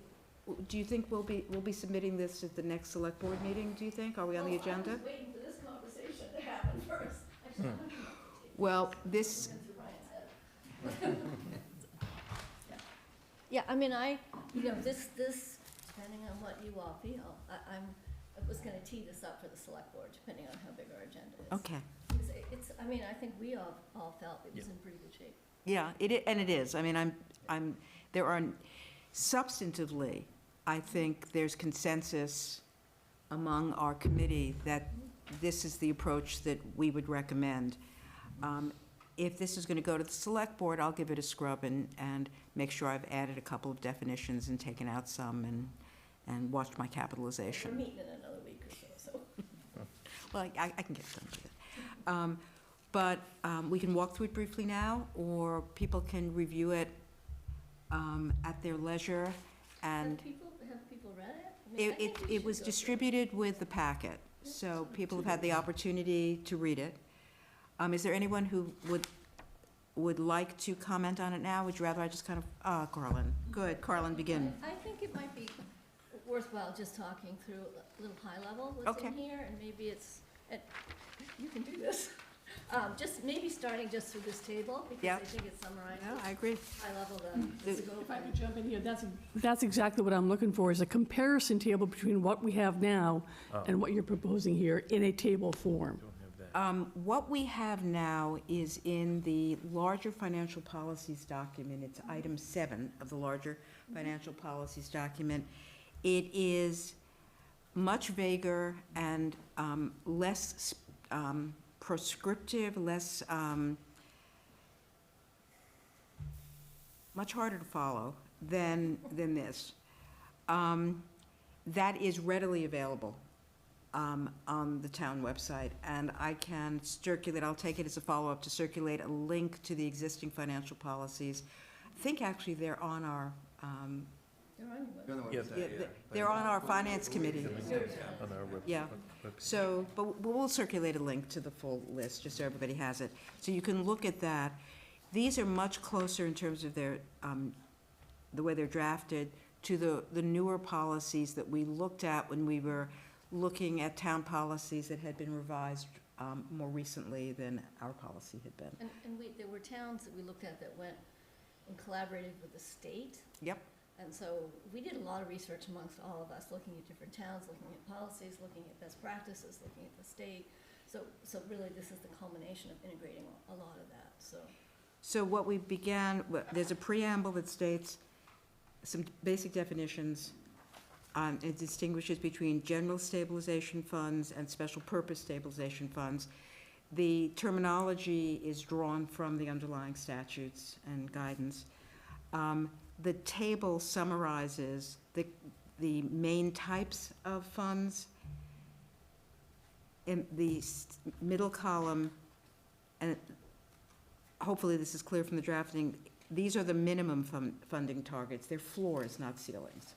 do you think we'll be submitting this at the next select board meeting, do you think? Are we on the agenda? I was waiting for this conversation to happen first. Well, this, Yeah, I mean, this, depending on what you all feel, I was gonna tee this up for the select board, depending on how big our agenda is. okay. I mean, I think we all felt it was in pretty good shape. Yeah, and it is. I mean, there are, substantively, I think there's consensus among our committee that this is the approach that we would recommend. If this is going to go to the select board, I'll give it a scrub and make sure I've added a couple of definitions and taken out some and watched my capitalization. We're meeting in another week or so. Well, I can get done with it. but we can walk through it briefly now, or people can review it at their leisure. And Have people read it? I mean, I think we it should was go through it. distributed with the packet, so people have had the opportunity to read it. Is there anyone who would like to comment on it now? Would you rather I just kind of, Carlin, good, Carlin, begin. I think it might be worthwhile just talking through a little high level what's in Okay. here, and maybe you can do this. Just maybe starting just through this table, because Yeah. I think it summarizes No, I agree. high level The- the scope. If I could jump in here, that's exactly what I'm looking for, is a comparison table between what we have now and what you're proposing here in a table form. What we have now is in the larger financial policies document. It's item 7 of the larger financial policies document. It is much vaguer and less prescriptive, less, much harder to follow than this. That is readily available on the town website, and I can circulate, I'll take it as a follow-up to circulate a link to the existing financial policies. I think actually they're on our, They're on your You're on the yeah, website, yeah. they're on our finance committee. On our Yeah, so, but we'll circulate a link to the full list, just so everybody has it. So you can look at that. These are much closer in terms of their, the way they're drafted, to the newer policies that we looked at when we were looking at town policies that had been revised more recently than our policy had been. And there were towns that we looked at that went and collaborated with the state. Yep. And so we did a lot of research amongst all of us, looking at different towns, looking at policies, looking at best practices, looking at the state. So really, this is the culmination of integrating a lot of that, so. So what we began, there's a preamble that states some basic definitions. It distinguishes between general stabilization funds and special purpose stabilization funds. The terminology is drawn from the underlying statutes and guidance. The table summarizes the main types of funds. In the middle column, and hopefully this is clear from the drafting, these are the minimum funding targets. They're floors, not ceilings.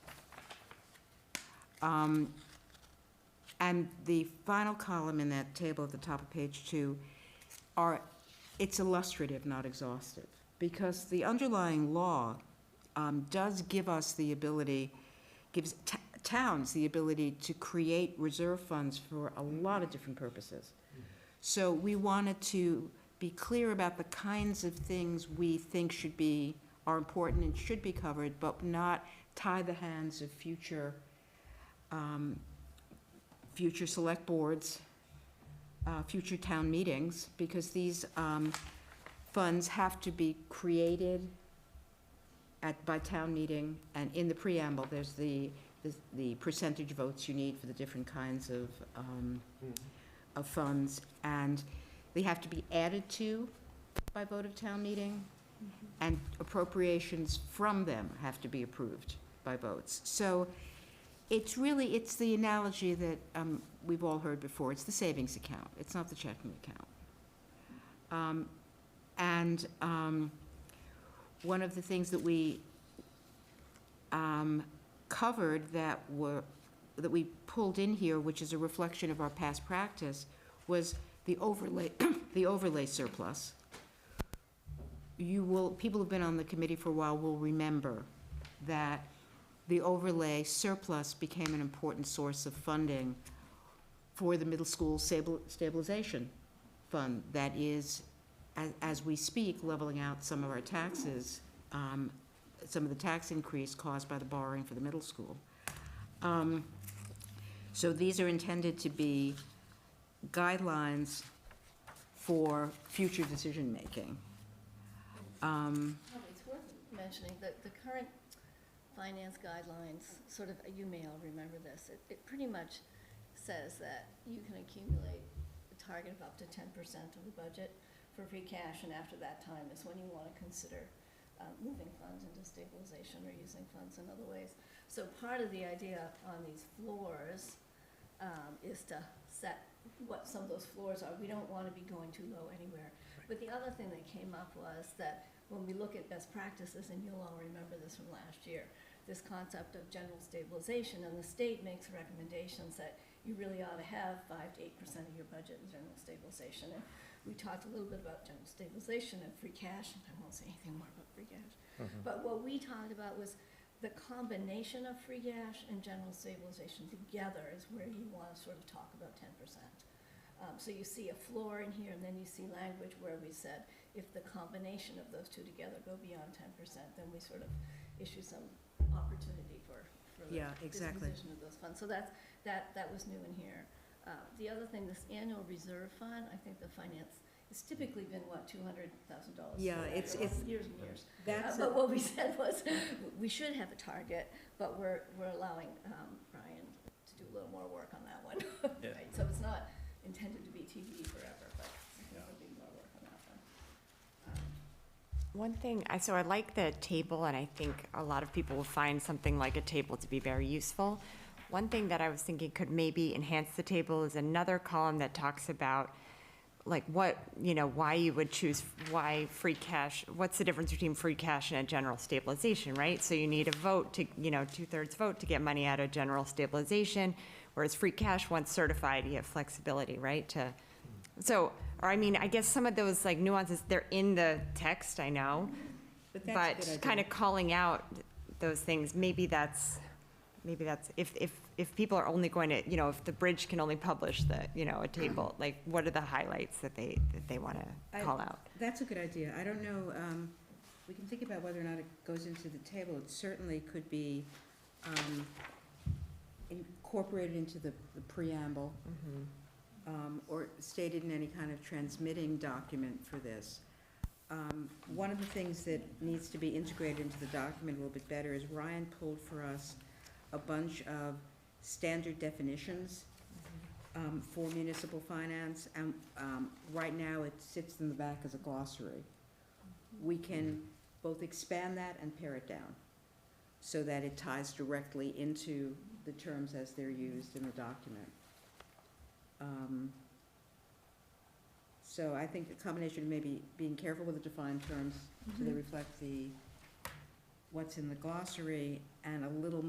And the final column in that table at the top of page 2 it's illustrative, not exhaustive, because the underlying law does give us the ability, gives towns the ability to create reserve funds for a lot of different purposes. So we wanted to be clear about the kinds of things we think are important and should be covered, but not tie the hands of future select boards, future town meetings, because these funds have to be created by town meeting, and in the preamble, there's the percentage votes you need for the different kinds of funds, and they have to be added to by vote of town meeting, and appropriations from them have to be approved by votes. So it's the analogy that we've all heard before. It's the savings account. It's not the checking account. One of the things that we covered that we pulled in here, which is a reflection of our past practice, was the overlay surplus. People who've been on the committee for a while will remember that the overlay surplus became an important source of funding for the middle school stabilization fund that is, as we speak, leveling out some of our taxes, some of the tax increase caused by the borrowing for the middle school. So these are intended to be guidelines for future decision-making. It's worth mentioning that the current finance guidelines, sort of, you may all remember this, it pretty much says that you can accumulate a target of up to 10% of the budget for free cash, and after that time is when you want to consider moving funds into stabilization or using funds in other ways. So part of the idea on these floors is to set what some of those floors are. We don't want to be going too low anywhere. But the other thing that came up was that when we look at best practices, and you'll all remember this from last year, this concept of general stabilization, and the state makes recommendations that you really ought to have 5 to 8% of your budget in general stabilization. And we talked a little bit about general stabilization and free cash, and I won't say anything more about free cash. But what we talked about was the combination of free cash and general stabilization together is where you want to sort of talk about 10%. So you see a floor in here, and then you see language where we said, if the combination of those two together go beyond 10%, then we sort of issue some opportunity for the Yeah, exactly. disposition of those funds. So that was new in here. The other thing, this annual reserve fund, I think the finance, it's typically been, what, $200,000? Yeah, it's years and years. That's But what we said was, we should have a target, but we're allowing Brian to do a little more work on that one. Yeah. Right, so it's not intended to be TV forever, but I think there'll be more work on that one. One thing, so I like the table, and I think a lot of people will find something like a table to be very useful. One thing that I was thinking could maybe enhance the table is another column that talks about, like, what, why you would choose, why free cash, what's the difference between free cash and a general stabilization, right? So you need a vote to, 2/3 vote to get money out of general stabilization, whereas free cash, once certified, you have flexibility, right? I guess some of those like nuances, they're in the text, I know, But that's a good idea. kind of calling out those things, maybe that's, if people are only going to, if the bridge can only publish a table, like, what are the highlights that they want to call out? That's a good idea. I don't know, we can think about whether or not it goes into the table. It certainly could be incorporated into the preamble, or stated in any kind of transmitting document for this. One of the things that needs to be integrated into the document a little bit better is Ryan pulled for us a bunch of standard definitions for municipal finance, and right now it sits in the back as a glossary. We can both expand that and pare it down so that it ties directly into the terms as they're used in the document. So I think a combination of maybe being careful with the defined terms so they reflect what's in the glossary, and a little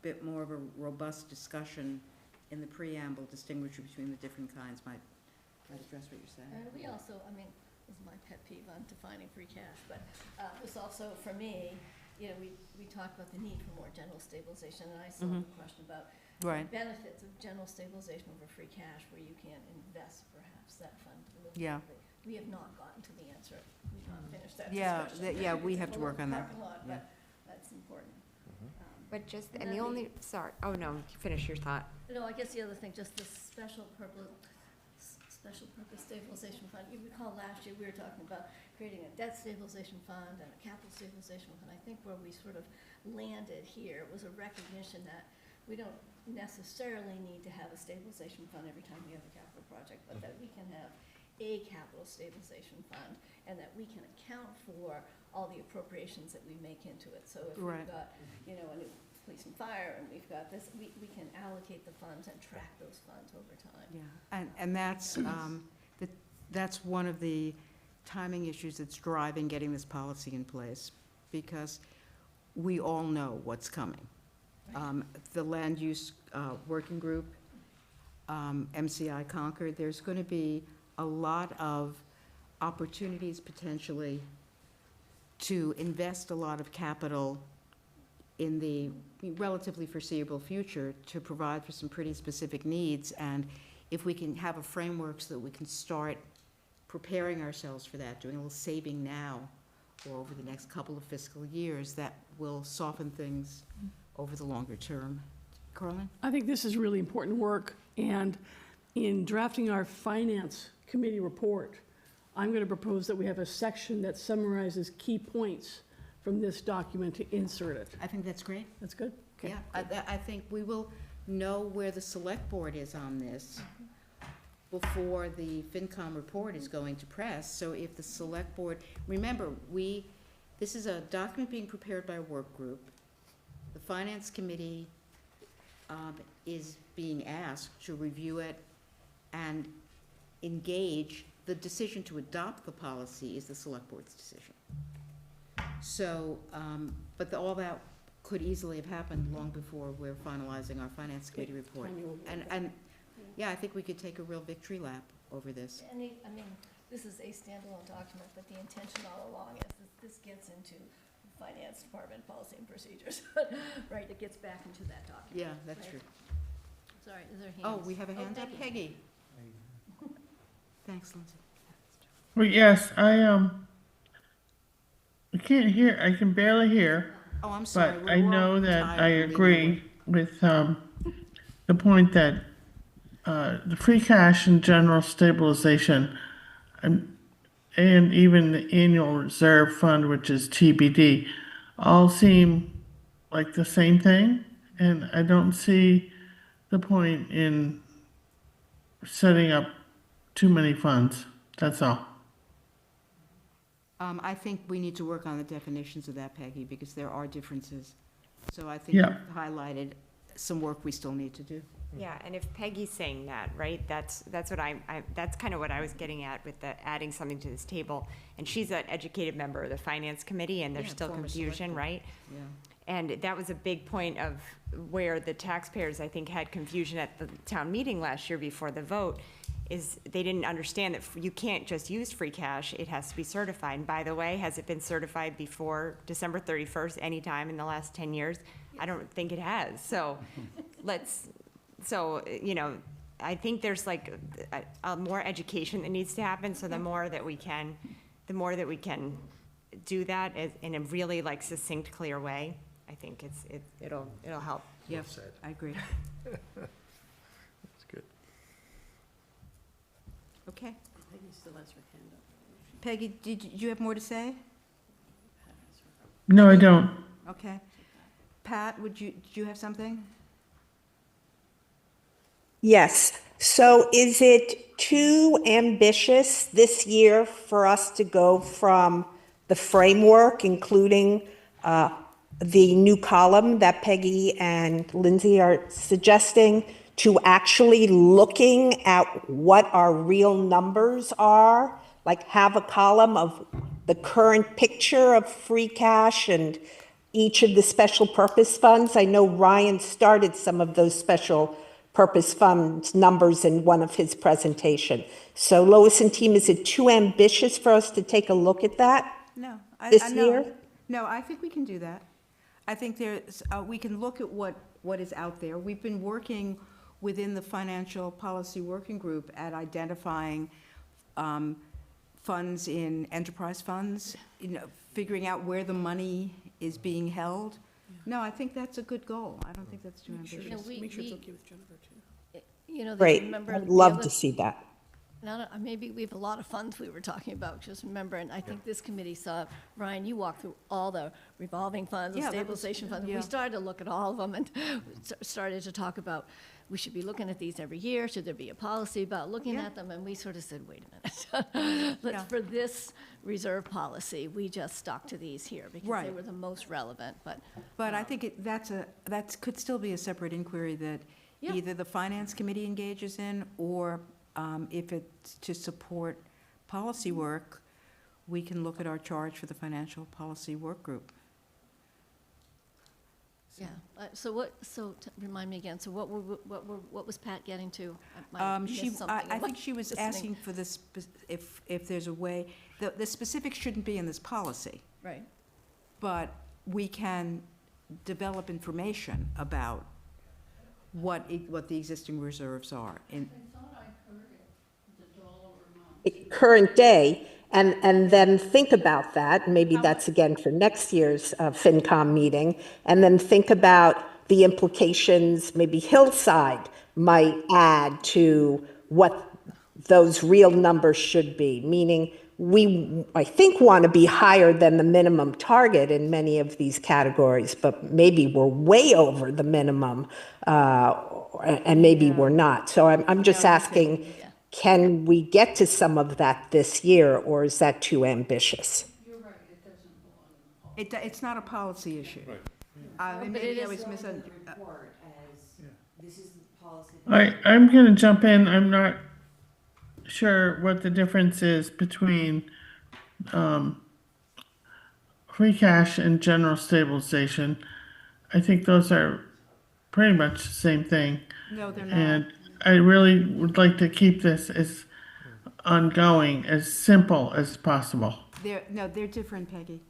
bit more of a robust discussion in the preamble distinguishing between the different kinds might address what you're saying. And we also, this is my pet peeve on defining free cash, but this also, for me, we talked about the need for more general stabilization, and I still have a question about Right. the benefits of general stabilization over free cash, where you can invest perhaps that fund a little Yeah. bit. We have not gotten to the answer. We've not finished that Yeah, discussion. we have to work on that. Parking lot, but that's important. But just, And and then the the- only, sorry, oh no, finish your thought. No, I guess the other thing, just the special purpose stabilization fund. You recall last year, we were talking about creating a debt stabilization fund and a capital stabilization fund. I think where we sort of landed here was a recognition that we don't necessarily need to have a stabilization fund every time we have a capital project, but that we can have a capital stabilization fund, and that we can account for all the appropriations that we make into it. So if Right. we've got, a new police and fire, and we've got this, we can allocate the funds and track those funds over time. Yeah, and that's one of the timing issues that's driving getting this policy in place, because we all know what's coming. The land use working group, MCI Concord, there's going to be a lot of opportunities potentially to invest a lot of capital in the relatively foreseeable future to provide for some pretty specific needs. And if we can have a framework so that we can start preparing ourselves for that, doing a little saving now or over the next couple of fiscal years, that will soften things over the longer term. Carlin? I think this is really important work, and in drafting our Finance Committee report, I'm going to propose that we have a section that summarizes key points from this document to insert it. I think that's great. That's good? Okay. Yeah, I think we will know where the select board is on this before the FinCom report is going to press. So if the select board, remember, this is a document being prepared by a work group. The Finance Committee is being asked to review it and engage. The decision to adopt the policy is the select board's decision. So, but all that could easily have happened long before we're finalizing our finance committee report. And, yeah, I think we could take a real victory lap over this. And I mean, this is a standalone document, but the intention all along is that this gets into finance department policy and procedures, right? It gets back into that document. Yeah, that's right? true. Sorry, is there hands? Oh, we have a hand up? Peggy. Peggy. Thanks, Lindsay. Well, yes, I can't hear, I can barely hear. Oh, I'm sorry. But We're I all know that tired I of agree with the point that the free cash and general stabilization and even the annual reserve fund, which is TBD, all seem like the same thing. And I don't see the point in setting up too many funds. That's all. I think we need to work on the definitions of that, Peggy, because there are differences. So I think Yeah. you've highlighted some work we still need to do. Yeah, and if Peggy's saying that, right, that's what that's kind of what I was getting at with the adding something to this table. And she's an educated member of the finance committee, and there's Yeah, still former confusion, selectman. right? Yeah. And that was a big point of where the taxpayers, I think, had confusion at the town meeting last year before the vote, is they didn't understand that you can't just use free cash, it has to be certified. And by the way, has it been certified before December 31st, any time in the last 10 years? I don't think it has, so you know, I think there's like more education that needs to happen, so the more that we can do that in a really like succinct, clear way, I think it'll help. Yes, I agree. That's good. Okay. Peggy still has her hand up. Peggy, did you have more to say? No, I don't. Okay. Pat, do you have something? Yes. So is it too ambitious this year for us to go from the framework, including the new column that Peggy and Lindsay are suggesting, to actually looking at what our real numbers are? Like have a column of the current picture of free cash and each of the special purpose funds? I know Ryan started some of those special purpose funds numbers in one of his presentation. So Lois and team, is it too ambitious for us to take a look at that? No. This year? No, I think we can do that. I think we can look at what is out there. We've been working within the Financial Policy Working Group at identifying funds in enterprise funds, figuring out where the money is being held. No, I think that's a good goal. I don't think that's too ambitious. Make sure it's okay with Jennifer, too. You know, Great. remember I'd the love other- to see that. Maybe we have a lot of funds we were talking about, just remember, and I think this committee saw, Ryan, you walked through all the revolving funds, the Yeah, that was- stabilization funds. yeah. We started to look at all of them and started to talk about, we should be looking at these every year. Should there be a policy about looking Yeah. at them? And we sort of said, wait a minute. Yeah. For this reserve policy, we just stuck to these here because they Right. were the most relevant, but. But I think that could still be a separate inquiry that Yeah. either the Finance Committee engages in, or if it's to support policy work, we can look at our charge for the Financial Policy Work Group. Yeah, remind me again, so what was Pat getting to? I might have missed something. I think she was Listening. asking for this, if there's a way, the specifics shouldn't be in this policy, Right. but we can develop information about what the existing reserves are. I thought I heard it, the dollar amount. Current day, and then think about that. Maybe that's again for next year's FinCom meeting. And then think about the implications maybe Hillside might add to what those real numbers should be. Meaning we, I think, want to be higher than the minimum target in many of these categories, but maybe we're way over the minimum, and maybe we're not. So I'm just asking, can we get to some of that this year, or is that too ambitious? You're right, it doesn't belong in the policy. It's not a policy issue. But Maybe it I is was misunderstanding. This is the policy. I'm gonna jump in. I'm not sure what the difference is between, free cash and general stabilization. I think those are pretty much the same thing. No, they're not. And I really would like to keep this as ongoing, as simple as possible. They're different, Peggy.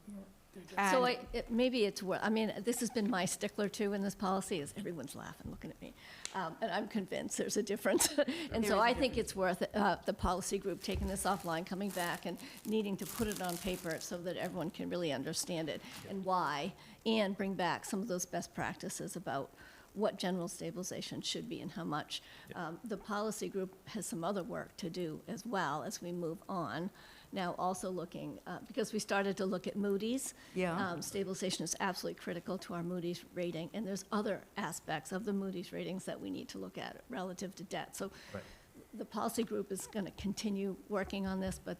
So And- maybe it's worth, I mean, this has been my stickler too in this policy, is everyone's laughing, looking at me. And I'm convinced there's a difference. And so I think it's worth the policy group taking this offline, coming back and needing to put it on paper so that everyone can really understand it and why, and bring back some of those best practices about what general stabilization should be and how much. The policy group has some other work to do as well as we move on. Now, also looking, because we started to look at Moody's. Yeah. Stabilization is absolutely critical to our Moody's rating, and there's other aspects of the Moody's ratings that we need to look at relative to debt. So the policy group is going to continue working on this, but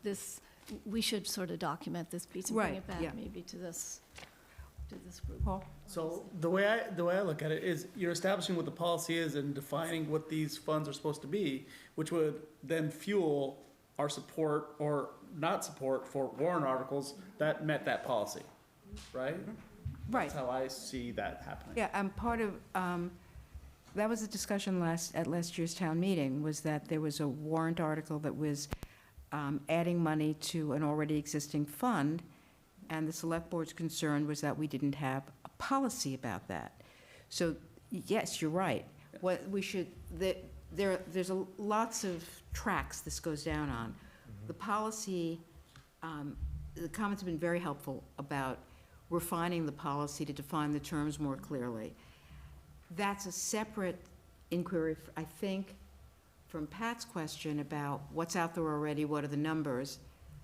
we should sort of document this piece and bring Right, it back yeah. maybe to this group. Paul? So the way I look at it is you're establishing what the policy is and defining what these funds are supposed to be, which would then fuel our support or not support for warrant articles that met that policy, right? Right. That's how I see that happening. Yeah, and part of, that was a discussion at last year's town meeting, was that there was a warrant article that was adding money to an already existing fund, and the select board's concern was that we didn't have a policy about that. So, yes, you're right. What we should, there's lots of tracks this goes down on. The policy, the comments have been very helpful about refining the policy to define the terms more clearly. That's a separate inquiry, I think, from Pat's question about what's out there already, what are the numbers.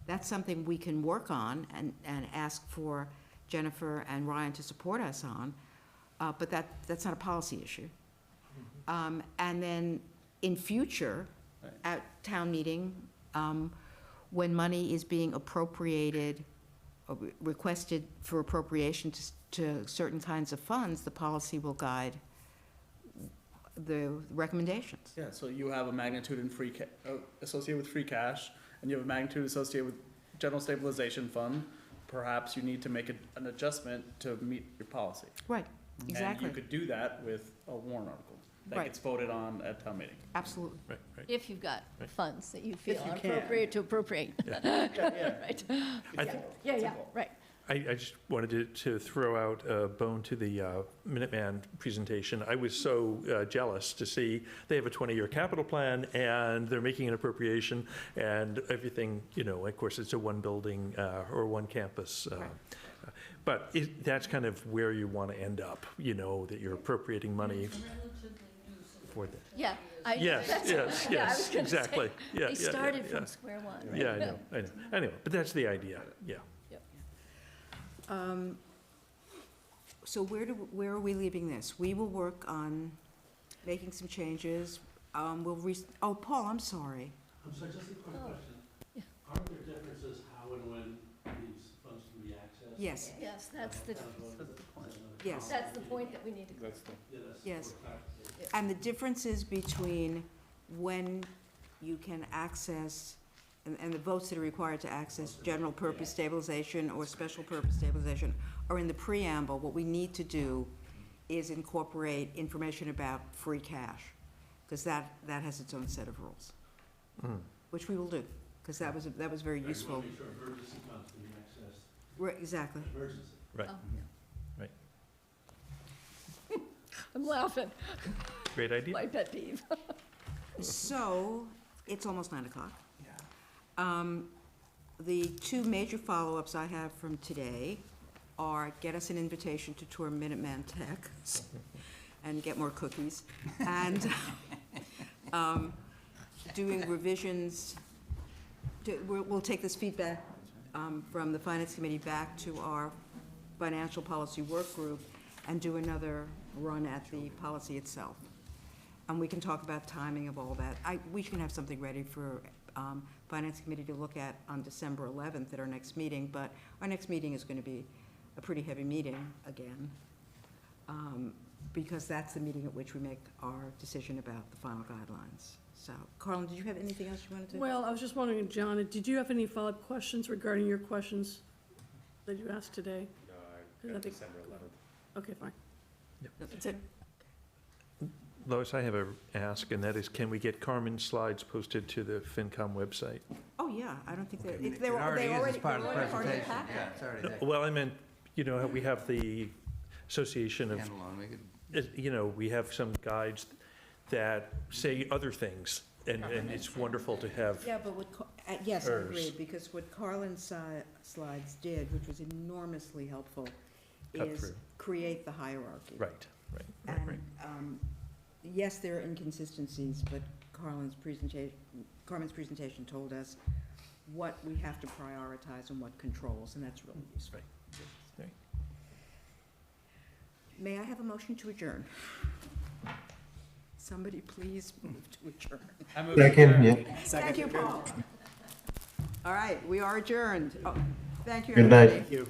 That's something we can work on and ask for Jennifer and Ryan to support us on, but that's not a policy issue. And then in future, at town meeting, when money is being appropriated, or requested for appropriation to certain kinds of funds, the policy will guide the recommendations. Yeah, so you have a magnitude in associated with free cash, and you have a magnitude associated with general stabilization fund. Perhaps you need to make an adjustment to meet your policy. Right, exactly. And you could do that with a warrant article that Right. gets voted on at town meeting. Absolutely. Right, right. If you've got funds that you feel you are can. appropriate to appropriate. Yeah. Right. I think- Yeah, right. I just wanted to throw out a bone to the Minuteman presentation. I was so jealous to see they have a 20-year capital plan, and they're making an appropriation, and everything, of course, it's a one building or one campus. But that's kind of where you want to end up, that you're appropriating money for that. Yeah. Yes, that's- yes, yeah, I was yes, gonna say, exactly. Yeah, They yeah, started yeah. from square one. Yeah, I know. Anyway, but that's the idea, yeah. So where are we leaving this? We will work on making some changes. Oh, Paul, I'm sorry. I'm sorry, just a quick question. Aren't there differences how and when these funds can be accessed? Yes. Yes, that's the Yes. That's the point that we need to. Yes. And the differences between when you can access, and the votes that are required to access general purpose stabilization or special purpose stabilization are in the preamble. What we need to do is incorporate information about free cash, because that has its own set of rules, which we will do, because that was very useful. Make sure emergency funds can be accessed. Right, exactly. Emergency. Right, Oh, right. I'm laughing. Great idea. My pet peeve. So, it's almost 9 o'clock. The two major follow-ups I have from today are get us an invitation to tour Minuteman Tech and get more cookies, and doing revisions. We'll take this feedback from the Finance Committee back to our Financial Policy Work Group and do another run at the policy itself. And we can talk about timing of all that. We can have something ready for Finance Committee to look at on December 11th at our next meeting, but our next meeting is going to be a pretty heavy meeting again. because that's the meeting at which we make our decision about the final guidelines. So, Carlin, did you have anything else you wanted to? Well, I was just wondering, John, did you have any follow-up questions regarding your questions that you asked today? No, I I got think- December 11th. Okay, fine. That's it. Lois, I have a ask, and that is, can we get Carmen's slides posted to the FinCom website? Oh, yeah, I don't think that, It already is as part of the presentation, yeah, it's already there. Well, I meant, you know, we have the Association of, Standalone, we could, you know, we have some guides that say other things, and it's wonderful to have. yeah, but yes, I Hers. agree, because what Carlin's slides did, which was enormously helpful, Cut is through. create the hierarchy. Right, right, right, And, right. yes, there are inconsistencies, but Carmen's presentation told us what we have to prioritize and what controls, and that's really useful. Right. May I have a motion to adjourn? Somebody please move to adjourn. Second, yeah. Thank you, Paul. All right, we are adjourned. Oh, thank you, Good night. everybody. Thank you.